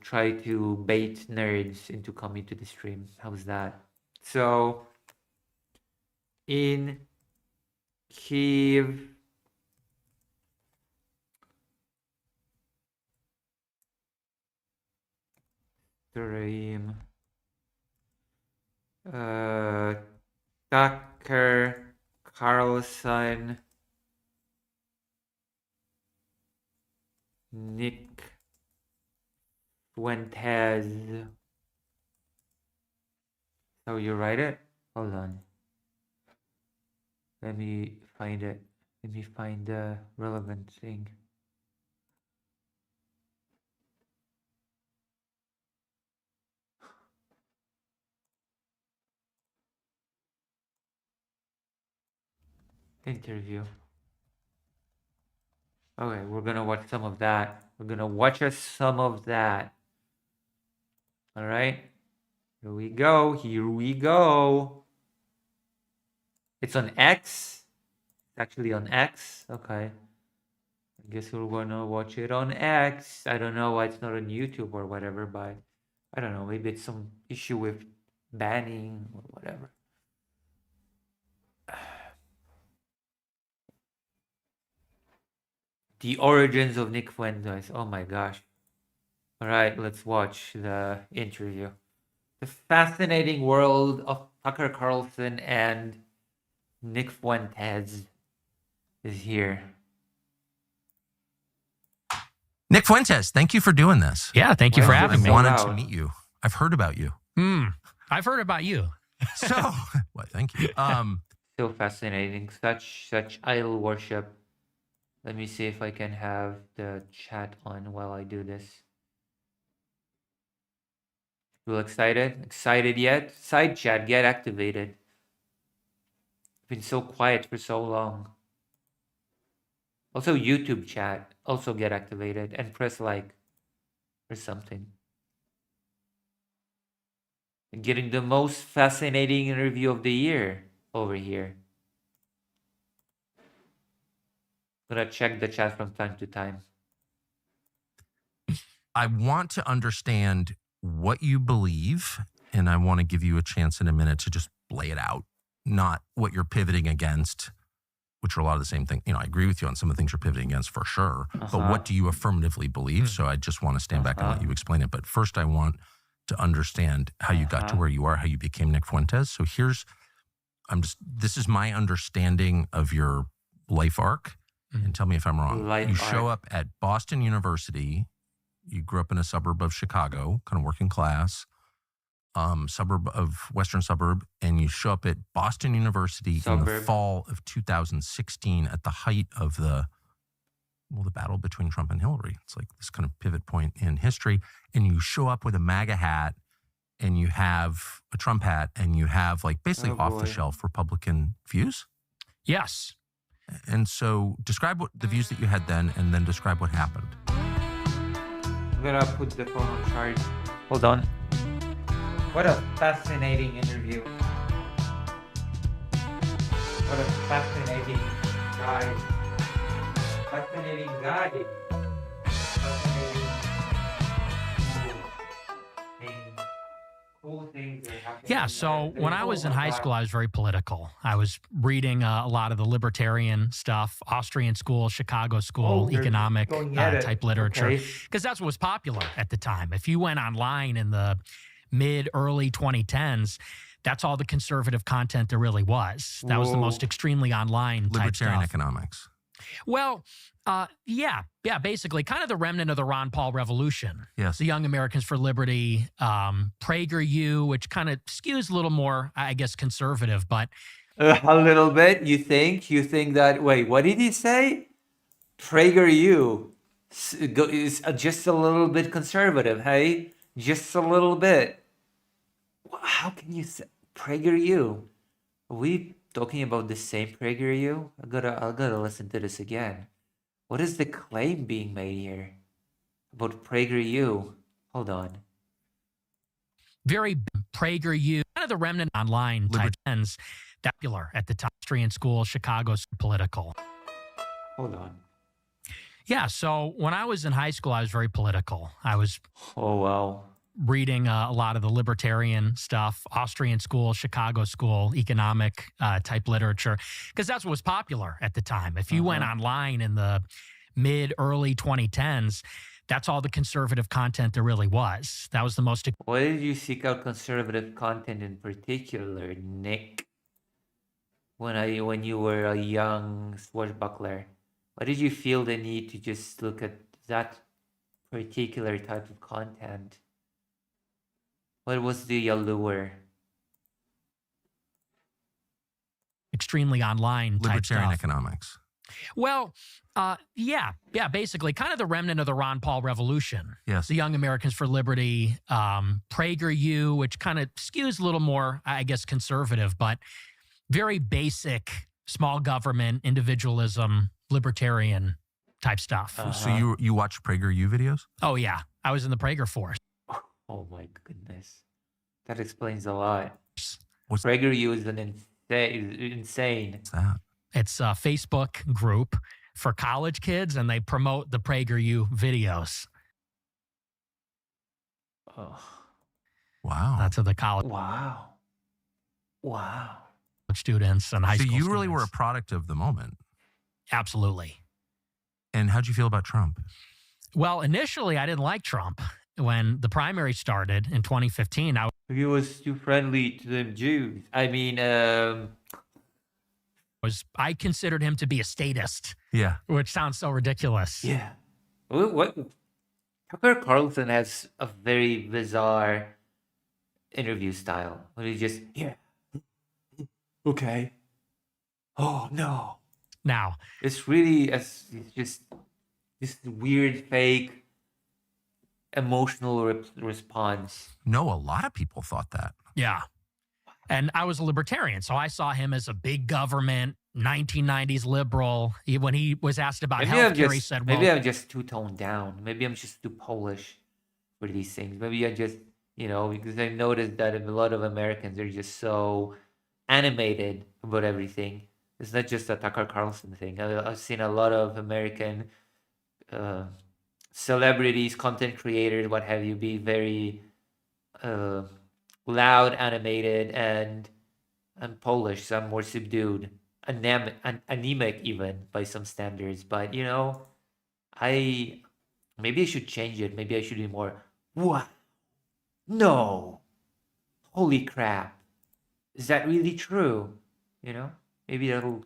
try to bait nerds into coming to the stream. How's that? So, in Kyiv, stream. Tucker Carlson, Nick Fuentes. So you write it? Hold on. Let me find it. Let me find the relevant thing. Interview. Okay, we're gonna watch some of that. We're gonna watch us some of that. All right. Here we go. Here we go. It's on X. It's actually on X. Okay. I guess we're gonna watch it on X. I don't know why it's not on YouTube or whatever, but I don't know. Maybe it's some issue with banning or whatever. The origins of Nick Fuentes. Oh my gosh. All right, let's watch the interview. The fascinating world of Tucker Carlson and Nick Fuentes is here. Nick Fuentes, thank you for doing this. Yeah, thank you for having me. I wanted to meet you. I've heard about you. I've heard about you. So, well, thank you. So fascinating. Such idol worship. Let me see if I can have the chat on while I do this. You excited? Excited yet? Side chat, get activated. Been so quiet for so long. Also YouTube chat, also get activated and press like or something. Getting the most fascinating interview of the year over here. Gonna check the chat from time to time. I want to understand what you believe, and I want to give you a chance in a minute to just lay it out, not what you're pivoting against, which are a lot of the same thing. You know, I agree with you on some of the things you're pivoting against for sure, but what do you affirmatively believe? So I just want to stand back and let you explain it. But first I want to understand how you got to where you are, how you became Nick Fuentes. So this is my understanding of your life arc, and tell me if I'm wrong. You show up at Boston University. You grew up in a suburb of Chicago, kind of working class, western suburb, and you show up at Boston University in the fall of 2016 at the height of the battle between Trump and Hillary. It's like this kind of pivot point in history. And you show up with a MAGA hat, and you have a Trump hat, and you have like basically off-the-shelf Republican views? Yes. And so describe the views that you had then, and then describe what happened. I'm gonna put the phone on charge. Hold on. What a fascinating interview. What a fascinating guy. Fascinating guy. Cool things are happening. Yeah, so when I was in high school, I was very political. I was reading a lot of the libertarian stuff, Austrian school, Chicago school, economic type literature, because that's what was popular at the time. If you went online in the early 2010s, that's all the conservative content there really was. That was the most extremely online type libertarian stuff. economics. Well, yeah, basically kind of the remnant of the Ron Paul revolution. Yes. The Young Americans for Liberty, PragerU, which kind of skews a little more, I guess, conservative, but a little bit. You think that? Wait, what did he say? PragerU is just a little bit conservative, hey? Just a little bit. How can you say PragerU? Are we talking about the same PragerU? I gotta listen to this again. What is the claim being made here about PragerU? Hold on. Very PragerU, kind of the remnant online type ends, popular at the top. Austrian school, Chicago political. Hold on. Yeah, so when I was in high school, I was very political. I was reading a lot of the libertarian stuff, Austrian school, Chicago school, economic type literature, because that's what was popular at the time. If you went online in the early 2010s, That's all the conservative content there really was. That was the most. Why did you seek out conservative content in particular, Nick? When you were a young swashbuckler, why did you feel the need to just look at that particular type of content? What was the allure? Extremely online type Libertarian stuff. economics. Well, yeah, basically kind of the remnant of the Ron Paul revolution. Yes. The Young Americans for Liberty, PragerU, which kind of skews a little more, I guess, conservative, but very basic small government, individualism, libertarian type stuff. So you watch PragerU videos? Oh, yeah. I was in the Prager Force. Oh my goodness. That explains a lot. PragerU is an insane. What's that? It's a Facebook group for college kids, and they promote the PragerU videos. Oh. Wow. That's of the college. Wow. Students and high school So you really were a students. product of the moment. Absolutely. And how'd you feel about Trump? Well, initially, I didn't like Trump. When the primary started in 2015, He was too friendly to the Jews. I mean, I considered him to be a statist. Yeah. Which sounds so ridiculous. Yeah. What? Tucker Carlson has a very bizarre interview style. Where he just, yeah. Okay. Oh, no. Now. It's really, it's just this weird, fake, emotional response. No, a lot of people thought that. Yeah. And I was a libertarian, so I saw him as a big government, 1990s liberal. When he was asked about healthcare, he said, well, maybe I'm just too toned down. Maybe I'm just too Polish for these things. Maybe I just, because I noticed that a lot of Americans are just so animated about everything. It's not just a Tucker Carlson thing. I've seen a lot of American celebrities, content creators, what have you, be very loud, animated, and Polish. Some more subdued, anemic even by some standards. But maybe I should change it. Maybe I should be more. What? No. Holy crap! Is that really true? Maybe that'll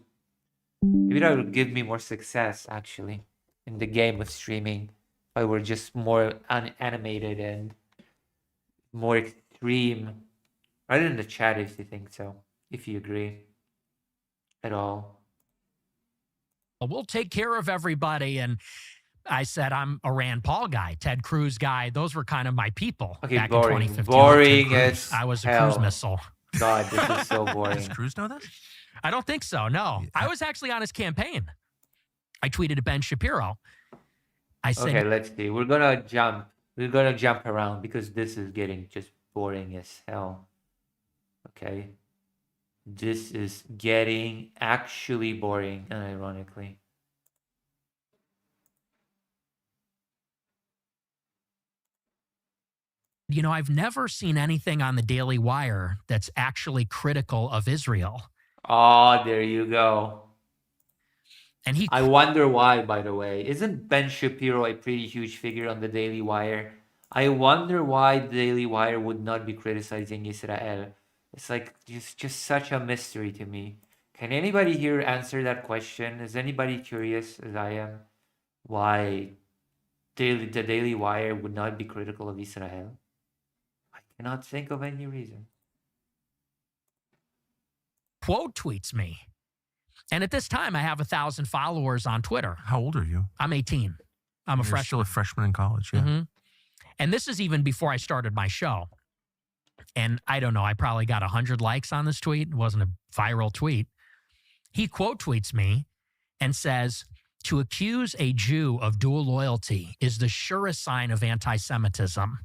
give me more success actually in the game of streaming. If I were just more animated and more extreme. Write it in the chat if you think so, if you agree at all. we'll take care of everybody. And I said, I'm a Rand Paul guy, Ted Cruz guy. Those were kind of my people back boring. in 2015. Boring as I was a cruise missile. God, this is so boring. Does Cruz know this? I don't think so, no. I was actually on his campaign. I tweeted at Ben Shapiro. I said, okay, let's see. We're gonna jump around because this is getting just boring as hell. Okay. This is getting actually boring, ironically. I've never seen anything on the Daily Wire that's actually critical of Israel. Oh, there you go. And I wonder why, by the way. Isn't Ben Shapiro a pretty huge figure on the Daily Wire? I wonder why the Daily Wire would not be criticizing Israel. It's like, it's just such a mystery to me. Can anybody here answer that question? Is anybody curious, as I am, why the Daily Wire would not be critical of Israel? I cannot think of any reason. Quote tweets me. And at this time, I have 1,000 followers on Twitter. How old are you? I'm 18. I'm a You're freshman. still a freshman in college, yeah. Mm-hmm. And this is even before I started my show. And I don't know, I probably got 100 likes on this tweet. It wasn't a viral tweet. He quote tweets me and says, to accuse a Jew of dual loyalty is the surest sign of anti-Semitism.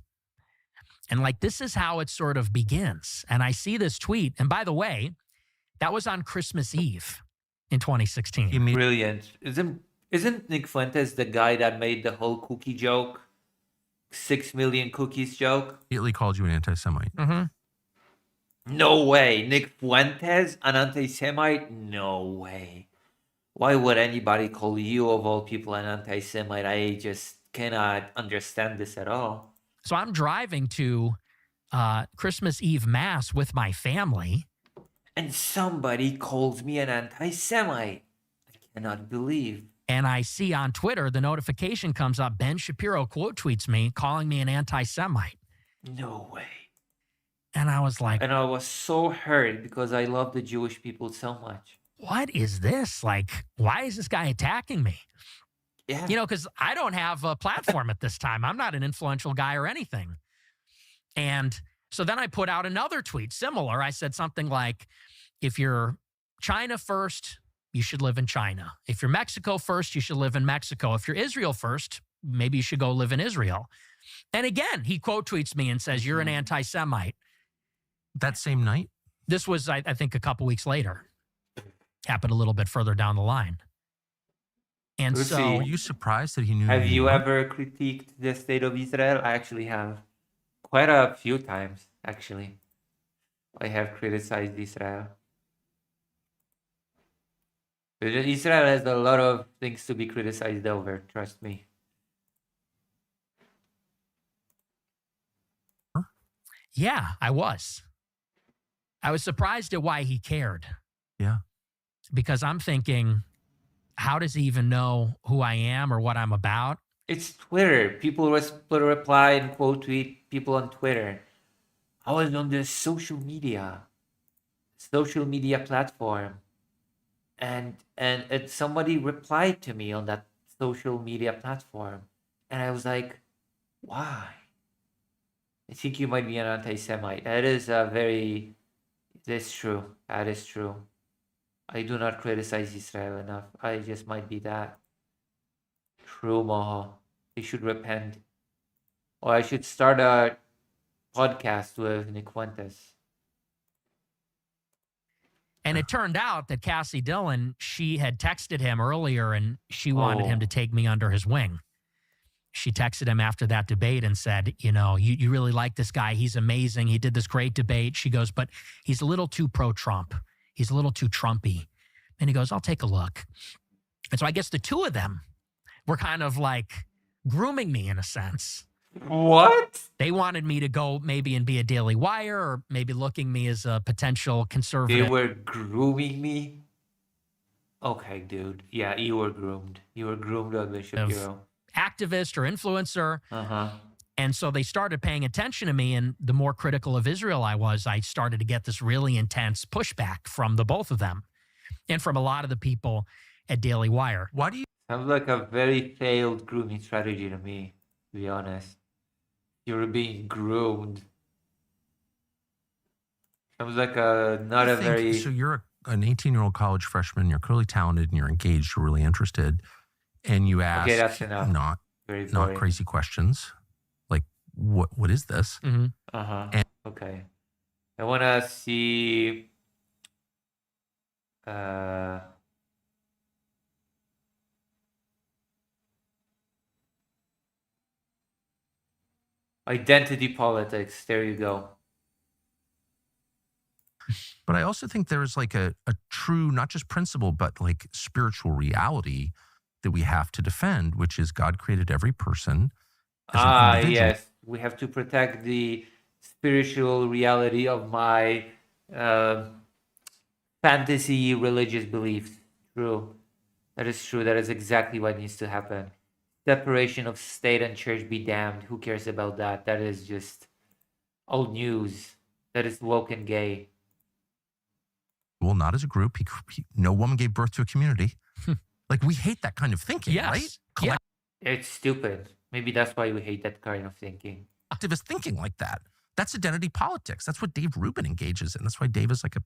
And this is how it sort of begins. And I see this tweet. And by the way, that was on Christmas Eve in 2016. Brilliant. Isn't Nick Fuentes the guy that made the whole cookie joke? 6 million cookies joke? Immediately called you an anti-Semite. Mm-hmm. No way. Nick Fuentes, an anti-Semite? No way. Why would anybody call you, of all people, an anti-Semite? I just cannot understand this at all. So I'm driving to Christmas Eve Mass with my family. And somebody calls me an anti-Semite. I cannot believe. And I see on Twitter, the notification comes up, Ben Shapiro quote tweets me, calling me an anti-Semite. No way. And I was like... And I was so hurt because I love the Jewish people so much. What is this? Like, why is this guy attacking me? Yeah. You know, because I don't have a platform at this time. I'm not an influential guy or anything. And so then I put out another tweet similar. I said something like, if you're China first, you should live in China. If you're Mexico first, you should live in Mexico. If you're Israel first, maybe you should go live in Israel. And again, he quote tweets me and says, you're an anti-Semite. That same night? This was, I think, a couple weeks later. Happened a little bit further down the line. And Let's so... see. Are you surprised that he knew? Have you ever critiqued the state of Israel? I actually have. Quite a few times, actually. I have criticized Israel. But Israel has a lot of things to be criticized over, trust me. Yeah, I was. I was surprised at why he cared. Yeah. Because I'm thinking, how does he even know who I am or what I'm about? It's Twitter. People reply and quote tweet people on Twitter. I was on this social media platform, and somebody replied to me on that social media platform, and I was like, why? I think you might be an anti-Semite. That's true. That is true. I do not criticize Israel enough. I just might be that. True, Moho. They should repent. Or I should start a podcast with Nick Fuentes. And it turned out that Cassie Dillon, she had texted him earlier and she wanted him to take me under his wing. She texted him after that debate and said, you know, you really like this guy. He's amazing. He did this great debate. She goes, but he's a little too pro-Trump. He's a little too Trumpy. And he goes, I'll take a look. And so I guess the two of them were kind of like grooming me in a sense. What? They wanted me to go maybe and be a Daily Wire or maybe looking me as a potential conservative. They were grooming me? Okay, dude. Yeah, you were groomed. You were groomed on the Shapiro. Activist or influencer. Uh-huh. And so they started paying attention to me, and the more critical of Israel I was, I started to get this really intense pushback from the both of them and from a lot of the people at Daily Wire. Why do you... Sounds like a very failed grooming strategy to me, to be honest. You're being groomed. Sounds like not a very... So you're an 18-year-old college freshman, you're clearly talented, and you're engaged, you're really interested, and you ask Okay, that's enough. not crazy questions. Like, what is this? Mm-hmm. Uh-huh. Okay. I want to see... Identity politics. There you go. But I also think there's like a true, not just principle, but like spiritual reality that we have to defend, which is God created every person as an individual. Yes. We have to protect the spiritual reality of my fantasy religious beliefs. True. That is true. That is exactly what needs to happen. Separation of state and church be damned. Who cares about that? That is just old news. That is woke and gay. Well, not as a group. No woman gave birth to a community. Like, we hate that kind of thinking, right? Yeah. It's stupid. Maybe that's why we hate that kind of thinking. Activist thinking like that. That's identity politics. That's what Dave Rubin engages in. That's why Dave is like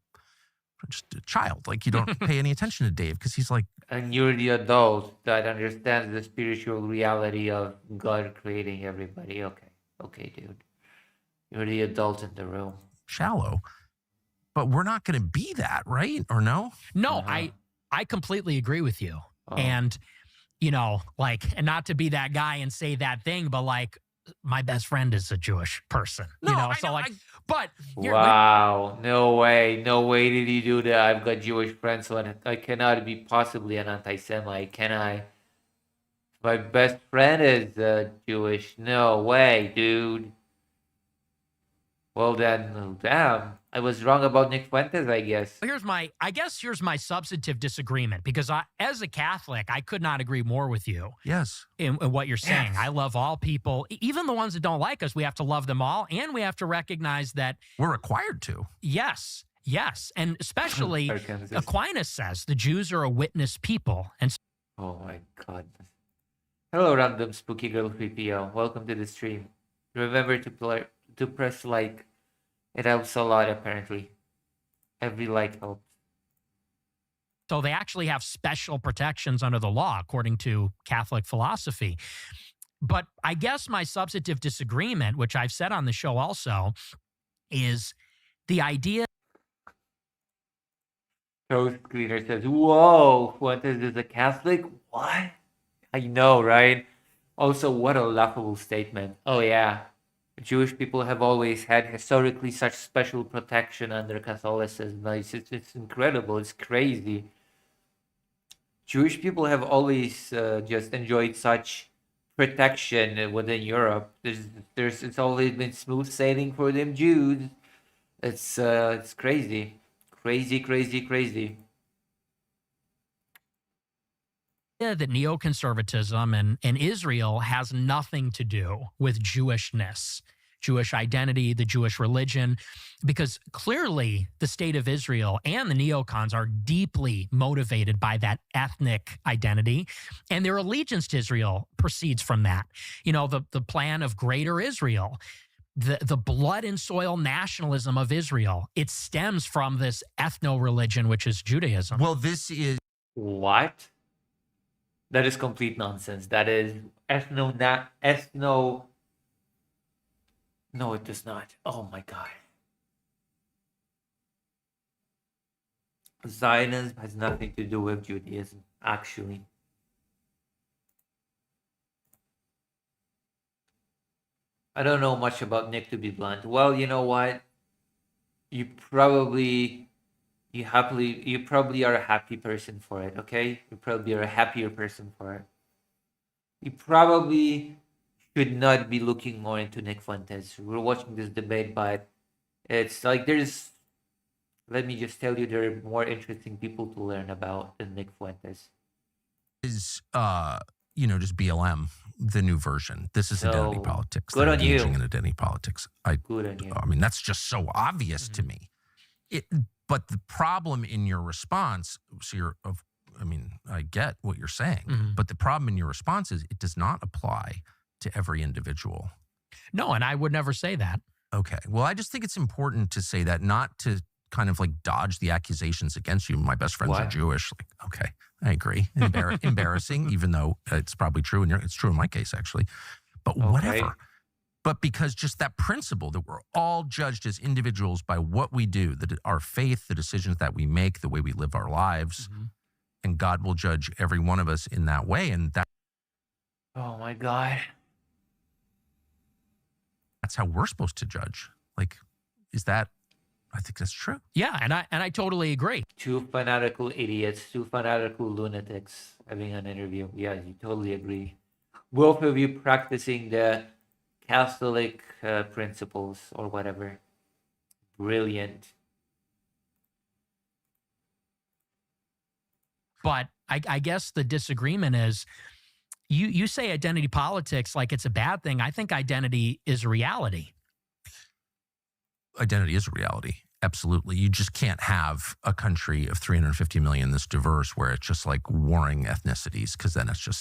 just a child. Like, you don't pay any attention to Dave because he's like... And you're the adult that understands the spiritual reality of God creating everybody. Okay, dude. You're the adult in the room. Shallow. But we're not going to be that, right? Or no? No, I completely agree with you. And, you know, like, and not to be that guy and say that thing, but like, my best friend is a Jewish person. No, you know, but wow, no way did he do that. I've got Jewish friends, so I cannot be possibly an anti-Semite, can I? My best friend is Jewish. No way, dude. Well then, damn. I was wrong about Nick Fuentes, I guess. Here's my substantive disagreement, because as a Catholic, I could not agree more with you. Yes. In what you're saying. Yes. I love all people, even the ones that don't like us. We have to love them all, and we have to recognize that we're required to. Yes, and especially Arkansas. Aquinas says the Jews are a witness people, and Oh my god. Hello, random spooky girl 3PO. Welcome to the stream. Remember to press like. It helps a lot, apparently. Every like helps. so they actually have special protections under the law, according to Catholic philosophy. But I guess my substantive disagreement, which I've said on the show also, is the idea. Toast Cleaner says, whoa, Fuentes is a Catholic? What? I know, right? Also, what a laughable statement. Oh, yeah. Jewish people have always had historically such special protection under Catholicism. It's incredible. It's crazy. Jewish people have always just enjoyed such protection within Europe. It's always been smooth sailing for them Jews. It's crazy. Crazy. That neoconservatism and Israel has nothing to do with Jewishness, Jewish identity, the Jewish religion, because clearly the state of Israel and the neocons are deeply motivated by that ethnic identity, and their allegiance to Israel proceeds from that. You know, the plan of Greater Israel, the blood and soil nationalism of Israel, it stems from this ethno-religion, which is Judaism. Well, this is... What? That is complete nonsense. That is ethno. No, it does not. Oh my god. Zionism has nothing to do with Judaism, actually. I don't know much about Nick, to be blunt. Well, you know what? You probably are a happy person for it, okay? You probably are a happier person for it. You probably should not be looking more into Nick Fuentes. We're watching this debate, but it's like let me just tell you, there are more interesting people to learn about than Nick Fuentes. Is just BLM, the new version. This is identity politics. Good on you. Engaging in identity politics. Good on you. I mean, that's just so obvious to me. But the problem in your response, I get what you're saying, but the problem in your response is it does not apply to every individual. No, and I would never say that. Okay. Well, I just think it's important to say that, not to kind of like dodge the accusations against you. My best friends are Jewish. Like, okay, I agree. Embarrassing, even though it's probably true, and it's true in my case, actually. But whatever. But because just that principle that we're all judged as individuals by what we do, that our faith, the decisions that we make, the way we live our lives, and God will judge every one of us in that way. And that. Oh my God. That's how we're supposed to judge. Like, I think that's true. Yeah, and I totally agree. Two fanatical idiots, two fanatical lunatics having an interview. Yeah, you totally agree. Both of you practicing the Catholic principles or whatever. Brilliant. But I guess the disagreement is, you say identity politics like it's a bad thing. I think identity is a reality. Identity is a reality. Absolutely. You just can't have a country of 350 million this diverse where it's just like warring ethnicities, because then it's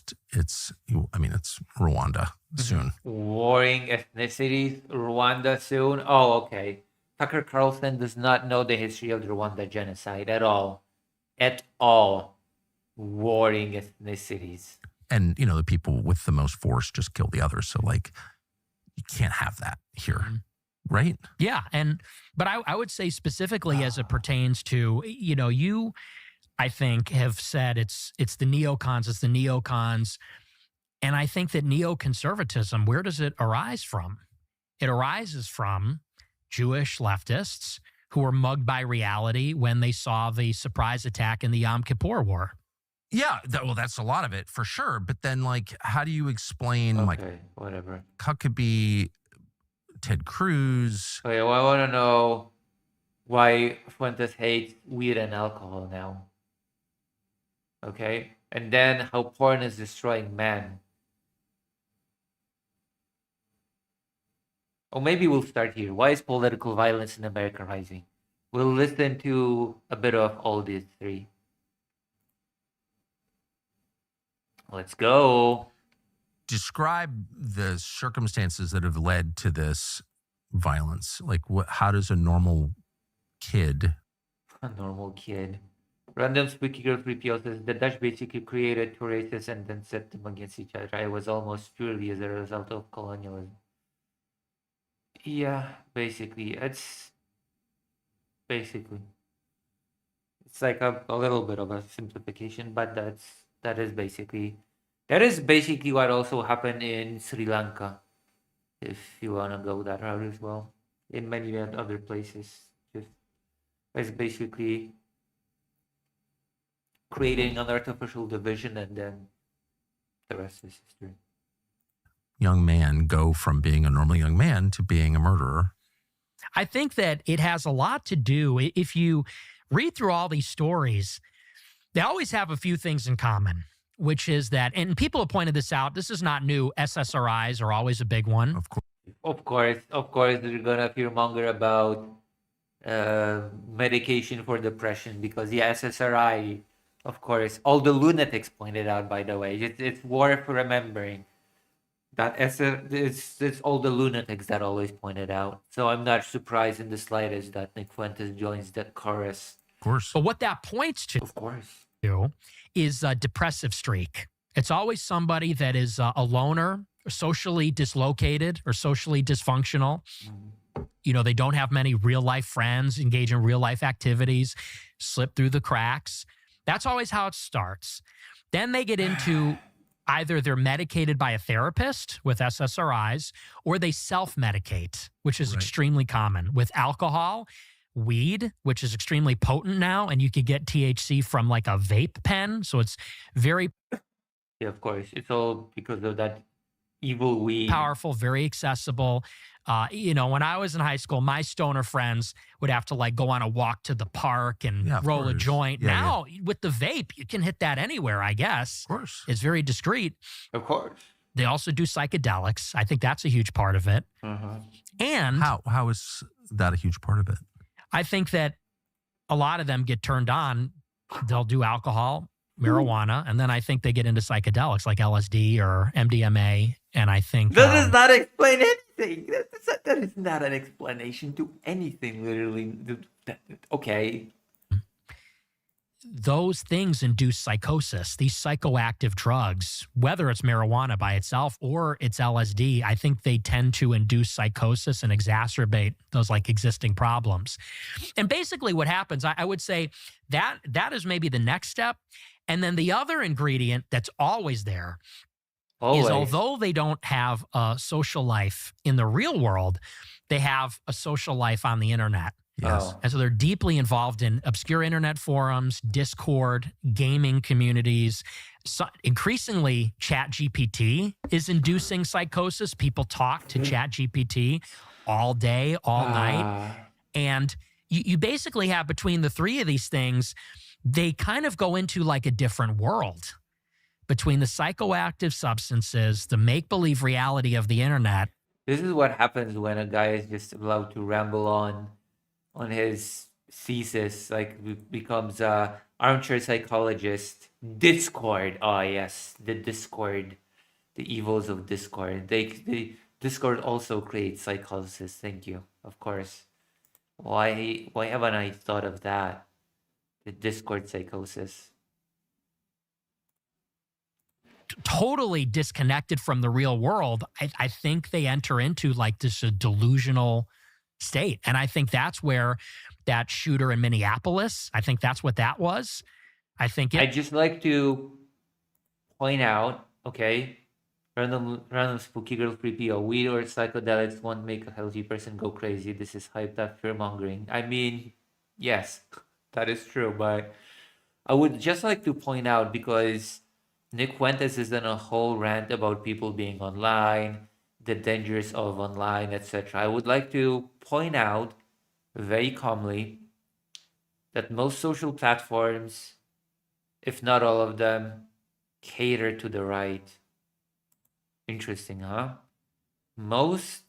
Rwanda soon. Warring ethnicities, Rwanda soon. Oh, okay. Tucker Carlson does not know the history of the Rwanda genocide at all. At all. Warring ethnicities. And, the people with the most force just kill the others. So, like, you can't have that here. Right? Yeah. But I would say specifically as it pertains to, you, I think, have said it's the neocons. And I think that neoconservatism, where does it arise from? It arises from Jewish leftists who were mugged by reality when they saw the surprise attack in the Yom Kippur War. Yeah, well, that's a lot of it for sure. But then, like, how do you explain, like, Okay, whatever. Huckabee, Ted Cruz? Okay, well, I want to know why Fuentes hates weed and alcohol now. Okay, and then how porn is destroying man. Or maybe we'll start here. Why is political violence in America rising? We'll listen to a bit of all these three. Let's go. Describe the circumstances that have led to this violence. Like, how does a normal kid... A normal kid. Random Spooky Girl 3PO says the Dutch basically created two races and then set them against each other. It was almost purely as a result of colonialism. Yeah, basically. It's like a little bit of a simplification, but that is basically what also happened in Sri Lanka, if you want to go that route as well. In many other places, just it's basically creating an artificial division, and then the rest is history. Young man go from being a normal young man to being a murderer? I think that it has a lot to do. If you read through all these stories, they always have a few things in common, which is that, and people have pointed this out, this is not new, SSRIs are always a big one. Of course, they're gonna fearmonger about medication for depression because the SSRI, of course, all the lunatics pointed out, by the way. It's worth remembering that it's all the lunatics that always pointed out. So I'm not surprised in the slightest that Nick Fuentes joins that chorus. Of course. But what that points to, of course, is a depressive streak. It's always somebody that is a loner, socially dislocated, or socially dysfunctional. You know, they don't have many real life friends, engage in real life activities, slip through the cracks. That's always how it starts. Then they get into either they're medicated by a therapist with SSRIs, or they self-medicate, which is extremely common with alcohol, weed, which is extremely potent now, and you could get THC from like a vape pen. So it's very... Yeah, of course. It's all because of that evil weed. Powerful, very accessible. You know, when I was in high school, my stoner friends would have to like go on a walk to the park and roll a joint. Now, with the vape, you can hit that anywhere, I guess. Of course. It's very discreet. Of course. They also do psychedelics. I think that's a huge part of it. And how is that a huge part of it? I think that a lot of them get turned on. They'll do alcohol, marijuana, and then I think they get into psychedelics like LSD or MDMA. And I think that does not explain anything. That is not an explanation to anything, literally. Okay. Those things induce psychosis. These psychoactive drugs, whether it's marijuana by itself or it's LSD, I think they tend to induce psychosis and exacerbate those like existing problems. And basically what happens, I would say that is maybe the next step. And then the other ingredient that's always there is although they don't have a social life in the real world, they have a social life on the internet. Yes. And so they're deeply involved in obscure internet forums, Discord, gaming communities. So increasingly, ChatGPT is inducing psychosis. People talk to ChatGPT all day, all night. And you basically have between the three of these things, they kind of go into like a different world. Between the psychoactive substances, the make-believe reality of the internet. This is what happens when a guy is just allowed to ramble on his thesis, like becomes a armchair psychologist. Discord. Oh yes, the Discord, the evils of Discord. The Discord also creates psychosis. Thank you. Of course. Why haven't I thought of that? The Discord psychosis. Totally disconnected from the real world. I think they enter into like this delusional state. And I think that's where that shooter in Minneapolis, I think that's what that was. I think I'd just like to point out, okay, random spooky girl 3PO, weed or psychedelics won't make a healthy person go crazy. This is hyped up fear mongering. I mean, yes, that is true, but I would just like to point out, because Nick Fuentes is on a whole rant about people being online, the dangers of online, etc. I would like to point out very calmly that most social platforms, if not all of them, cater to the right. Interesting, huh? Most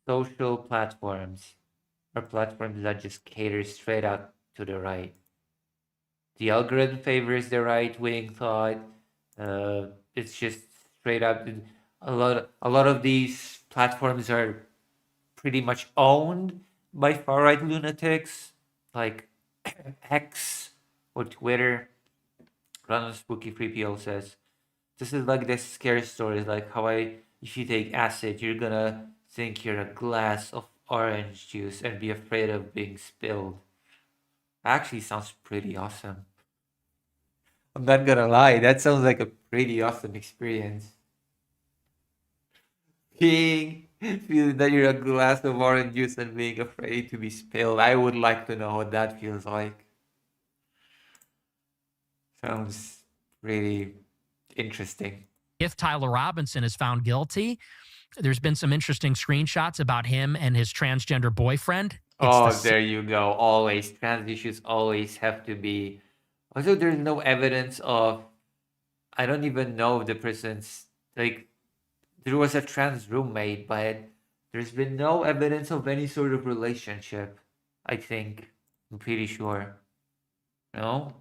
social platforms are platforms that just cater straight out to the right. The algorithm favors the right wing thought. It's just straight up. A lot of these platforms are pretty much owned by far right lunatics, like X or Twitter. Random Spooky 3PO says, "This is like this scary stories, like how if you take acid, you're gonna think you're a glass of orange juice and be afraid of being spilled." Actually sounds pretty awesome. I'm not gonna lie, that sounds like a pretty awesome experience. Feeling that you're a glass of orange juice and being afraid to be spilled. I would like to know what that feels like. Sounds pretty interesting. If Tyler Robinson is found guilty, there's been some interesting screenshots about him and his transgender boyfriend. There you go. Always. Trans issues always have to be. Also, there's no evidence of. I don't even know if the person's. Like, there was a trans roommate, but there's been no evidence of any sort of relationship, I think. I'm pretty sure. No?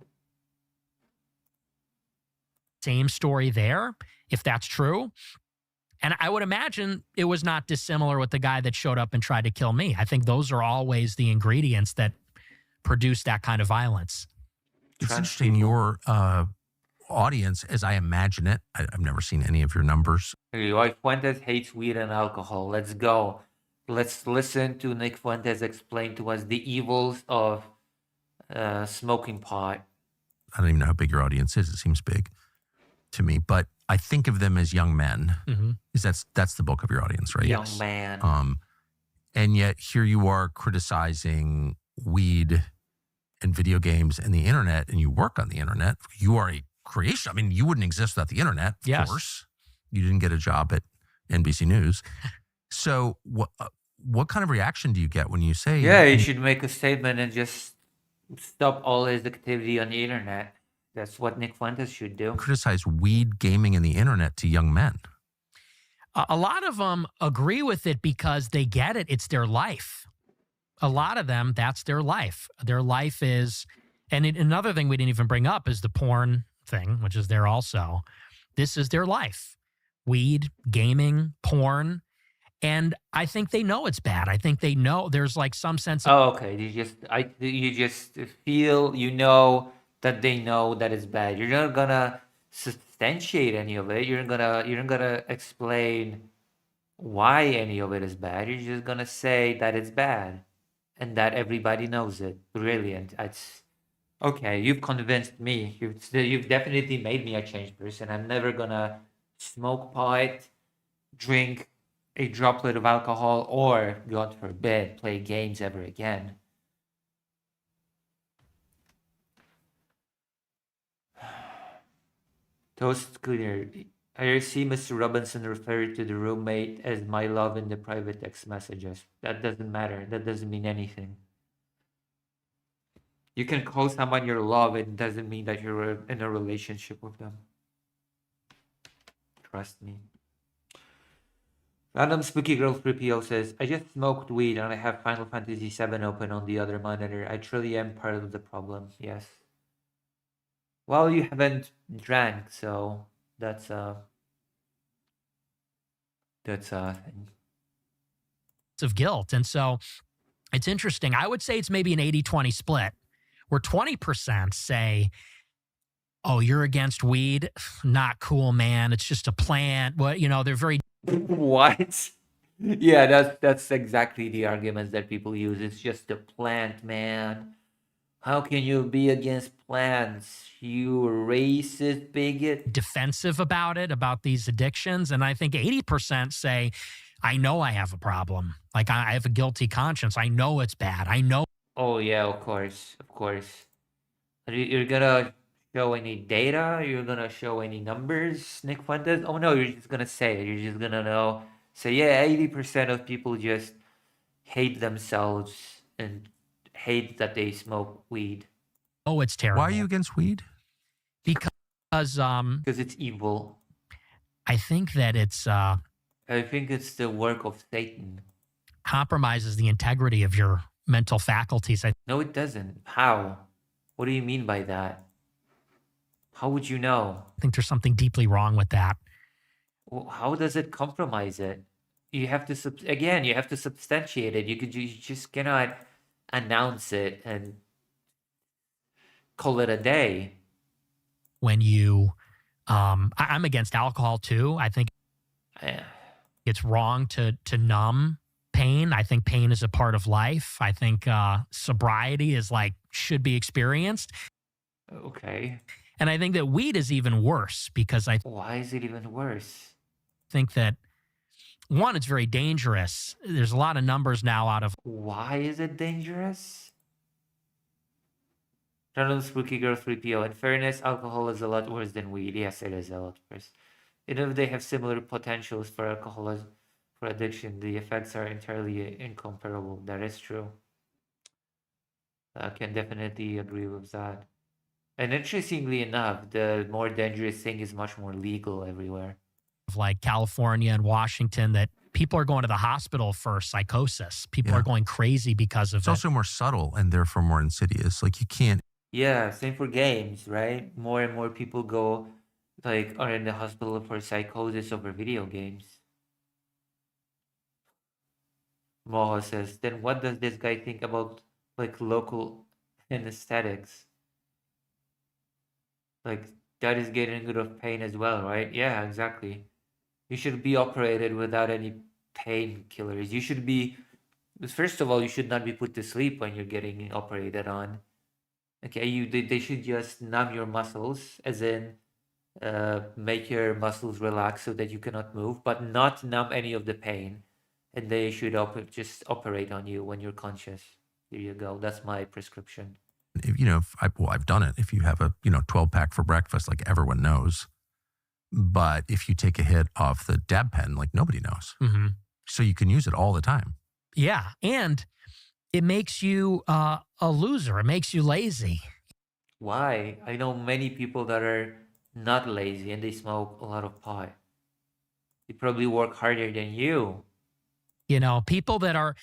Same story there, if that's true. And I would imagine it was not dissimilar with the guy that showed up and tried to kill me. I think those are always the ingredients that produce that kind of violence. It's interesting, your audience, as I imagine it, I've never seen any of your numbers. Anyway, Fuentes hates weed and alcohol. Let's go. Let's listen to Nick Fuentes explain to us the evils of smoking pot. I don't even know how big your audience is. It seems big to me, but I think of them as young men. Mm-hmm. That's the bulk of your audience, right? Young man. And yet here you are criticizing weed and video games and the internet, and you work on the internet. You are a creation. I mean, you wouldn't exist without the internet, of course. You didn't get a job at NBC News. So what kind of reaction do you get when you say... Yeah, he should make a statement and just stop all his activity on the internet. That's what Nick Fuentes should do. Criticize weed, gaming, and the internet to young men. A lot of them agree with it because they get it. It's their life. A lot of them, that's their life. Their life is... And another thing we didn't even bring up is the porn thing, which is there also. This is their life. Weed, gaming, porn. And I think they know it's bad. I think they know there's like some sense of... Oh, okay. You just feel, that they know that it's bad. You're not gonna substantiate any of it. You're not gonna explain why any of it is bad. You're just gonna say that it's bad and that everybody knows it. Brilliant. It's okay. You've convinced me. You've definitely made me a changed person. I'm never gonna smoke pot, drink a droplet of alcohol, or, God forbid, play games ever again. Toast Cleaner. I see Mr. Robinson referred to the roommate as my love in the private text messages. That doesn't matter. That doesn't mean anything. You can call someone your love. It doesn't mean that you're in a relationship with them. Trust me. Random Spooky Girl 3PO says, I just smoked weed and I have Final Fantasy VII open on the other monitor. I truly am part of the problem. Yes. Well, you haven't drank, so that's a thing. Of guilt. And so it's interesting. I would say it's maybe an 80-20 split, where 20% say, oh, you're against weed? Not cool, man. It's just a plant. Well, they're very... What? Yeah, that's exactly the arguments that people use. It's just a plant, man. How can you be against plants? You racist bigot. Defensive about it, about these addictions. And I think 80% say, I know I have a problem. Like, I have a guilty conscience. I know it's bad. I know. Oh, yeah, of course. You're gonna show any data? You're gonna show any numbers, Nick Fuentes? Oh no, you're just gonna say it. You're just gonna know. Say, yeah, 80% of people just hate themselves and hate that they smoke weed. Oh, it's terrible. Why are you against weed? Because it's evil. I think that it's I think it's the work of Satan. Compromises the integrity of your mental faculties. No, it doesn't. How? What do you mean by that? How would you know? I think there's something deeply wrong with that. Well, how does it compromise it? You have to again. You have to substantiate it. You just cannot announce it and call it a day. When you, I'm against alcohol too. I think it's wrong to numb pain. I think pain is a part of life. I think sobriety is should be experienced. Okay. And I think that weed is even worse because why is it even worse? I think that one, it's very dangerous. There's a lot of numbers now out of. Why is it dangerous? Random Spooky Girl 3PO. In fairness, alcohol is a lot worse than weed. Yes, it is a lot worse. Even if they have similar potentials for alcohol for addiction, the effects are entirely incomparable. That is true. I can definitely agree with that. And interestingly enough, the more dangerous thing is much more legal everywhere. Like California and Washington, that people are going to the hospital for psychosis. People are going crazy because of It's also more subtle and therefore more insidious. You can't. Yeah, same for games, right? More and more people are in the hospital for psychosis over video games. Moho says, then what does this guy think about local anesthetics? That is getting rid of pain as well, right? Yeah, exactly. You should be operated without any painkillers. You should be, first of all, you should not be put to sleep when you're getting operated on. Okay, they should just numb your muscles, as in make your muscles relax so that you cannot move, but not numb any of the pain. And they should just operate on you when you're conscious. Here you go. That's my prescription. I've done it. If you have a 12-pack for breakfast, everyone knows. But if you take a hit off the dab pen, nobody knows. Mm-hmm. So you can use it all the time. Yeah, and it makes you a loser. It makes you lazy. Why? I know many people that are not lazy and they smoke a lot of pot. They probably work harder than you. People that are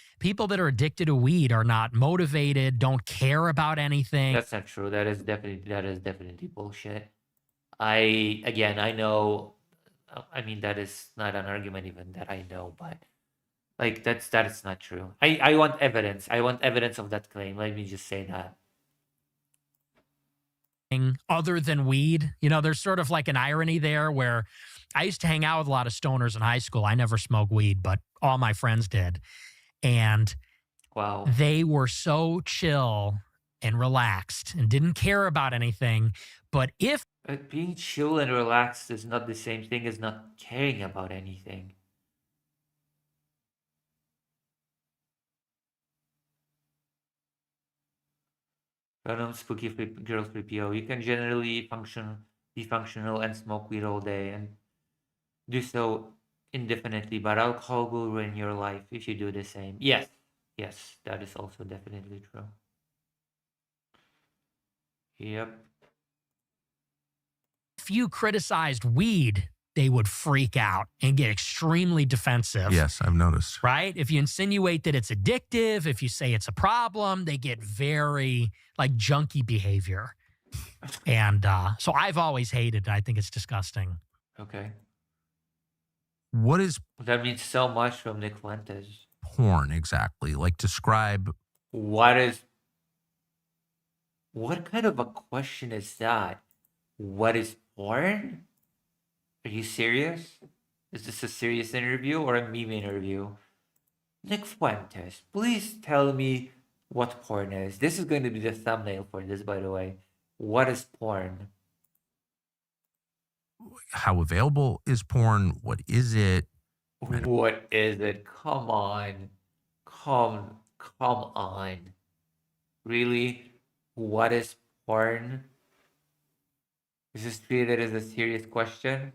addicted to weed are not motivated, don't care about anything. That's not true. That is definitely bullshit. I know. I mean, that is not an argument even that I know, but that is not true. I want evidence. I want evidence of that claim. Let me just say that. Other than weed, there's sort of an irony there where I used to hang out with a lot of stoners in high school. I never smoked weed, but all my friends did. And wow, they were so chill and relaxed and didn't care about anything. But being chill and relaxed is not the same thing as not caring about anything. Random Spooky Girl 3PO. You can generally be functional and smoke weed all day and do so indefinitely, but alcohol will ruin your life if you do the same. Yes, that is also definitely true. Yep. If you criticized weed, they would freak out and get extremely defensive. Yes, I've noticed. Right? If you insinuate that it's addictive, if you say it's a problem, they get very junkie behavior. And so I've always hated it. I think it's disgusting. Okay. What is... That means so much from Nick Fuentes. Porn, exactly. Describe... What kind of a question is that? What is porn? Are you serious? Is this a serious interview or a meme interview? Nick Fuentes, please tell me what porn is. This is going to be the thumbnail for this, by the way. What is porn? How available is porn? What is it? What is it? Come on. Come on. Really? What is porn? Is this treated as a serious question?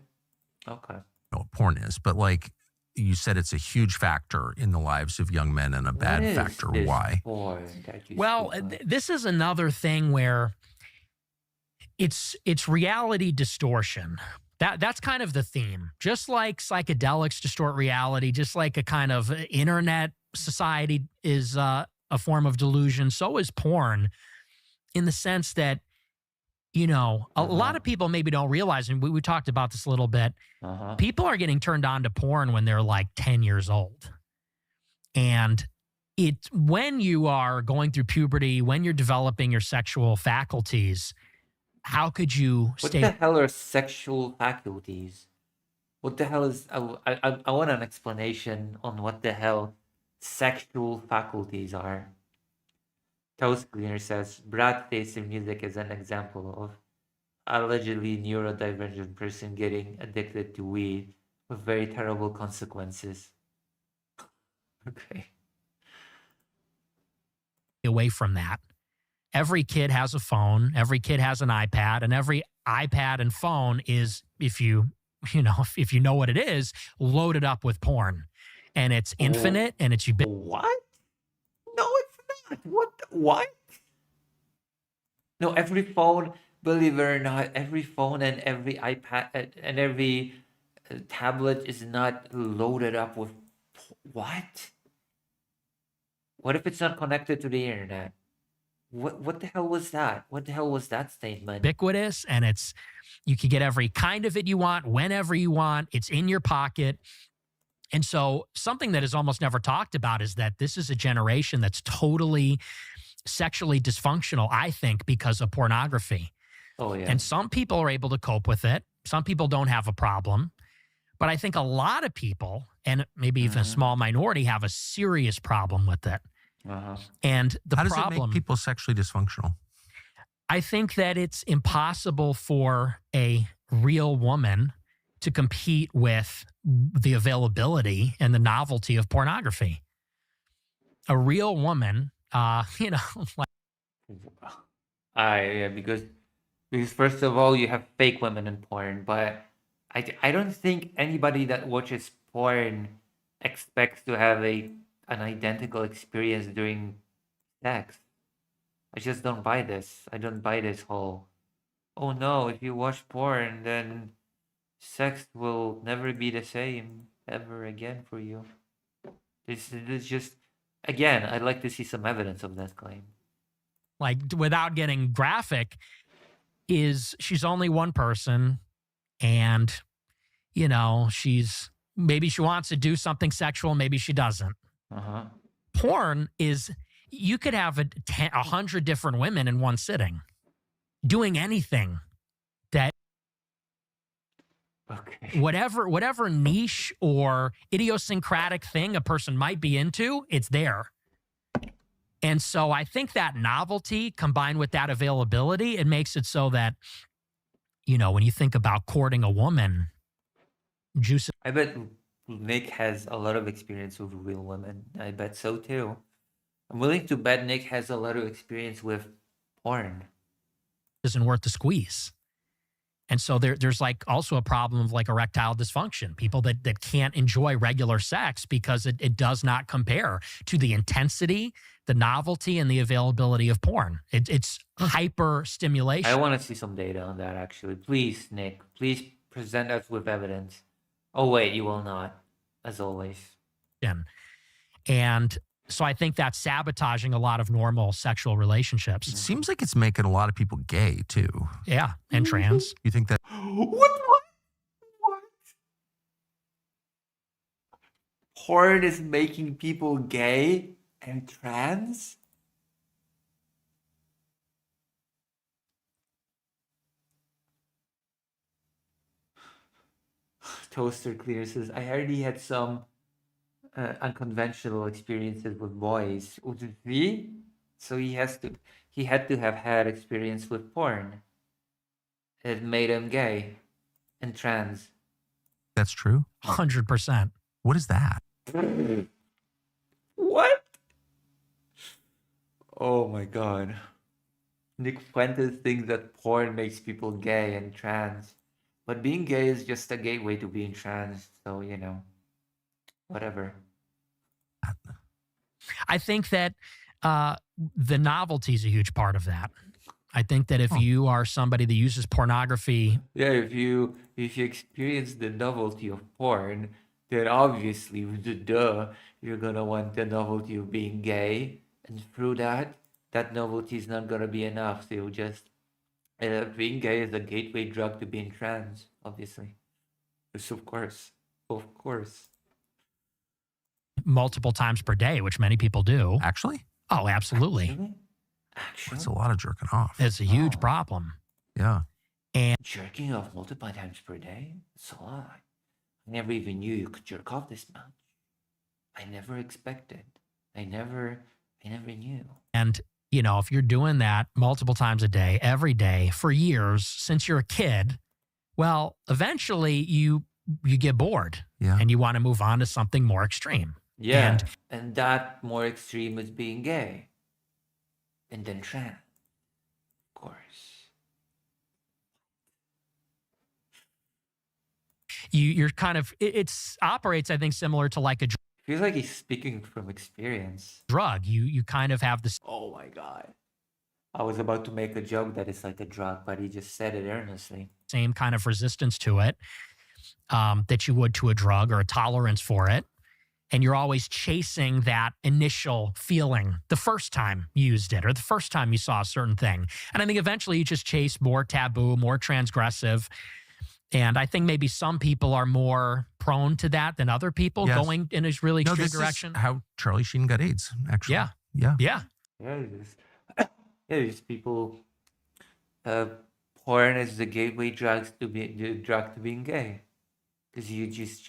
Okay. know what porn is, but like you said, it's a huge factor in the lives of young men and a bad factor. Why? Well, this is another thing where it's reality distortion. That's kind of the theme. Just like psychedelics distort reality, just like a kind of internet society is a form of delusion, so is porn, in the sense that, you know, a lot of people maybe don't realize, and we talked about this a little bit, people are getting turned on to porn when they're like 10 years old. And it's when you are going through puberty, when you're developing your sexual faculties, how could you What the hell are sexual faculties? What the hell is... I want an explanation on what the hell sexual faculties are. Toast Cleaner says, Brad Facer music is an example of allegedly neurodivergent person getting addicted to weed with very terrible consequences. Okay. away from that? Every kid has a phone, every kid has an iPad, and every iPad and phone is, if you know what it is, loaded up with porn. And it's infinite and it's ubiquitous. What? No, it's not. What? No, every phone, believe it or not, every phone and every iPad and every tablet is not loaded up with... What? What if it's not connected to the internet? What the hell was that? What the hell was that statement? Ubiquitous, and you can get every kind of it you want, whenever you want. It's in your pocket. And so something that is almost never talked about is that this is a generation that's totally sexually dysfunctional, I think, because of pornography. Oh, yeah. And some people are able to cope with it. Some people don't have a problem. But I think a lot of people, and maybe even a small minority, have a serious problem with it. And the How does problem, it make people sexually dysfunctional? I think that it's impossible for a real woman to compete with the availability and the novelty of pornography. A real woman, like... Yeah, because first of all, you have fake women in porn, but I don't think anybody that watches porn expects to have an identical experience during sex. I just don't buy this. I don't buy this whole, oh no, if you watch porn, then sex will never be the same ever again for you. This is just, again, I'd like to see some evidence of that claim. Like, without getting graphic, she's only one person, and, maybe she wants to do something sexual, maybe she doesn't. Porn is, you could have 100 different women in one sitting doing anything that, whatever niche or idiosyncratic thing a person might be into, it's there. And so I think that novelty combined with that availability, it makes it so that, when you think about courting a woman, I bet Nick has a lot of experience with real women. I bet so too. I'm willing to bet Nick has a lot of experience with porn. Isn't worth the squeeze. And so there's like also a problem of like erectile dysfunction. People that can't enjoy regular sex because it does not compare to the intensity, the novelty, and the availability of porn. It's hyper stimulation. I want to see some data on that, actually. Please, Nick, please present us with evidence. Oh, wait, you will not, as always. And so I think that's sabotaging a lot of normal sexual relationships. It seems like it's making a lot of people gay, too. Yeah, and trans. You think that... What? Porn is making people gay and trans? Toaster Clear says, I heard he had some unconventional experiences with boys. See? So he had to have had experience with porn. It made him gay and trans. That's true? 100%. What is that? What? Oh my god. Nick Fuentes thinks that porn makes people gay and trans, but being gay is just a gateway to being trans. So whatever. I think that the novelty is a huge part of that. I think that if you are somebody that uses pornography, Yeah, if you experience the novelty of porn, then obviously, duh, you're gonna want the novelty of being gay, and through that, that novelty is not gonna be enough. So you just being gay is a gateway drug to being trans, obviously. Yes, of course. multiple times per day, which many people do. Actually? Oh, absolutely. Actually, That's a lot of jerking off. It's a huge problem. Yeah. And jerking off multiple times per day? It's a lot. I never even knew you could jerk off this much. I never expected. I never knew. And, if you're doing that multiple times a day, every day, for years, since you're a kid, well, eventually you get bored. Yeah. And you want to move on to something more extreme. Yeah. And that more extreme is being gay. And then trans. Of course. You're kind of, it's operates, I think, similar to like a Feels like he's speaking from experience. drug. You kind of have this. Oh my god. I was about to make a joke that it's like a drug, but he just said it earnestly. Same kind of resistance to it that you would to a drug, or a tolerance for it. And you're always chasing that initial feeling the first time you used it, or the first time you saw a certain thing. And I think eventually you just chase more taboo, more transgressive. And I think maybe some people are more prone to that than other people, going in a really extreme direction. Is how Charlie Sheen got AIDS, actually. Yeah. Yeah. Yeah. Just people. Porn is the gateway drug to being gay, because you just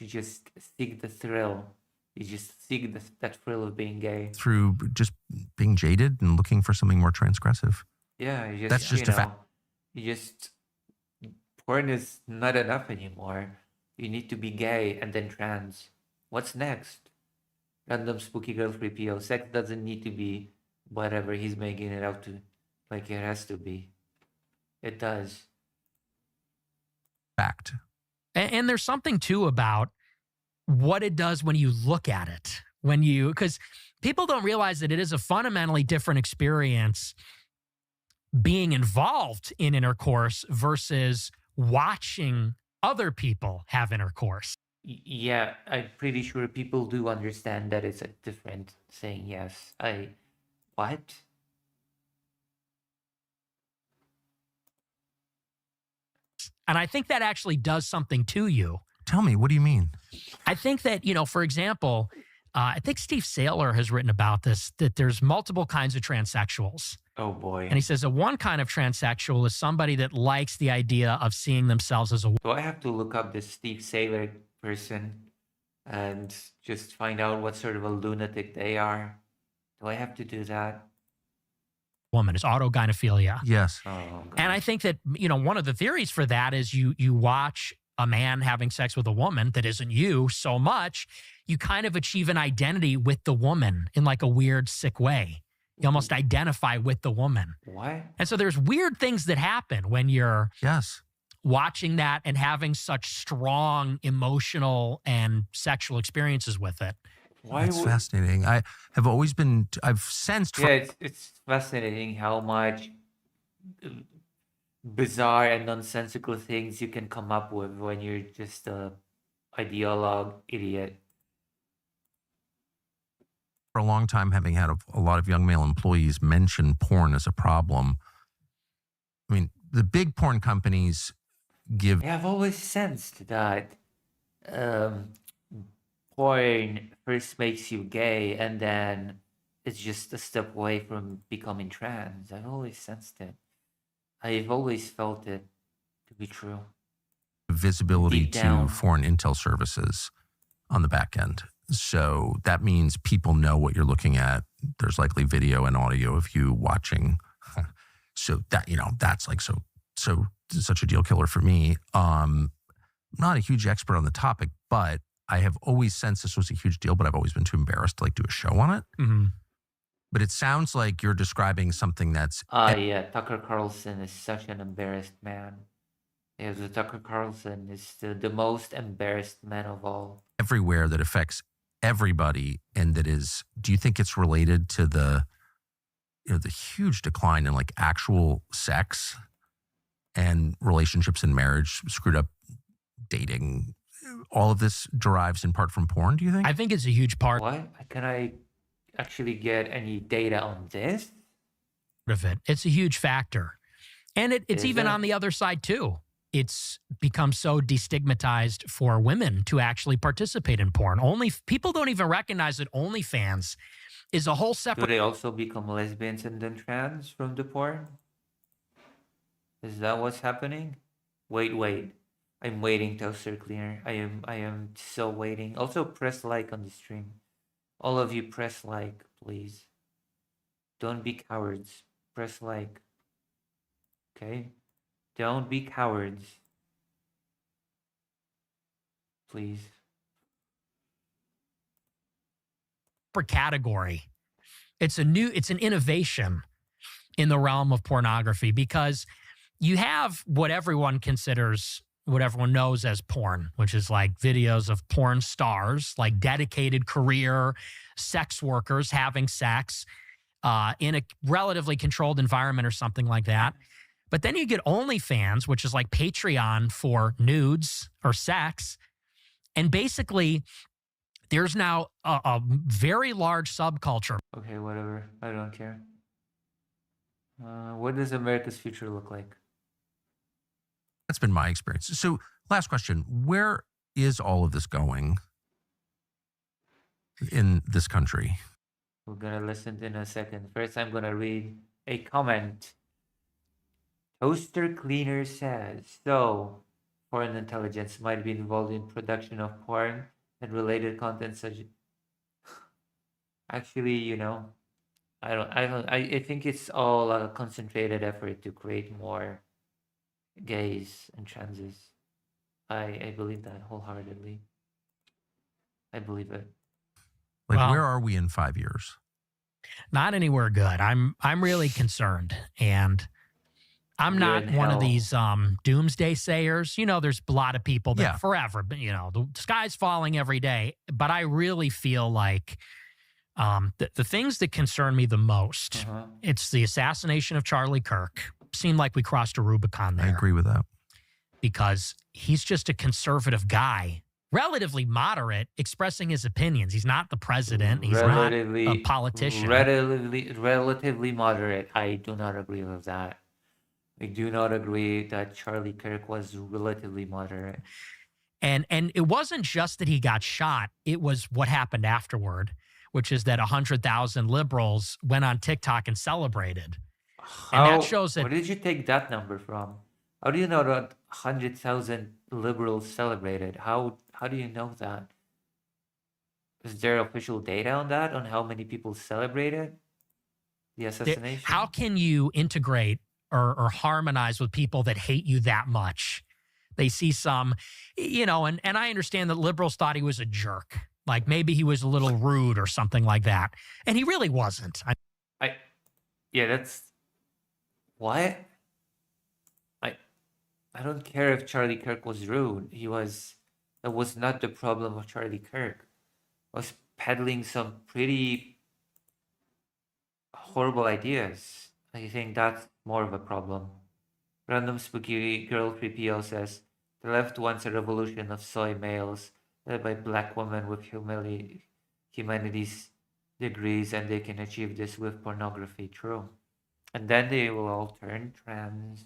seek the thrill. You just seek that thrill of being gay Through just being jaded and looking for something more transgressive. Yeah, That's just a fact. Porn is not enough anymore. You need to be gay and then trans. What's next? Random spooky girl 3PO. Sex doesn't need to be whatever he's making it out to, like it has to be. It does. Fact. And there's something too about what it does when you look at it. Because people don't realize that it is a fundamentally different experience being involved in intercourse versus watching other people have intercourse. Yeah, I'm pretty sure people do understand that it's a different saying yes. What? And I think that actually does something to you. Tell me, what do you mean? I think that, for example, I think Steve Saylor has written about this, that there's multiple kinds of transsexuals. Oh boy. And he says that one kind of transsexual is somebody that likes the idea of seeing themselves as a Do I have to look up this Steve Saylor person and just find out what sort of a lunatic they are? Do I have to do that? woman. It's autogynephilia. Yes. And I think that, one of the theories for that is you watch a man having sex with a woman that isn't you so much, you kind of achieve an identity with the woman in like a weird, sick way. You almost identify with the woman. What? And so there's weird things that happen when you're watching that and having such strong emotional and sexual experiences with it. That's fascinating. I've sensed. Yeah, it's fascinating how much bizarre and nonsensical things you can come up with when you're just a ideologue idiot. For a long time, having had a lot of young male employees mention porn as a problem. I mean, the big porn companies give. Yeah, I've always sensed that porn first makes you gay and then it's just a step away from becoming trans. I've always sensed it. I've always felt it to be true. Visibility Deep to down. foreign intel services on the back end. So that means people know what you're looking at. There's likely video and audio of you watching. So that, that's like such a deal killer for me. I'm not a huge expert on the topic, but I have always sensed this was a huge deal, but I've always been too embarrassed to do a show on it. Mm-hmm. but it sounds like you're describing something that's Yeah, Tucker Carlson is such an embarrassed man. Yeah, the Tucker Carlson is the most embarrassed man of all. everywhere, that affects everybody, and that is, do you think it's related to the huge decline in like actual sex and relationships and marriage, screwed up dating? All of this derives in part from porn, do you think? I think it's a huge part What? Can I actually get any data on this? of it. It's a huge factor. And it's Is even it? on the other side too. It's become so destigmatized for women to actually participate in porn. People don't even recognize that OnlyFans is a whole Do separate. they also become lesbians and then trans from the porn? Is that what's happening? Wait. I'm waiting, Toaster Cleaner. I am so waiting. Also, press like on the stream. All of you, press like, please. Don't be cowards. Press like. Okay? Don't be cowards. Please. Category. It's an innovation in the realm of pornography, because you have what everyone knows as porn, which is like videos of porn stars, like dedicated career sex workers having sex in a relatively controlled environment or something like that. But then you get OnlyFans, which is like Patreon for nudes or sex. And basically, there's now a very large subculture. Okay, whatever. I don't care. What does America's future look like? That's been my experience. So last question, where is all of this going in this country? We're gonna listen in a second. First, I'm gonna read a comment. Toaster Cleaner says, so, foreign intelligence might be involved in production of porn and related content such. Actually, I think it's all a concentrated effort to create more gays and transes. I believe that wholeheartedly. I believe it. Like, Well, where are we in 5 years? Not anywhere good. I'm really concerned, and I'm We're not in one of hell. these doomsday sayers. There's a lot of people that Yeah. forever, but the sky's falling every day. But I really feel like the things that concern me the most, it's the assassination of Charlie Kirk. Seemed like we crossed a Rubicon there. I agree with that. Because he's just a conservative guy, relatively moderate, expressing his opinions. He's not the president. He's not a politician. Relatively moderate. I do not agree with that. I do not agree that Charlie Kirk was relatively moderate. And it wasn't just that he got shot. It was what happened afterward, which is that 100,000 liberals went on TikTok and celebrated. And that shows that. Where did you take that number from? How do you know that 100,000 liberals celebrated? How do you know that? Is there official data on that? On how many people celebrated the assassination? How can you integrate or harmonize with people that hate you that much? They see some, and I understand that liberals thought he was a jerk. Like maybe he was a little rude or something like that. And he really wasn't. Yeah, that's what? I don't care if Charlie Kirk was rude. That was not the problem of Charlie Kirk. Was peddling some pretty horrible ideas. I think that's more of a problem. Random Spooky Girl 3PO says, the left wants a revolution of soy males led by black women with humanities degrees, and they can achieve this with pornography. True. And then they will all turn trans.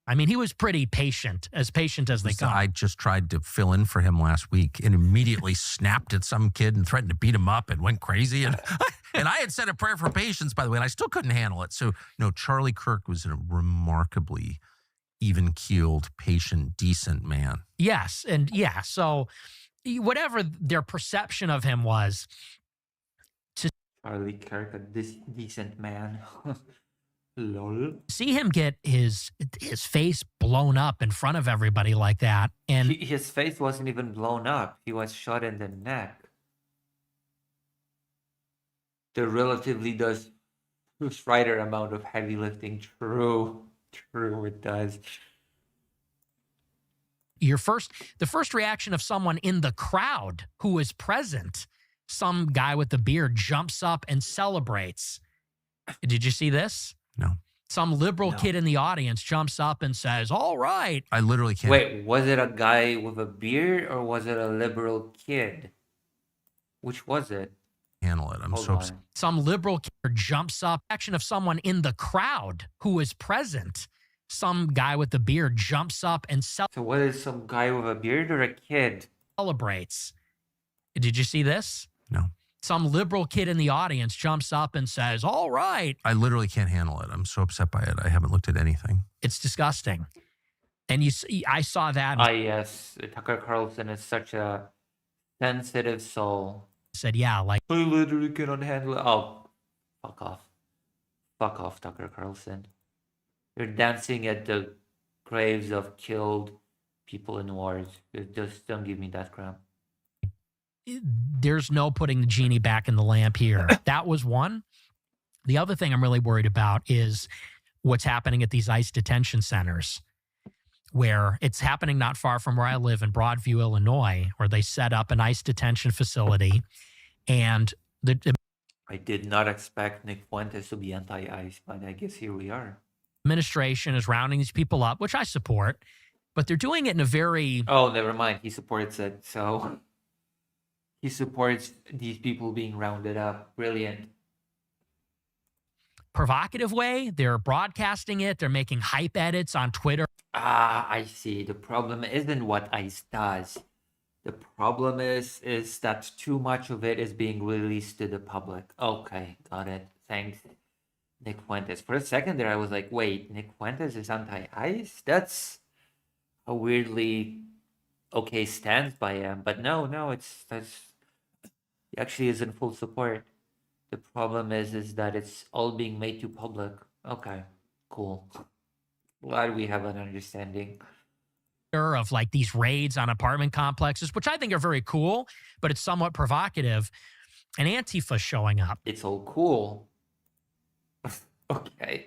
I mean, he was pretty patient as they come. I just tried to fill in for him last week and immediately snapped at some kid and threatened to beat him up and went crazy. And I had said a prayer for patience, by the way, and I still couldn't handle it. So, Charlie Kirk was a remarkably even-keeled, patient, decent man. Yes. And yeah, so whatever their perception of him was. Charlie Kirk, a decent man. Lol. See him get his face blown up in front of everybody like that. And his face wasn't even blown up. He was shot in the neck. the relatively does right amount of heavy lifting. True, it does. The first reaction of someone in the crowd who is present, some guy with a beard jumps up and celebrates. Did you see this? No. Some liberal kid in the audience jumps up and says, "All right." I literally can't. Wait, was it a guy with a beard or was it a liberal kid? Which was it? Handle it. I'm Hold so on. upset. Some liberal kid jumps up. Action of someone in the crowd who is present. Some guy with a beard jumps up and So what is some guy with a beard or a kid? celebrates. Did you see this? No. Some liberal kid in the audience jumps up and says, "All right." I literally can't handle it. I'm so upset by it. I haven't looked at anything. It's disgusting. And I saw that. Yes, Tucker Carlson is such a sensitive soul. Said, yeah, like I literally cannot handle it. Oh, fuck off. Fuck off, Tucker Carlson. You're dancing at the graves of killed people in wars. Just don't give me that crap. there's no putting the genie back in the lamp here. That was one. The other thing I'm really worried about is what's happening at these ICE detention centers, where it's happening not far from where I live in Broadview, Illinois, where they set up an ICE detention facility. And I did not expect Nick Fuentes to be anti-ICE, but I guess here we are. Administration is rounding these people up, which I support, but they're doing it in a very... Oh, never mind. He supports it, so... He supports these people being rounded up. Brilliant. provocative way. They're broadcasting it. They're making hype edits on Twitter. Ah, I see. The problem isn't what ICE does. The problem is that too much of it is being released to the public. Okay, got it. Thanks, Nick Fuentes. For a second there, I was like, wait, Nick Fuentes is anti-ICE? That's a weirdly okay stance by him. But no, he actually is in full support. The problem is that it's all being made too public. Okay, cool. Glad we have an understanding of like these raids on apartment complexes, which I think are very cool, but it's somewhat provocative. And Antifa showing up. It's all cool. Okay,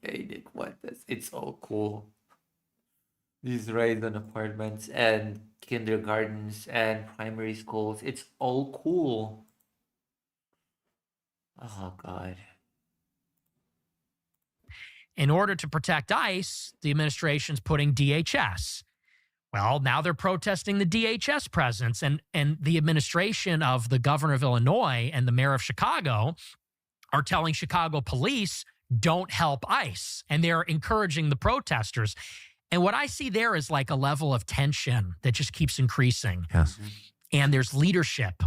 Nick Fuentes, it's all cool. These raids on apartments and kindergartens and primary schools, it's all cool. Oh, God. In order to protect ICE, the administration's putting DHS. Well, now they're protesting the DHS presence, and the administration of the governor of Illinois and the mayor of Chicago are telling Chicago police, don't help ICE, and they're encouraging the protesters. And what I see there is like a level of tension that just keeps increasing. Yes. And there's leadership.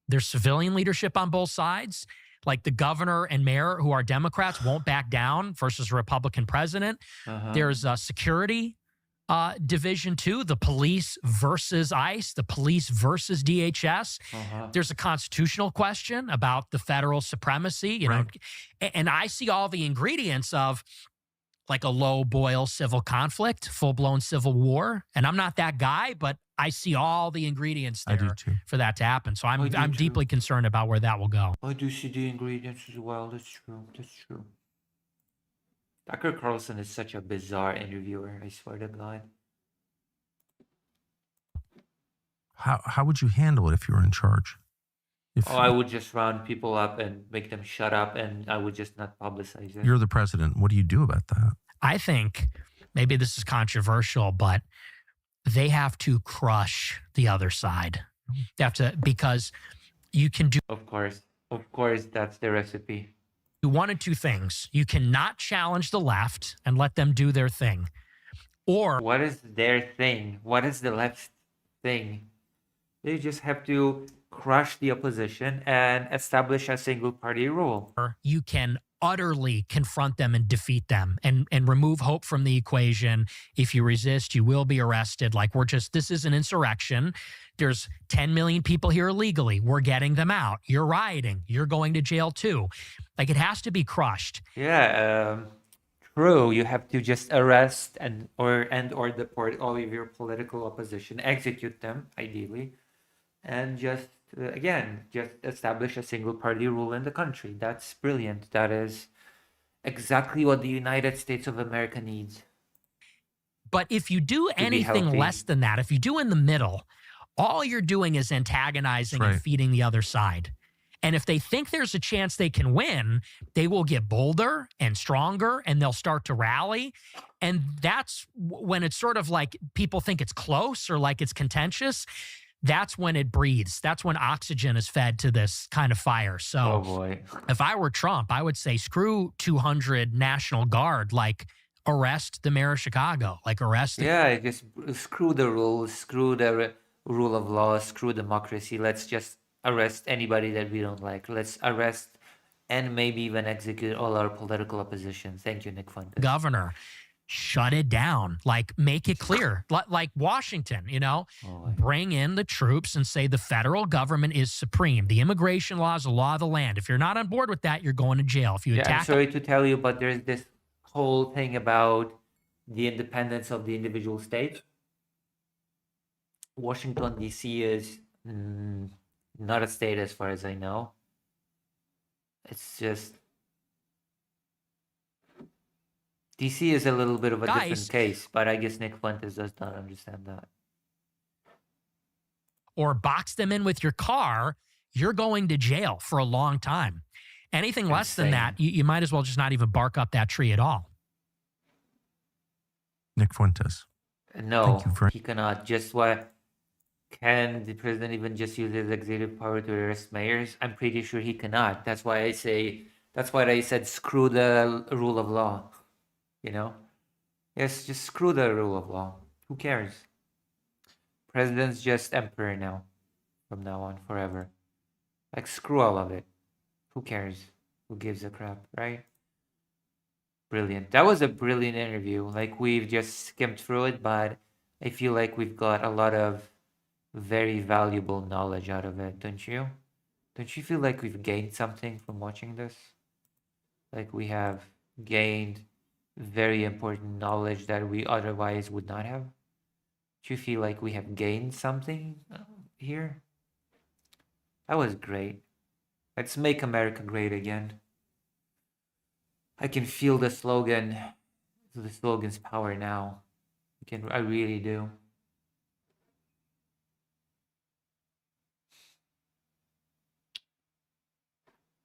There's civilian leadership on both sides. Like the governor and mayor, who are Democrats, won't back down versus a Republican president. There's a security division too, the police versus ICE, the police versus DHS. There's a constitutional question about the federal supremacy, you know, and I see all the ingredients of like a low boil civil conflict, full-blown civil war. And I'm not that guy, but I see all the ingredients there for that to happen. So I'm deeply concerned about where that will go. I do see the ingredients as well. That's true. Tucker Carlson is such a bizarre interviewer, I swear to God. How would you handle it if you were in charge? I would just round people up and make them shut up, and I would just not publicize it. You're the president. What do you do about that? I think maybe this is controversial, but they have to crush the other side. They have to, because you can do... Of course, that's the recipe. One of two things. You cannot challenge the left and let them do their thing. Or... What is their thing? What is the left's thing? They just have to crush the opposition and establish a single party rule. You can utterly confront them and defeat them and remove hope from the equation. If you resist, you will be arrested. Like this is an insurrection. There's 10 million people here illegally. We're getting them out. You're rioting. You're going to jail too. Like it has to be crushed. Yeah, true. You have to just arrest or deport all of your political opposition, execute them, ideally, and just again, just establish a single party rule in the country. That's brilliant. That is exactly what the United States of America needs. But if you do be anything healthy. less than that, if you do in the middle, all you're doing is antagonizing That's and right. feeding the other side. And if they think there's a chance they can win, they will get bolder and stronger and they'll start to rally. And that's when it's sort of like people think it's close or like it's contentious. That's when it breathes. That's when oxygen is fed to this kind of fire. So Oh boy. if I were Trump, I would say screw 200 National Guard, like arrest the mayor of Chicago, like arrest the Yeah, just screw the rules, screw the rule of law, screw democracy. Let's just arrest anybody that we don't like. Let's arrest and maybe even execute all our political opposition. Thank you, Nick Fuentes. governor. Shut it down. Like, make it clear. Like Washington, you know, bring in the troops and say the federal government is supreme. The immigration law is the law of the land. If you're not on board with that, you're going to jail. If you Yeah, I'm attack sorry to tell you, but there's this whole thing about the independence of the individual state. Washington, D.C. is not a state as far as I know. It's just DC is a little bit of a different Guys. case, but I guess Nick Fuentes does not understand that. or box them in with your car, you're going to jail for a long time. Anything less than that, you might as well just not even bark up that tree at all. Nick Fuentes. No, Thank you for- he cannot. Just what can the president even just use his executive power to arrest mayors? I'm pretty sure he cannot. That's why I said screw the rule of law. You know? Yes, just screw the rule of law. Who cares? President's just emperor now. From now on, forever. Like, screw all of it. Who cares? Who gives a crap, right? Brilliant. That was a brilliant interview. Like, we've just skimmed through it, but I feel like we've got a lot of very valuable knowledge out of it, don't you? Don't you feel like we've gained something from watching this? Like, we have gained very important knowledge that we otherwise would not have? Do you feel like we have gained something here? That was great. Let's make America great again. I can feel the slogan's power now. I really do.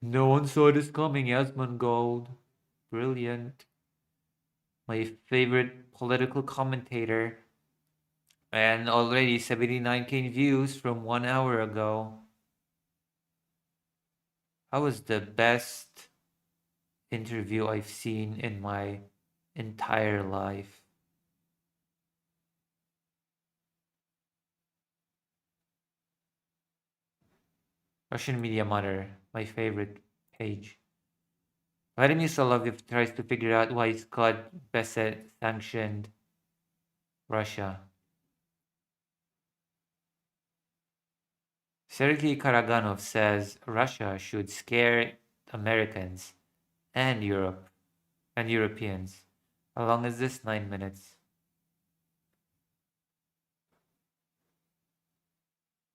No one saw this coming, Yasmin Gold. Brilliant. My favorite political commentator. And already 79K views from 1 hour ago. That was the best interview I've seen in my entire life. Russian Media Mother, my favorite page. Vladimir Solovyov tries to figure out why Scott Bassett sanctioned Russia. Sergei Karaganov says Russia should scare Americans and Europe and Europeans. How long is this? 9 minutes.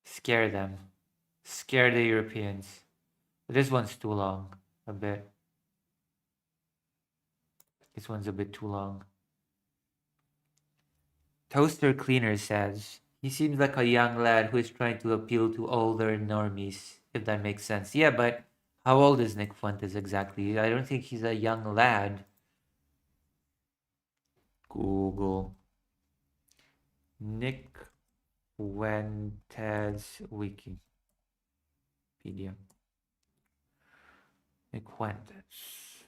Scare them. Scare the Europeans. This one's too long. A bit. This one's a bit too long. Toaster Cleaner says, he seems like a young lad who is trying to appeal to older normies, if that makes sense. Yeah, but how old is Nick Fuentes exactly? I don't think he's a young lad. Google. Nick Fuentes Wikipedia. Nick Fuentes.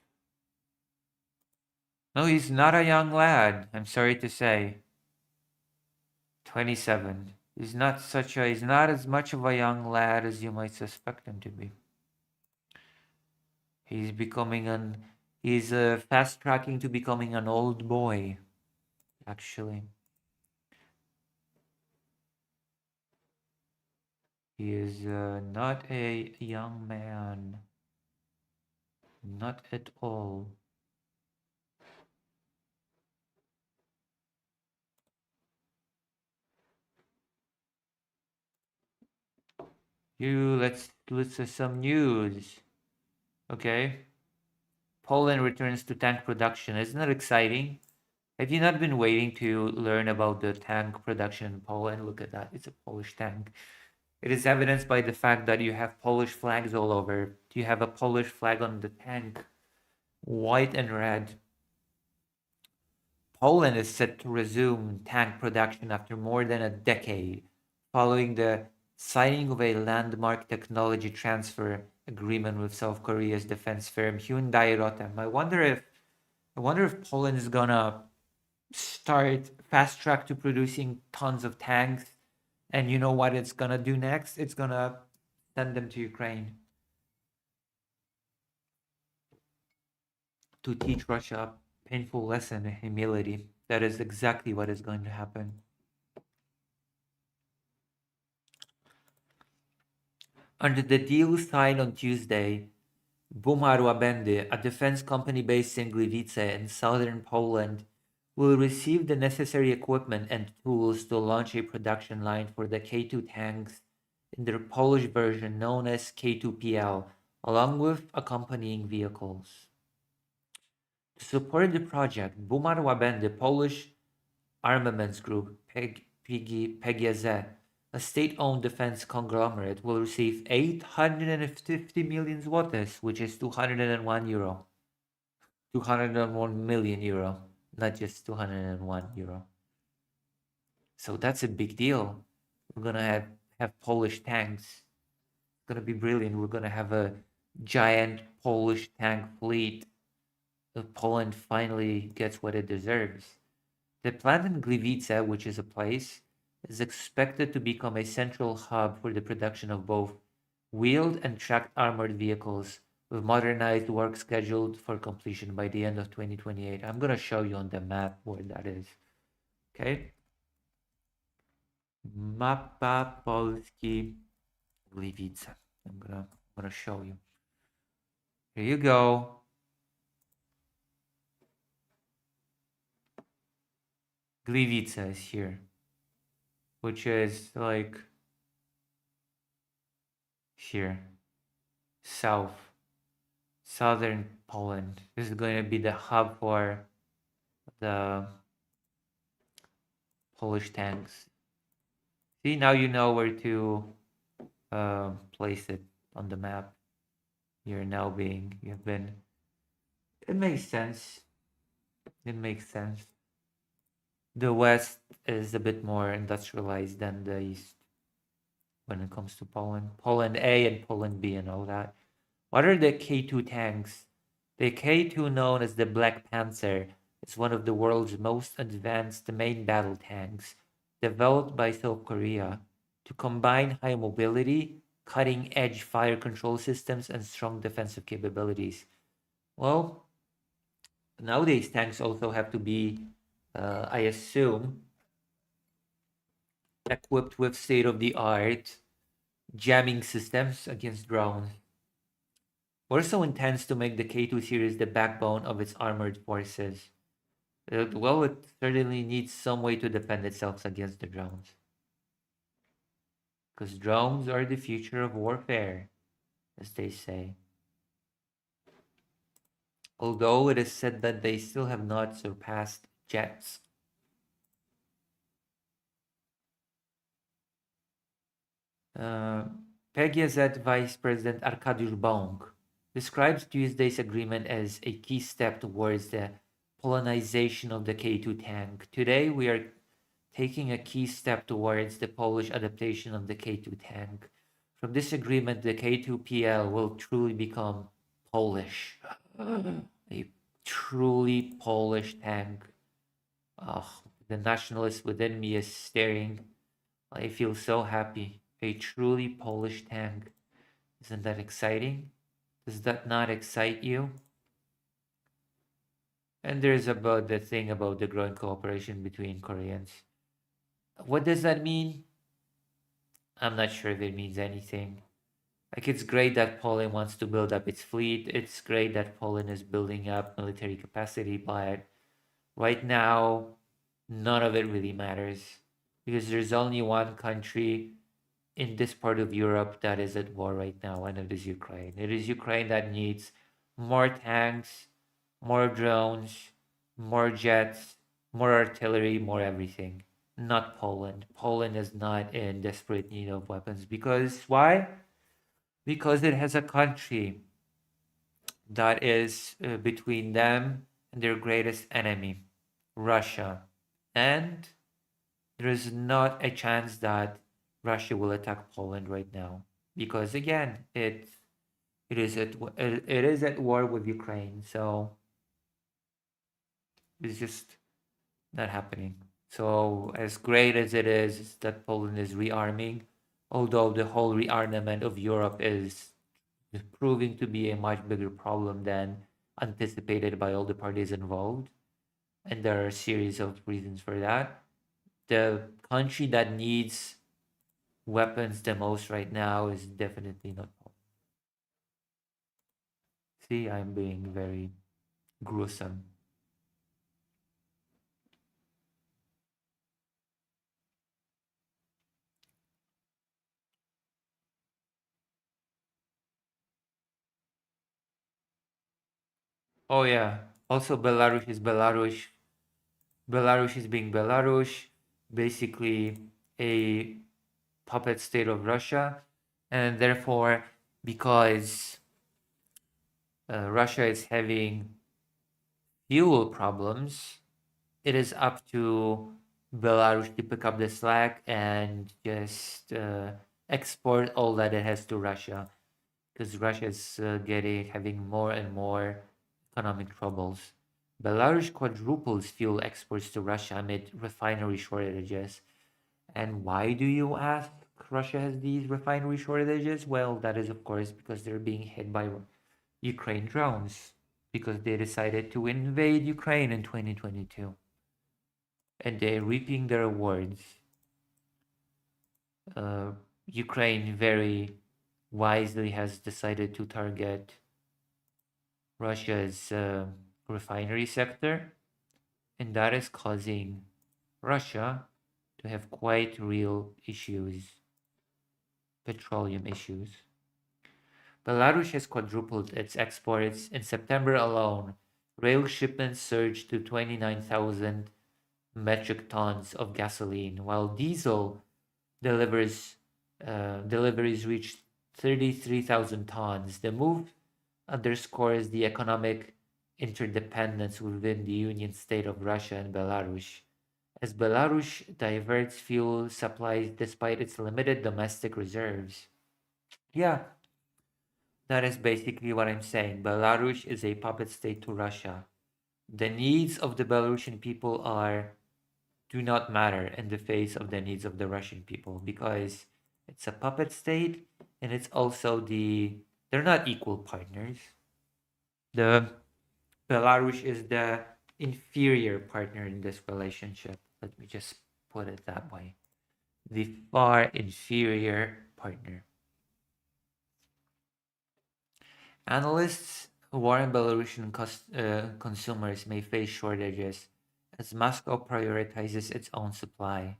No, he's not a young lad. I'm sorry to say. 27. He's not as much of a young lad as you might suspect him to be. He's fast tracking to becoming an old boy, actually. He is not a young man. Not at all. Let's some news. Okay. Poland returns to tank production. Isn't that exciting? Have you not been waiting to learn about the tank production in Poland? Look at that. It's a Polish tank. It is evidenced by the fact that you have Polish flags all over. You have a Polish flag on the tank, white and red. Poland is set to resume tank production after more than a decade, following the signing of a landmark technology transfer agreement with South Korea's defense firm Hyundai Rotem. I wonder if Poland is gonna start fast track to producing tons of tanks, and you know what it's gonna do next? It's gonna send them to Ukraine to teach Russia a painful lesson in humility. That is exactly what is going to happen. Under the deal signed on Tuesday, Bumar a defense company based in Gliwice in southern Poland, will receive the necessary equipment and tools to launch a production line for the K2 tanks in their Polish version known as K2PL, along with accompanying vehicles. To support the project, Bumar the Polish armaments group, PGZ, a state-owned defense conglomerate, will receive 850 million zlotys, which is 201 euro. 201 million euro, not just 201 euro. So that's a big deal. We're gonna have Polish tanks. It's gonna be brilliant. We're gonna have a giant Polish tank fleet. Poland finally gets what it deserves. The plant in Gliwice, which is a place, is expected to become a central hub for the production of both wheeled and tracked armored vehicles, with modernized work scheduled for completion by the end of 2028. I'm going to show you on the map where that is. Okay? Mapa Polski Gliwice. I'm gonna show you. Here you go. Gliwice is here, which is like here, southern Poland. This is going to be the hub for the Polish tanks. See, now you know where to place it on the map. You have been. It makes sense. It makes sense. The West is a bit more industrialized than the East when it comes to Poland. Poland A and Poland B and all that. What are the K2 tanks? The K2, known as the Black Panther, is one of the world's most advanced main battle tanks, developed by South Korea to combine high mobility, cutting-edge fire control systems, and strong defensive capabilities. Well, nowadays tanks also have to be, I assume, equipped with state-of-the-art jamming systems against drones. Warsaw intends to make the K2 series the backbone of its armored forces. Well, it certainly needs some way to defend itself against the drones. Because drones are the future of warfare, as they say. Although it is said that they still have not surpassed jets. PGZ Vice President Arkadiusz Bąk describes Tuesday's agreement as a key step towards the Polonization of the K2 tank. Today, we are taking a key step towards the Polish adaptation of the K2 tank. From this agreement, the K2PL will truly become Polish. A truly Polish tank. Oh, the nationalist within me is staring. I feel so happy. A truly Polish tank. Isn't that exciting? Does that not excite you? And there's about the thing about the growing cooperation between Koreans. What does that mean? I'm not sure if it means anything. Like, it's great that Poland wants to build up its fleet. It's great that Poland is building up military capacity, but right now, none of it really matters. Because there's only one country in this part of Europe that is at war right now, and it is Ukraine. It is Ukraine that needs more tanks, more drones, more jets, more artillery, more everything. Not Poland. Poland is not in desperate need of weapons because why? Because it has a country that is between them and their greatest enemy, Russia. And there is not a chance that Russia will attack Poland right now because again, it is at war with Ukraine, so it's just not happening. So as great as it is that Poland is rearming, although the whole rearmament of Europe is proving to be a much bigger problem than anticipated by all the parties involved, and there are a series of reasons for that. The country that needs weapons the most right now is definitely not Poland. See, I'm being very gruesome. Oh yeah. Also, Belarus is Belarus. Belarus is being Belarus, basically a puppet state of Russia, and therefore, because Russia is having fuel problems, it is up to Belarus to pick up the slack and just export all that it has to Russia, because Russia is having more and more economic troubles. Belarus quadruples fuel exports to Russia amid refinery shortages. And why do you ask? Russia has these refinery shortages? Well, that is of course because they're being hit by Ukraine drones because they decided to invade Ukraine in 2022. And they're reaping their rewards. Ukraine very wisely has decided to target Russia's refinery sector, and that is causing Russia to have quite real issues, petroleum issues. Belarus has quadrupled its exports. In September alone, rail shipments surged to 29,000 metric tons of gasoline, while diesel deliveries reached 33,000 tons. The move underscores the economic interdependence within the Union state of Russia and Belarus, as Belarus diverts fuel supplies despite its limited domestic reserves. Yeah, that is basically what I'm saying. Belarus is a puppet state to Russia. The needs of the Belarusian people do not matter in the face of the needs of the Russian people because it's a puppet state and it's also they're not equal partners. The Belarus is the inferior partner in this relationship. Let me just put it that way. The far inferior partner. Analysts warn Belarusian consumers may face shortages as Moscow prioritizes its own supply.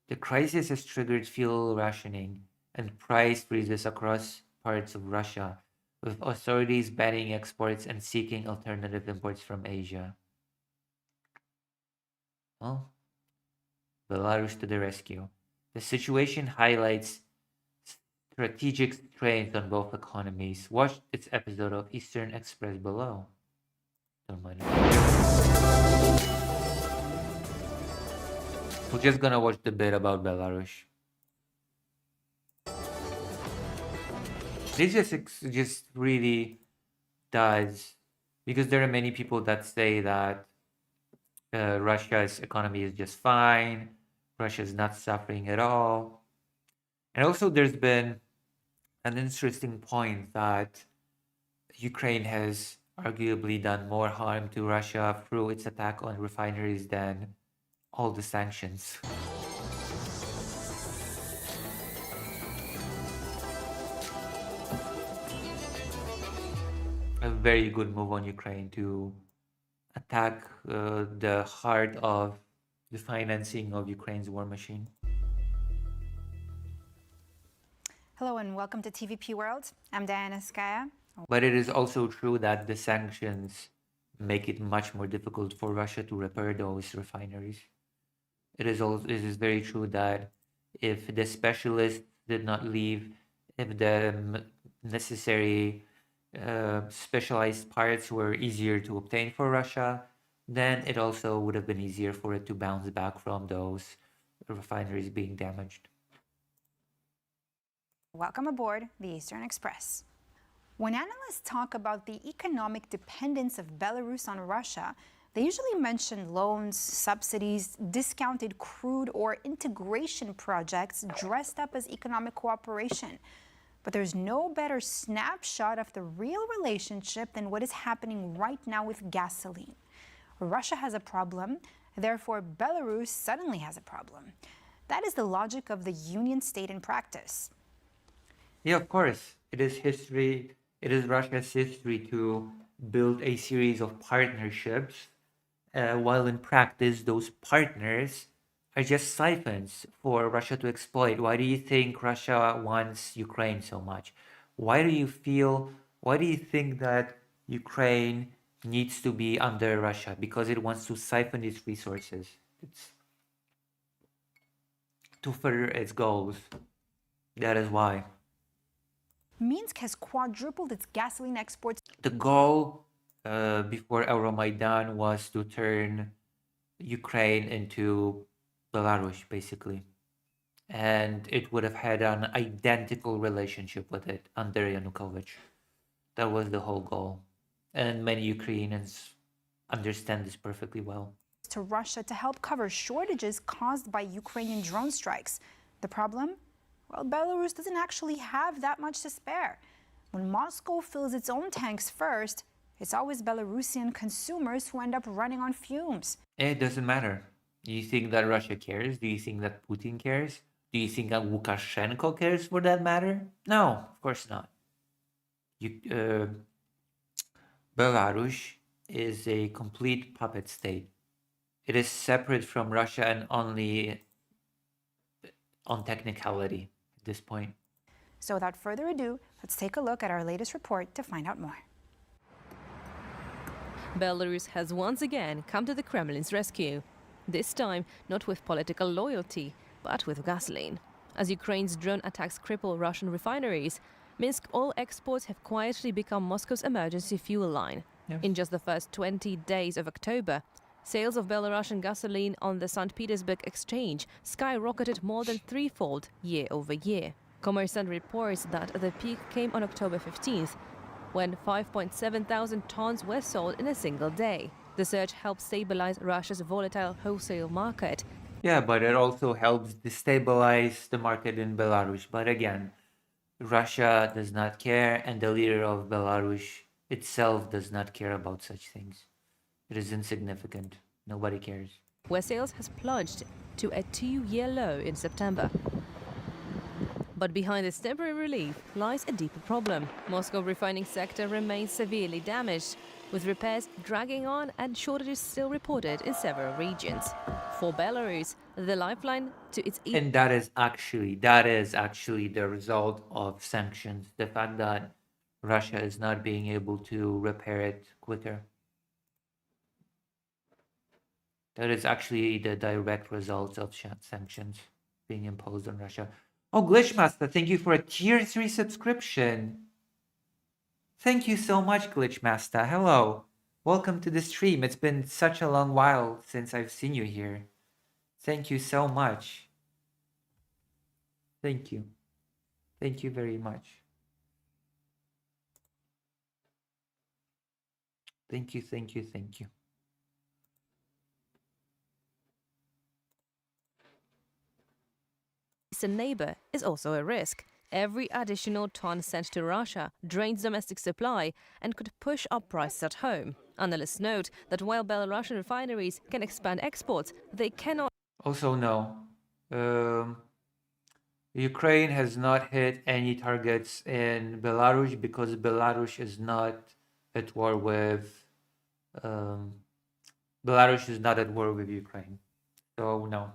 The crisis has triggered fuel rationing and price freezes across parts of Russia, with authorities banning exports and seeking alternative imports from Asia. Well, Belarus to the rescue. The situation highlights strategic strains on both economies. Watch its episode of Eastern Express below. Don't mind it. We're just gonna watch the bit about Belarus. This just really does, because there are many people that say that Russia's economy is just fine, Russia's not suffering at all. And also there's been an interesting point that Ukraine has arguably done more harm to Russia through its attack on refineries than all the sanctions. A very good move on Ukraine to attack the heart of the financing of Ukraine's war machine. Hello and welcome to TVP World. I'm Diana Skaya. But it is also true that the sanctions make it much more difficult for Russia to repair those refineries. It is very true that if the specialists did not leave, if the necessary specialized parts were easier to obtain for Russia, then it also would have been easier for it to bounce back from those refineries being damaged. Welcome aboard the Eastern Express. When analysts talk about the economic dependence of Belarus on Russia, they usually mention loans, subsidies, discounted crude, or integration projects dressed up as economic cooperation. But there's no better snapshot of the real relationship than what is happening right now with gasoline. Russia has a problem, therefore Belarus suddenly has a problem. That is the logic of the Union state in practice. Yeah, of course. It is history. It is Russia's history to build a series of partnerships, while in practice, those partners are just siphons for Russia to exploit. Why do you think Russia wants Ukraine so much? Why do you think that Ukraine needs to be under Russia? Because it wants to siphon its resources. It's to further its goals. That is why. Minsk has quadrupled its gasoline exports. The goal before Euromaidan was to turn Ukraine into Belarus, basically. And it would have had an identical relationship with it under Yanukovych. That was the whole goal. And many Ukrainians understand this perfectly well. To Russia to help cover shortages caused by Ukrainian drone strikes. The problem? Well, Belarus doesn't actually have that much to spare. When Moscow fills its own tanks first, it's always Belarusian consumers who end up running on fumes. It doesn't matter. Do you think that Russia cares? Do you think that Putin cares? Do you think that Lukashenko cares for that matter? No, of course not. Belarus is a complete puppet state. It is separate from Russia and only on technicality at this point. So without further ado, let's take a look at our latest report to find out more. Belarus has once again come to the Kremlin's rescue. This time, not with political loyalty, but with gasoline. As Ukraine's drone attacks cripple Russian refineries, Minsk oil exports have quietly become Moscow's emergency fuel line. Yeah. In just the first 20 days of October, sales of Belarusian gasoline on the St. Petersburg exchange skyrocketed more than threefold year over year. Kommersant reports that the peak came on October 15th, when 5.7 thousand tons were sold in a single day. The surge helped stabilize Russia's volatile wholesale market. Yeah, but it also helps destabilize the market in Belarus. But again, Russia does not care, and the leader of Belarus itself does not care about such things. It is insignificant. Nobody cares. Where sales has plunged to a 2-year low in September. But behind this temporary relief lies a deeper problem. Moscow refining sector remains severely damaged, with repairs dragging on and shortages still reported in several regions. For Belarus, the lifeline to its... And that is actually the result of sanctions. The fact that Russia is not being able to repair it quicker. That is actually the direct result of sanctions being imposed on Russia. Oh, Glitchmaster, thank you for a tier 3 subscription. Thank you so much, Glitchmaster. Hello. Welcome to the stream. It's been such a long while since I've seen you here. Thank you so much. Thank you. Thank you very much. Thank you, thank you, thank you. A neighbor is also a risk. Every additional ton sent to Russia drains domestic supply and could push up prices at home. Analysts note that while Belarusian refineries can expand exports, they cannot... Also, no. Ukraine has not hit any targets in Belarus because Belarus is not at war with... Belarus is not at war with Ukraine. So, no.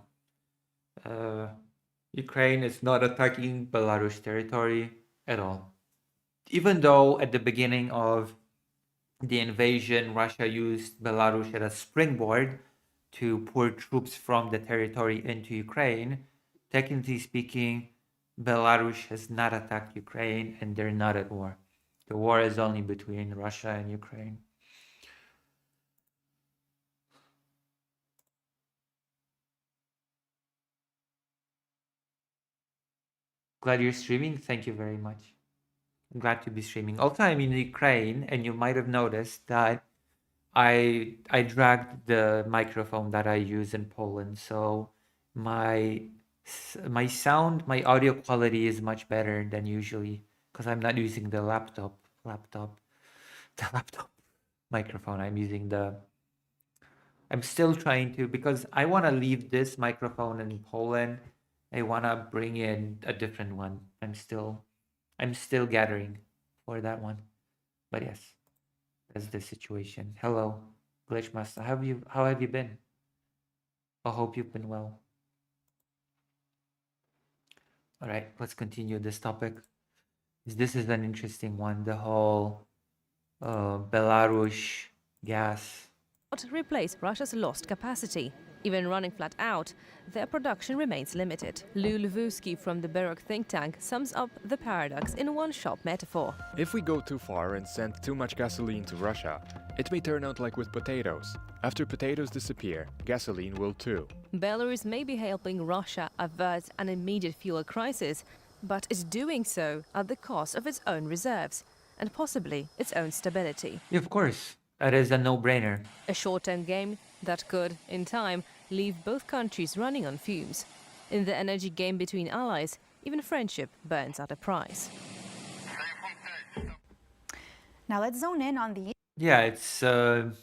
Ukraine is not attacking Belarus territory at all. Even though at the beginning of the invasion, Russia used Belarus as a springboard to pour troops from the territory into Ukraine, technically speaking, Belarus has not attacked Ukraine and they're not at war. The war is only between Russia and Ukraine. Glad you're streaming. Thank you very much. I'm glad to be streaming. Also, I'm in Ukraine, and you might have noticed that I dragged the microphone that I use in Poland, so my sound, my audio quality is much better than usually because I'm not using the laptop microphone. I'm still trying to, because I want to leave this microphone in Poland. I want to bring in a different one. I'm still gathering for that one. But yes, that's the situation. Hello, Glitchmaster. How have you been? I hope you've been well. All right, let's continue this topic. This is an interesting one. The whole Belarus gas. Replace Russia's lost capacity. Even running flat out, their production remains limited. Lou Lvovsky from the Baroque think tank sums up the paradox in one sharp metaphor. If we go too far and send too much gasoline to Russia, it may turn out like with potatoes. After potatoes disappear, gasoline will too. Belarus may be helping Russia avert an immediate fuel crisis, but is doing so at the cost of its own reserves and possibly its own stability. Of course, that is a no-brainer. A short-term game that could, in time, leave both countries running on fumes. In the energy game between allies, even friendship burns at a price. Now let's zone in on the... Yeah, it's that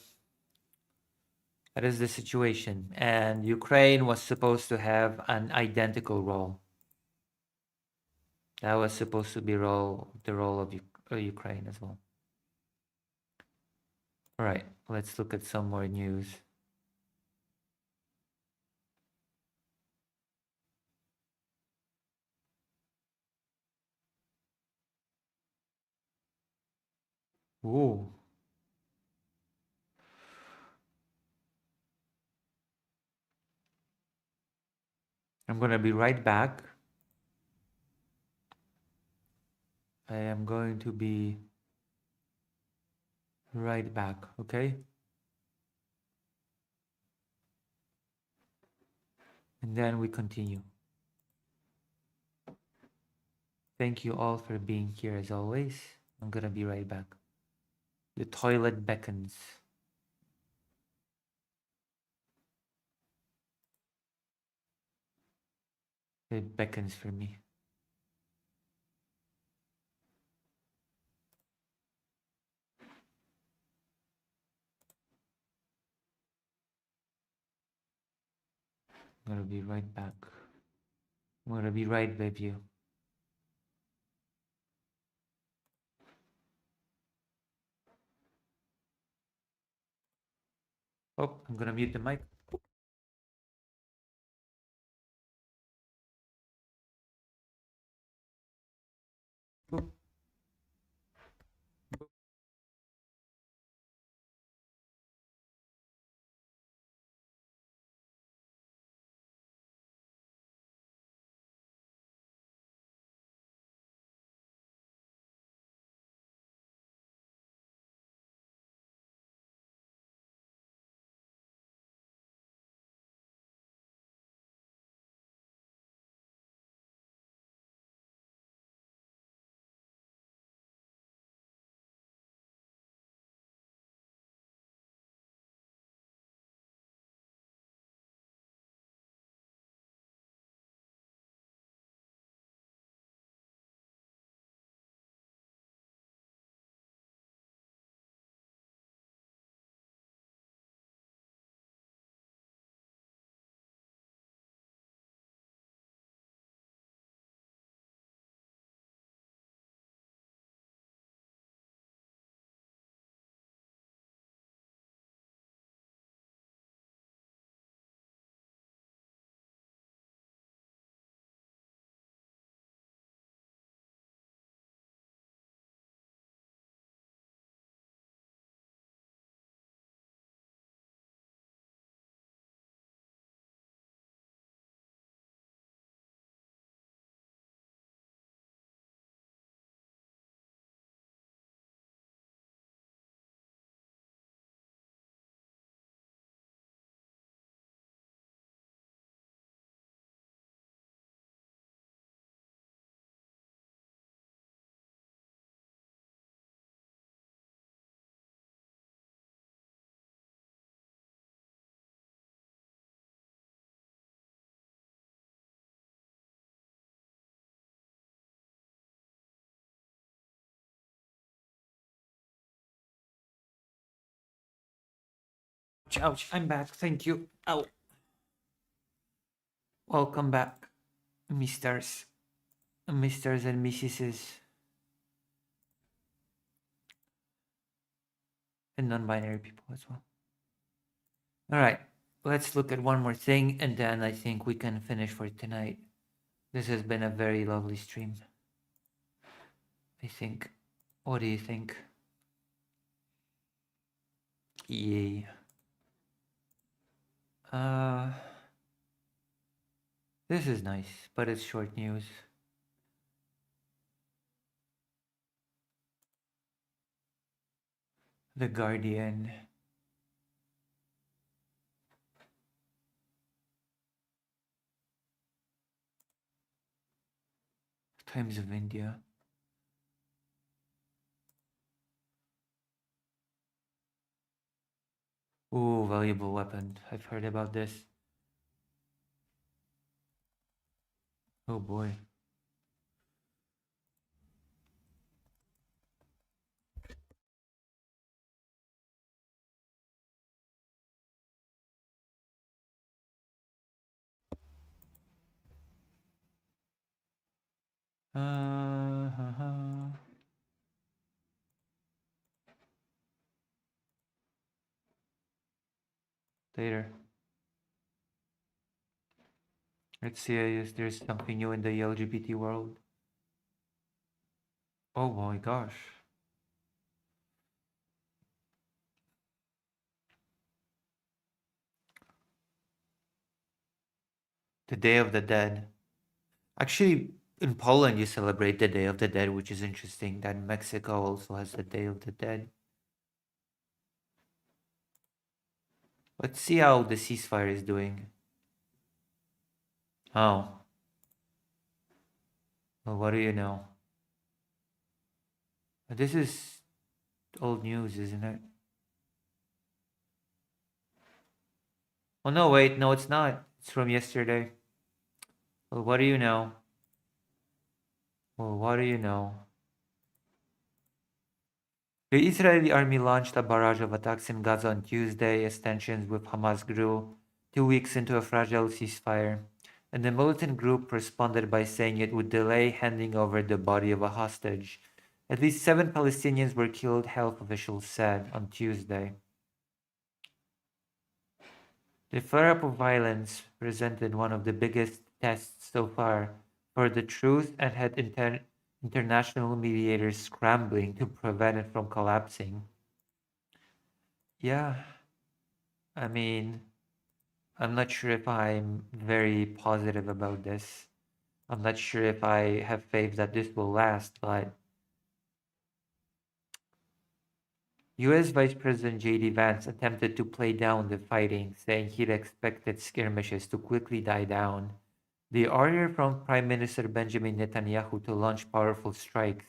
is the situation, and Ukraine was supposed to have an identical role. That was supposed to be the role of Ukraine as well. All right, let's look at some more news. Ooh. I'm gonna be right back. I am going to be right back, okay? And then we continue. Thank you all for being here as always. I'm gonna be right back. The toilet beckons. It beckons for me. I'm gonna be right back. I'm gonna be right with you. Oh, I'm gonna mute the mic. Oop. ouch, ouch. I'm back. Thank you. Ow. Welcome back, Misters and Mrs. and non-binary people as well. All right, let's look at one more thing, and then I think we can finish for tonight. This has been a very lovely stream, I think. What do you think? Yay. This is nice, but it's short news. The Guardian. Times of India. Ooh, valuable weapon. I've heard about this. Oh boy. Later. Let's see if there's something new in the LGBT world. Oh my gosh. The Day of the Dead. Actually, in Poland, you celebrate the Day of the Dead, which is interesting. That Mexico also has the Day of the Dead. Let's see how the ceasefire is doing. Oh. Well, what do you know? This is old news, isn't it? Oh, no, wait. No, it's not. It's from yesterday. Well, what do you know? Well, what do you know? The Israeli army launched a barrage of attacks in Gaza on Tuesday as tensions with Hamas grew, 2 weeks into a fragile ceasefire, and the militant group responded by saying it would delay handing over the body of a hostage. At least 7 Palestinians were killed, health officials said on Tuesday. The flare-up of violence presented one of the biggest tests so far for the truth and had international mediators scrambling to prevent it from collapsing. Yeah, I mean, I'm not sure if I'm very positive about this. I'm not sure if I have faith that this will last, but US Vice President J.D. Vance attempted to play down the fighting, saying he'd expected skirmishes to quickly die down. The order from Prime Minister Benjamin Netanyahu to launch powerful strikes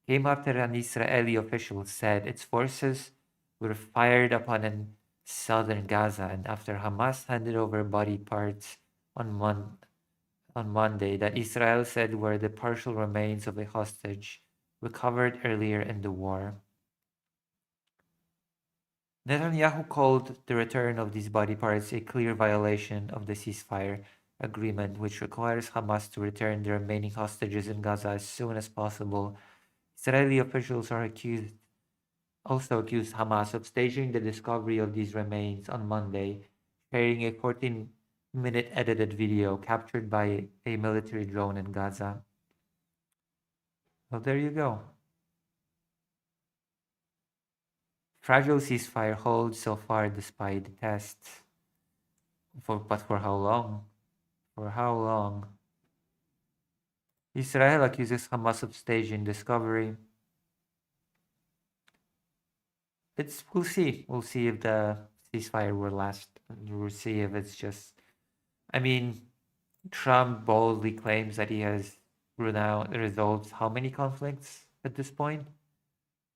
came after an Israeli official said its forces were fired upon in southern Gaza and after Hamas handed over body parts on Monday that Israel said were the partial remains of a hostage recovered earlier in the war. Netanyahu called the return of these body parts a clear violation of the ceasefire agreement, which requires Hamas to return the remaining hostages in Gaza as soon as possible. Israeli officials also accused Hamas of staging the discovery of these remains on Monday, sharing a 14-minute edited video captured by a military drone in Gaza. Well, there you go. Fragile ceasefire holds so far despite the tests. But for how long? For how long? Israel accuses Hamas of staging discovery. We'll see. We'll see if the ceasefire will last. We'll see if it's just. I mean, Trump boldly claims that he has resolved how many conflicts at this point?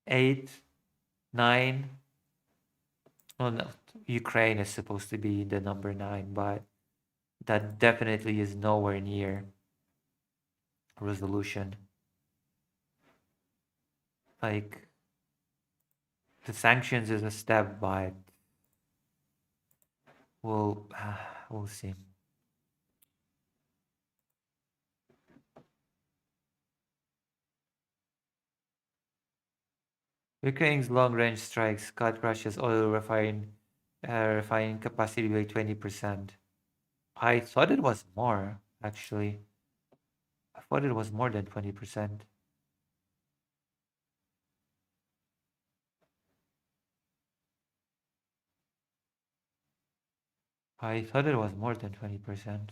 8, 9. Well, no, Ukraine is supposed to be the number 9, but that definitely is nowhere near resolution. Like, the sanctions is a step, but We'll see. Ukraine's long-range strikes cut Russia's oil refining capacity by 20%. I thought it was more, actually. I thought it was more than 20%. I thought it was more than 20%.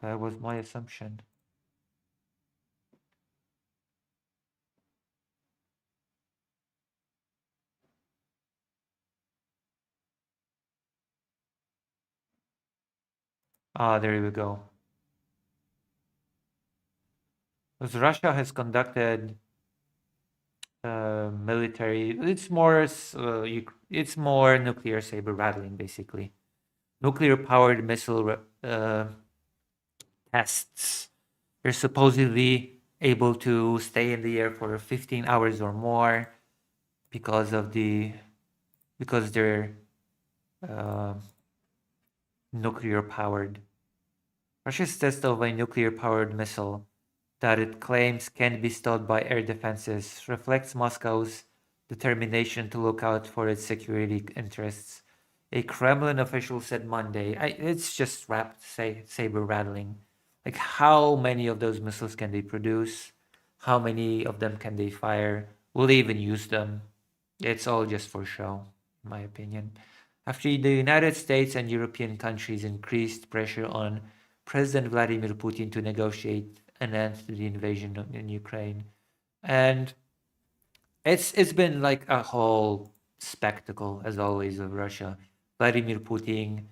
That was my assumption. Ah, there we go. Because Russia has conducted military. It's more nuclear saber rattling, basically. Nuclear-powered missile tests. They're supposedly able to stay in the air for 15 hours or more because they're nuclear powered. Russia's test of a nuclear powered missile that it claims can be stopped by air defenses reflects Moscow's determination to look out for its security interests. A Kremlin official said Monday, it's just saber rattling. Like, how many of those missiles can they produce? How many of them can they fire? Will they even use them? It's all just for show, in my opinion. After the United States and European countries increased pressure on President Vladimir Putin to negotiate an end to the invasion in Ukraine. And it's been like a whole spectacle, as always, of Russia. Vladimir Putin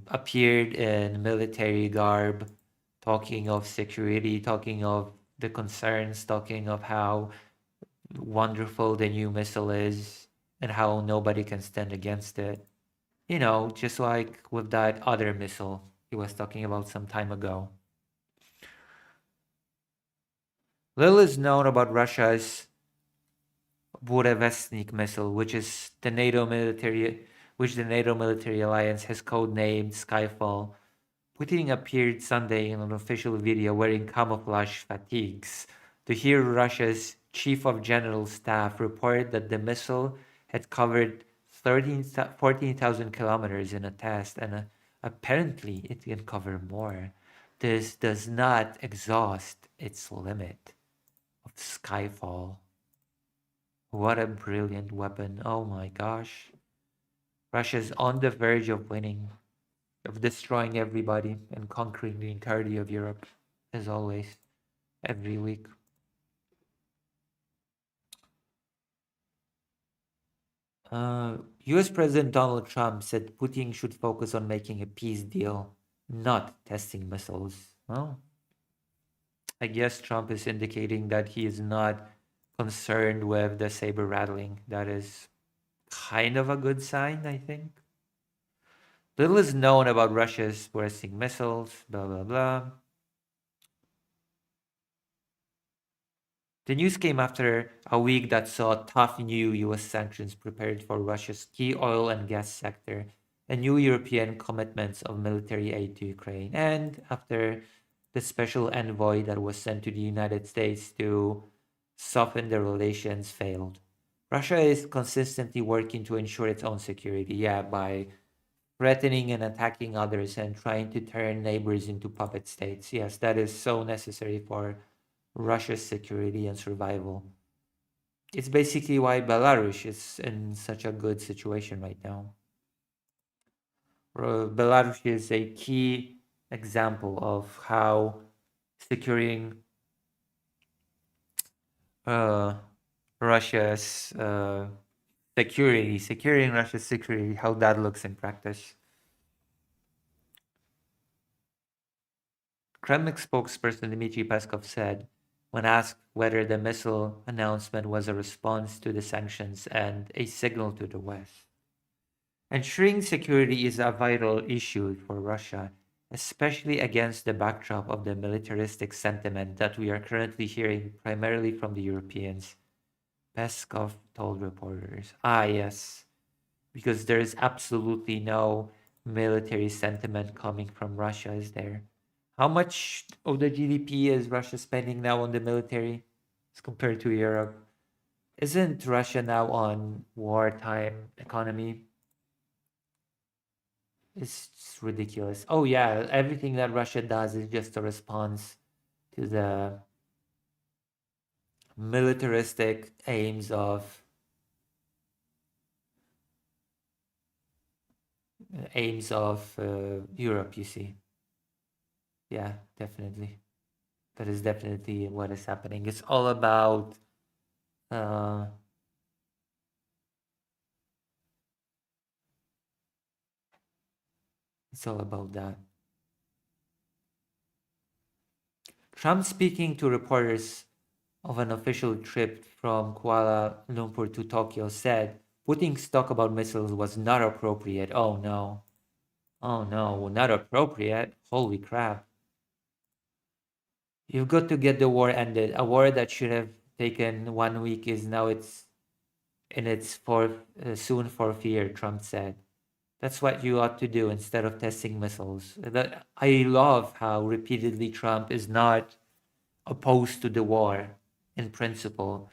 appeared in military garb, talking of security, talking of the concerns, talking of how wonderful the new missile is and how nobody can stand against it. You know, just like with that other missile he was talking about some time ago. Little is known about Russia's Burevestnik missile, which the NATO military alliance has codenamed Skyfall. Putin appeared Sunday in an official video wearing camouflage fatigues. To hear Russia's chief of general staff report that the missile had covered 14,000 kilometers in a test, and apparently it can cover more. This does not exhaust its limit of Skyfall. What a brilliant weapon. Oh my gosh. Russia's on the verge of winning, of destroying everybody and conquering the entirety of Europe, as always, every week. US President Donald Trump said Putin should focus on making a peace deal, not testing missiles. Well, I guess Trump is indicating that he is not concerned with the saber rattling. That is kind of a good sign, I think. Little is known about Russia's ballistic missiles, blah, blah, blah. The news came after a week that saw tough new US sanctions prepared for Russia's key oil and gas sector and new European commitments of military aid to Ukraine, and after the special envoy that was sent to the United States to soften the relations failed. Russia is consistently working to ensure its own security, by threatening and attacking others and trying to turn neighbors into puppet states. Yes, that is so necessary for Russia's security and survival. It's basically why Belarus is in such a good situation right now. Belarus is a key example of how securing Russia's securing Russia's security, how that looks in practice. Kremlin spokesperson Dmitry Peskov said, when asked whether the missile announcement was a response to the sanctions and a signal to the West. Ensuring security is a vital issue for Russia, especially against the backdrop of the militaristic sentiment that we are currently hearing primarily from the Europeans, Peskov told reporters. Yes. because there's absolutely no military sentiment coming from Russia, is there? How much of the GDP is Russia spending now on the military as compared to Europe? Isn't Russia now on wartime economy? It's just ridiculous. Oh yeah, everything that Russia does is just a response to the militaristic aims of Europe, you see. Yeah, definitely. That is definitely what is happening. It's all about uh, it's all about that. Trump speaking to reporters of an official trip from Kuala Lumpur to Tokyo said putting stock about missiles was not appropriate. Oh no. Oh no, not appropriate. Holy crap. You've got to get the war ended. A war that should have taken 1 week is now it's in its soon fourth year, Trump said. That's what you ought to do instead of testing missiles. I love how repeatedly Trump is not opposed to the war in principle,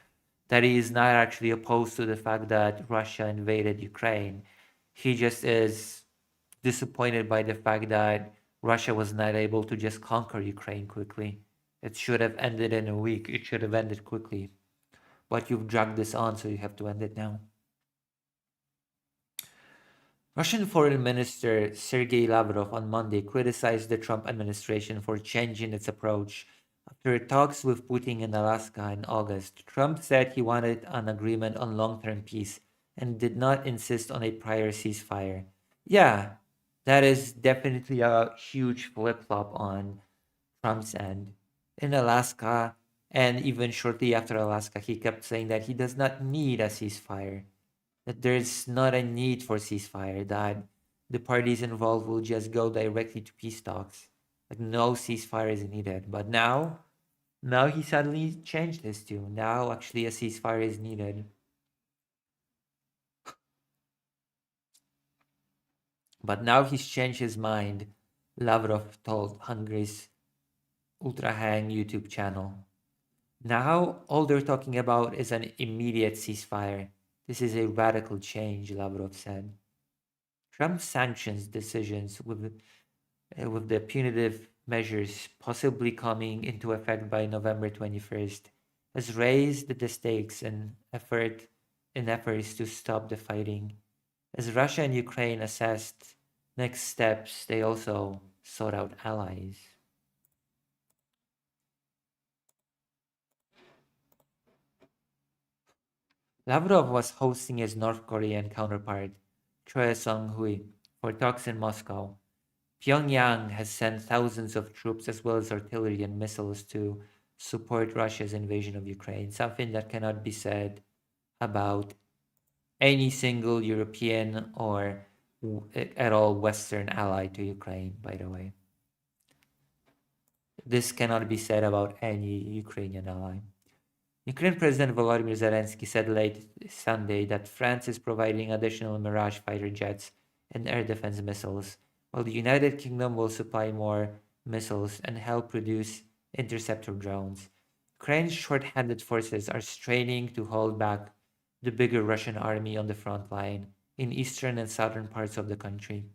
that he is not actually opposed to the fact that Russia invaded Ukraine. He just is disappointed by the fact that Russia was not able to just conquer Ukraine quickly. It should have ended in a week. It should have ended quickly. But you've dragged this on, so you have to end it now. Russian Foreign Minister Sergei Lavrov on Monday criticized the Trump administration for changing its approach. After talks with Putin in Alaska in August, Trump said he wanted an agreement on long-term peace and did not insist on a prior ceasefire. Yeah, that is definitely a huge flip-flop on Trump's end. In Alaska, and even shortly after Alaska, he kept saying that he does not need a ceasefire, that there's not a need for ceasefire, that the parties involved will just go directly to peace talks. Like no ceasefire is needed. But now he suddenly changed his tune. Now actually a ceasefire is needed. But now he's changed his mind, Lavrov told Hungary's Ultrahang YouTube channel. Now all they're talking about is an immediate ceasefire. This is a radical change, Lavrov said. Trump's sanctions decisions with the punitive measures possibly coming into effect by November 21st has raised the stakes in efforts to stop the fighting. As Russia and Ukraine assessed next steps, they also sought out allies. Lavrov was hosting his North Korean counterpart, Choi Sung-hui, for talks in Moscow. Pyongyang has sent thousands of troops as well as artillery and missiles to support Russia's invasion of Ukraine, something that cannot be said about any single European or at all Western ally to Ukraine, by the way. This cannot be said about any Ukrainian ally. Ukraine President Volodymyr Zelensky said late Sunday that France is providing additional Mirage fighter jets and air defense missiles, while the United Kingdom will supply more missiles and help produce interceptor drones. Ukraine's short-handed forces are straining to hold back the bigger Russian army on the front line in eastern and southern parts of the country.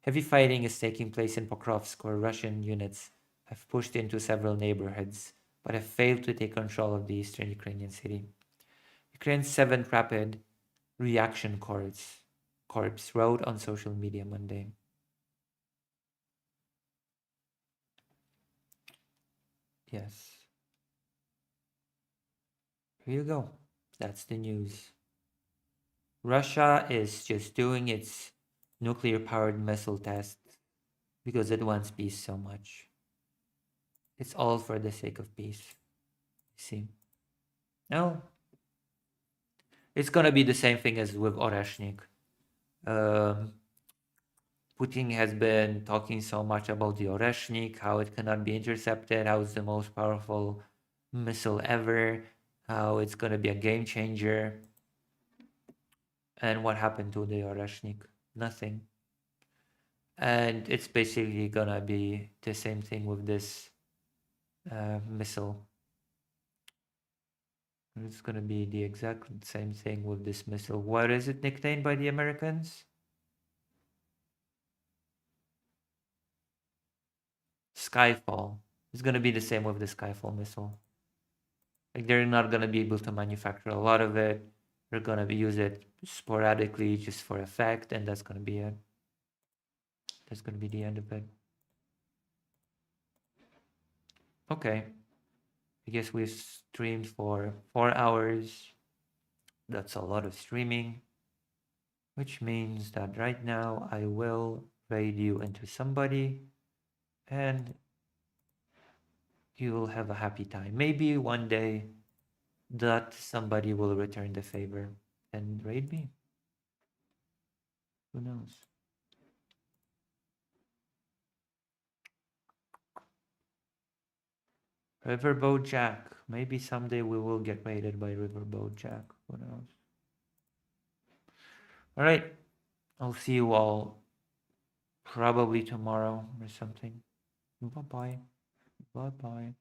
Heavy fighting is taking place in Pokrovsk, where Russian units have pushed into several neighborhoods but have failed to take control of the eastern Ukrainian city. Ukraine's 7th Rapid Reaction Corps wrote on social media Monday. Yes. Here you go. That's the news. Russia is just doing its nuclear-powered missile tests because it wants peace so much. It's all for the sake of peace. You see? No. It's gonna be the same thing as with Oreshnik. Putin has been talking so much about the Oreshnik, how it cannot be intercepted, how it's the most powerful missile ever, how it's gonna be a game changer. And what happened to the Oreshnik? Nothing. And it's basically gonna be the same thing with this missile. It's gonna be the exact same thing with this missile. What is it nicknamed by the Americans? Skyfall. It's gonna be the same with the Skyfall missile. Like they're not gonna be able to manufacture a lot of it. They're gonna use it sporadically just for effect, and that's gonna be it. That's gonna be the end of it. Okay. I guess we streamed for 4 hours. That's a lot of streaming. Which means that right now I will raid you into somebody and you'll have a happy time. Maybe one day that somebody will return the favor and raid me. Who knows? Riverboat Jack. Maybe someday we will get raided by Riverboat Jack. Who knows? All right. I'll see you all probably tomorrow or something. Bye-bye. Bye-bye.